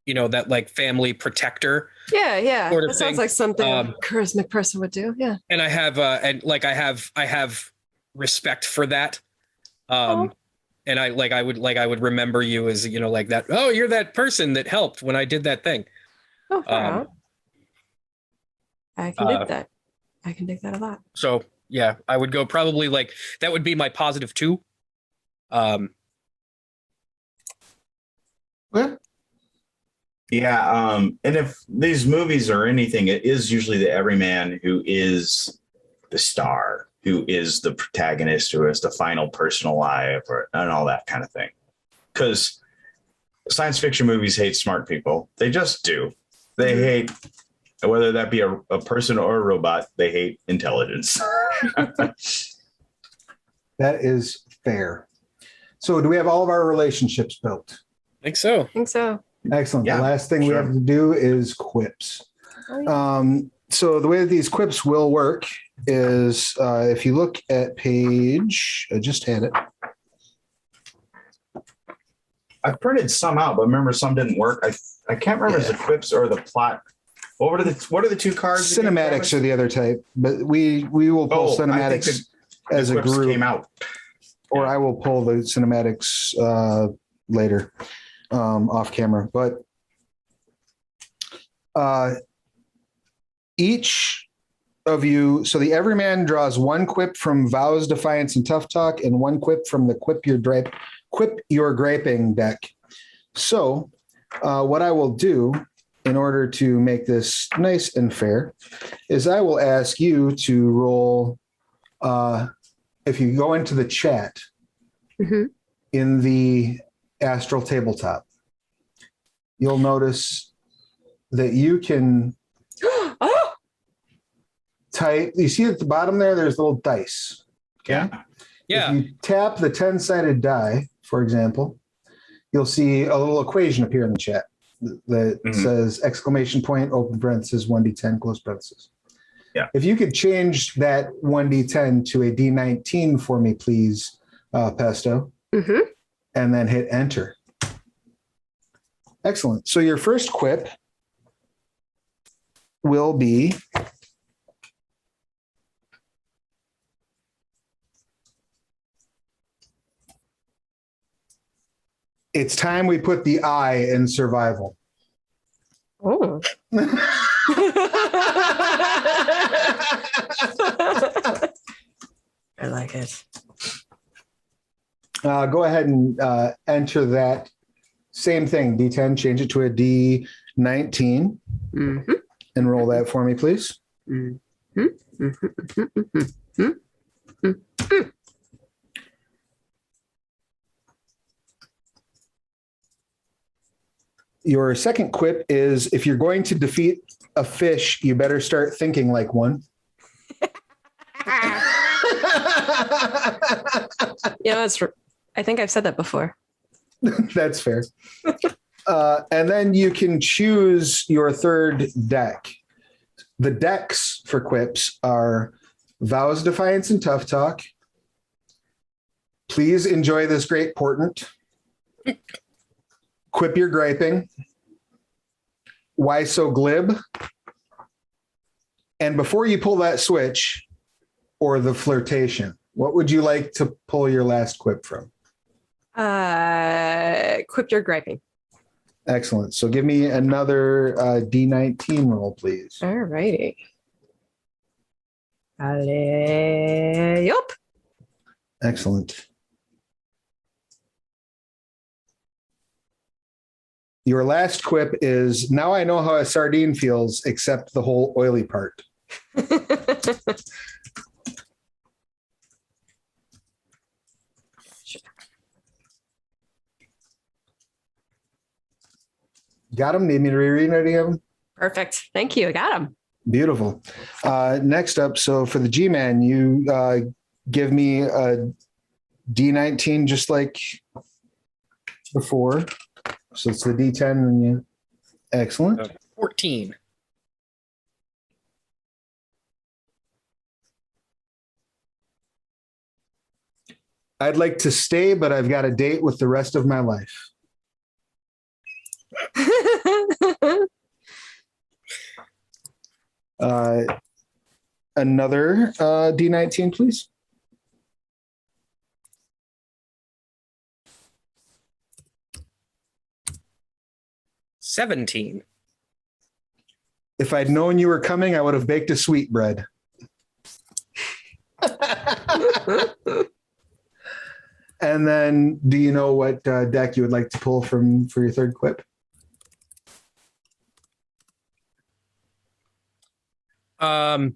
that family protector. Yeah. Sort of that sounds thing. like something a charismatic person would do. Yeah. And I have I have respect for that. And I would remember you as that. Oh, you're that person that helped when I did that thing. Oh, far out. I can dig that. I can dig that a lot. So yeah, I would go probably that would be my positive 2. Yeah, and if these movies are anything, it is usually the everyman who is the star, who is the protagonist, who is the final person alive, and all that kind of thing. Because science fiction movies hate smart people. They just do. They hate, whether that be a person or a robot, they hate intelligence. That is fair. So do we have all of our relationships built? I think so. Excellent. Yeah, the last thing we have to do is quips. So the way that these quips will work is if you look at page, I just had it. I printed some out, but remember some didn't work. I can't remember if it's the quips or the plot. What are the two cards? Cinematics are the other type, but we will pull cinematics as a group. Came out. Or I will pull the cinematics later off camera. But each of you, so the everyman draws one quip from Vows, Defiance, and Tough Talk, and one quip from the Quip Your Griping deck. So what I will do in order to make this nice and fair is I will ask you to roll, if you go into the chat in the Astral Tabletop, you'll notice that you can type. You see at the bottom there's little dice. Okay? Yeah. If you tap the 10-sided die, for example, you'll see a little equation appear in the chat. that says exclamation point, open parenthesis, 1d10, close parenthesis. Yeah. If you could change that 1d10 to a d19 for me, please, Pesto, and then hit enter. Excellent. So your first quip will be it's time we put the I in survival. Oh. I like it. Go ahead and enter that same thing, D10, change it to a D19 and roll that for me, please. Your second quip is if you're going to defeat a fish, you better start thinking like one. I think I've said that before. That's fair. And then you can choose your third deck. The decks for quips are Vows, Defiance, and Tough Talk. Please enjoy this great portent. Quip your griping. Why so glib? And before you pull that switch or the flirtation, what would you like to pull your last quip from? Quip your griping. Excellent. So give me another D19 roll, please. All righty. Yup. Excellent. Your last quip is, now I know how a sardine feels, except the whole oily part. Got him? Need me to reread any of them? Perfect. Thank you. I got him. Beautiful. Next up, so for the G-Man, you give me a D19 just like before. So it's the D10 and you... Excellent. 14. I'd like to stay, but I've got a date with the rest of my life. Another D19, please. $17. If I'd known you were coming, I would have baked a sweetbread. And then, do you know what deck you would like to pull from for your third quip? Yeah,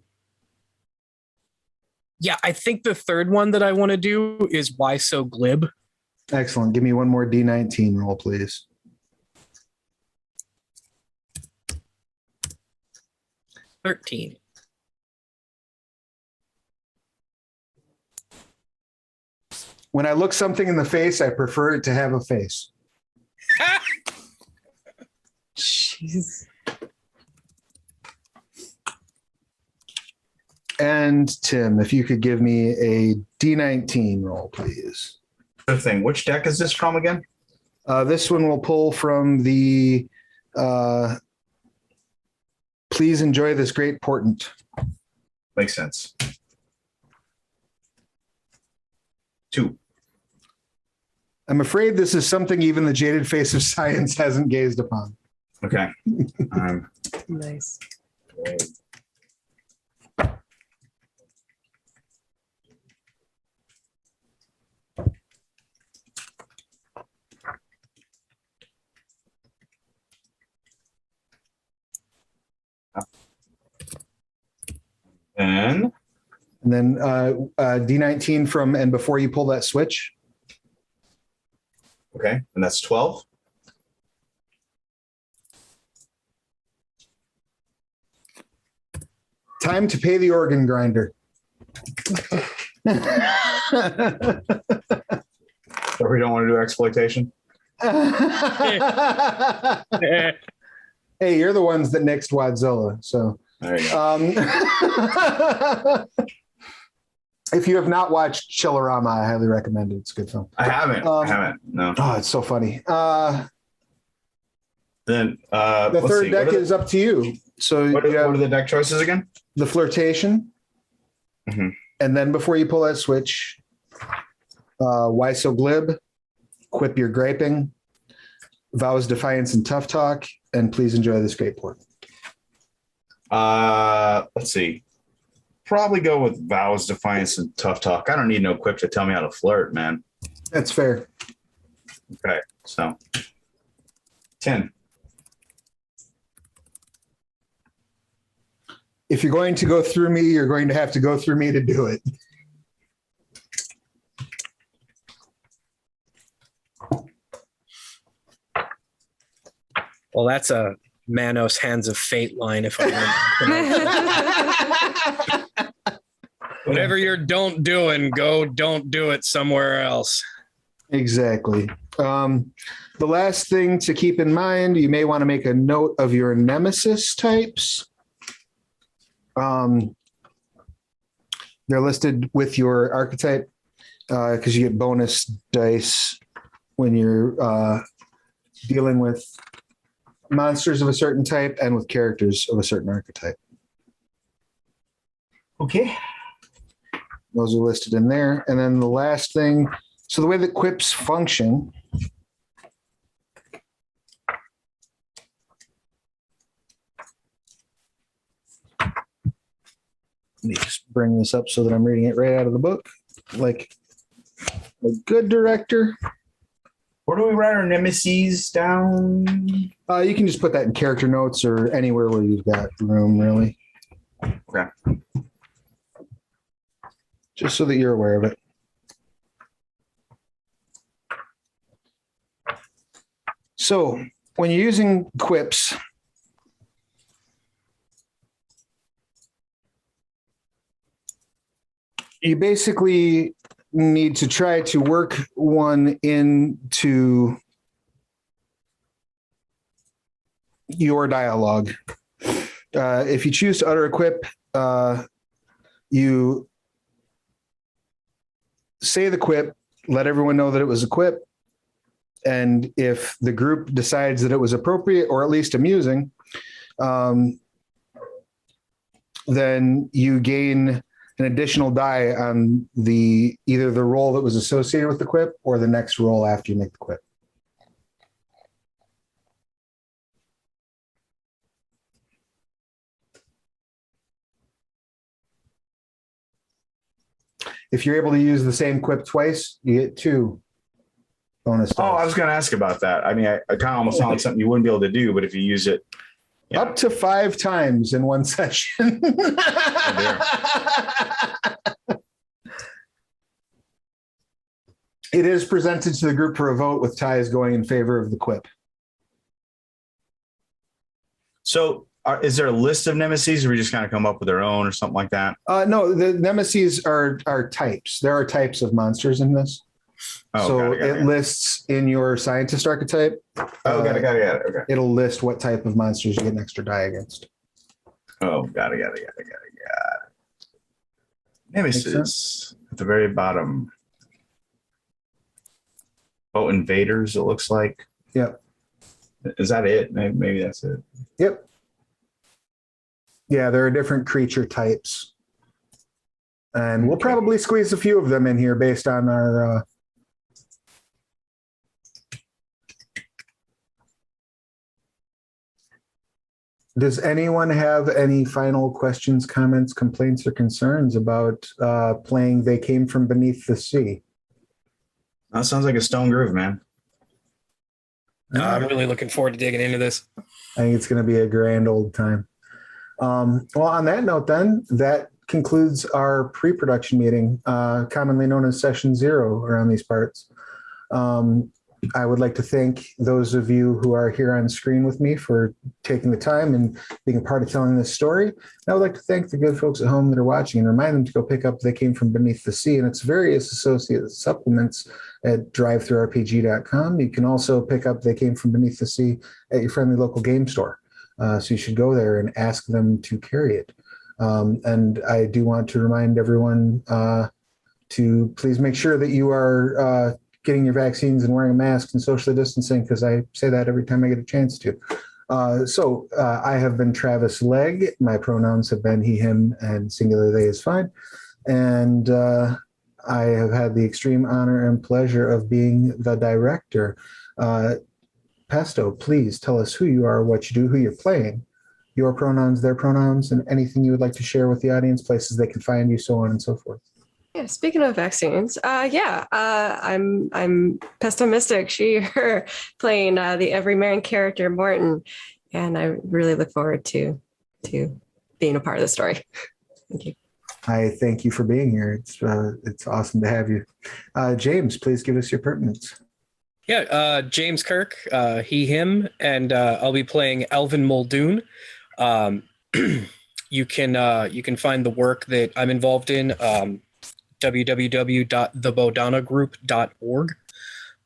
I think the third one that I want to do is Why So Glib. Excellent. Give me one more D19 roll, please. $13. When I look something in the face, I prefer it to have a face. Jeez. And Tim, if you could give me a D19 roll, please. Good thing. Which deck is this from again? This one will pull from the Please Enjoy This Great Portent. Makes sense. 2. I'm afraid this is something even the jaded face of science hasn't gazed upon. Okay. Nice. And then D19 from, and before you pull that switch. okay, and that's 12. Time to pay the organ grinder. So we don't want to do exploitation? Hey, you're the ones that nixed Wadzilla. So There you go. if you have not watched Chillerama, I highly recommend it. It's a good film. I haven't. No. Oh, it's so funny. Then The let's third see. deck is up to you. So What you have are the deck choices again? the flirtation. Mhm. And then before you pull that switch, why so glib, quip your griping, vows defiance and tough talk, and please enjoy the skateboard. Let's see. Probably go with vows, defiance, and tough talk. I don't need no quip to tell me how to flirt, man. That's fair. Okay, so 10. If you're going to go through me, you're going to have to go through me to do it. Well, that's a Manos Hands of Fate line. If I whatever you're don't doing, don't do it somewhere else. Exactly. The last thing to keep in mind, you may want to make a note of your nemesis types. They're listed with your archetype because you get bonus dice when you're dealing with monsters of a certain type and with characters of a certain archetype. Okay. Those are listed in there. And then the last thing, so the way that quips function, let me just bring this up so that I'm reading it right out of the book, like a good director. Where do we write our nemesis down? You can just put that in character notes or anywhere where you've got room, really. Okay. Just so that you're aware of it. So when you're using quips, you basically need to try to work one into your dialogue. If you choose to utter a quip, you say the quip, let everyone know that it was a quip. And if the group decides that it was appropriate or at least amusing, then you gain an additional die on either the roll that was associated with the quip or the next roll after you make the quip. If you're able to use the same quip twice, you get 2 bonus dice. Oh, I was going to ask about that. I mean, I kind of almost sound like something you wouldn't be able to do, but if you use it. Yeah. Up to 5 times in one session. It is presented to the group for a vote with ties going in favor of the quip. So is there a list of nemesis or we just kind of come up with our own or something like that? No, the nemesis are types. There are types of monsters in this. Oh, So got it. lists in your scientist archetype. Got it. Okay. It'll list what type of monsters you get an extra die against. Oh, got it. Nemesis at the very bottom. Oh, invaders, it looks like. Yep. Is that it? Maybe that's it. Yep. Yeah, there are different creature types. And we'll probably squeeze a few of them in here based on our Does anyone have any final questions, comments, complaints, or concerns about playing They Came From Beneath the Sea? That sounds like a stone groove, man. I'm really looking forward to digging into this. I think it's going to be a grand old time. Well, on that note, then, that concludes our pre-production meeting, commonly known as Session 0 around these parts. I would like to thank those of you who are here on screen with me for taking the time and being a part of telling this story. And I would like to thank the good folks at home that are watching and remind them to go pick up They Came From Beneath the Sea and its various associated supplements at drivethroughrpg.com. You can also pick up They Came From Beneath the Sea at your friendly local game store. So you should go there and ask them to carry it. And I do want to remind everyone to please make sure that you are getting your vaccines and wearing a mask and socially distancing, because I say that every time I get a chance to. So I have been Travis Legge. My pronouns have been he, him, and singular they is fine. And I have had the extreme honor and pleasure of being the director. Pesto, please tell us who you are, what you do, who you're playing, your pronouns, their pronouns, and anything you would like to share with the audience, places they can find you, so on and so forth. Yeah, speaking of vaccines, I'm Pesto Mystic, she, her, playing the everyman character Morton, and I really look forward to being a part of the story. Thank you. I thank you for being here. It's awesome to have you. James, please give us your pertinence. Yeah, James Kirk, he, him, and I'll be playing Alvin Muldoon. You can find the work that I'm involved in. www.thebodonagroup.org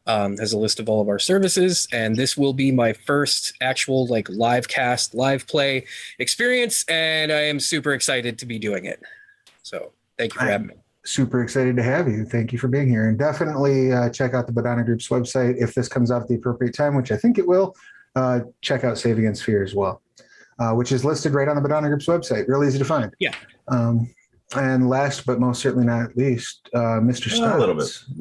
has a list of all of our services, and this will be my first actual live cast, live play experience, and I am super excited to be doing it. So thank you for having me. Super excited to have you. Thank you for being here, and definitely check out the Bodona Group's website if this comes out at the appropriate time, which I think it will. Check out Save Against Fear as well, which is listed right on the Bodona Group's website. Real easy to find. Yeah. And last but most certainly not least, Mr. Stotts. A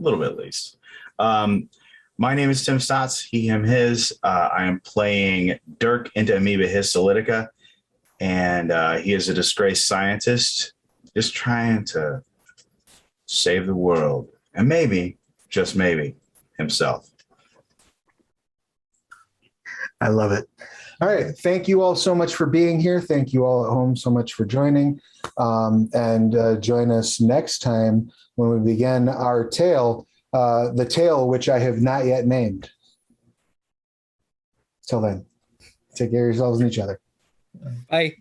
little bit least. My name is Tim Stotts, he, him, his. I am playing Dirk into Amoeba Histolytica, and he is a disgraced scientist just trying to save the world, and maybe, just maybe, himself. I love it. All right. Thank you all so much for being here. Thank you all at home so much for joining. And join us next time when we begin our tale, the tale which I have not yet named. Till then, take care of yourselves and each other. Bye.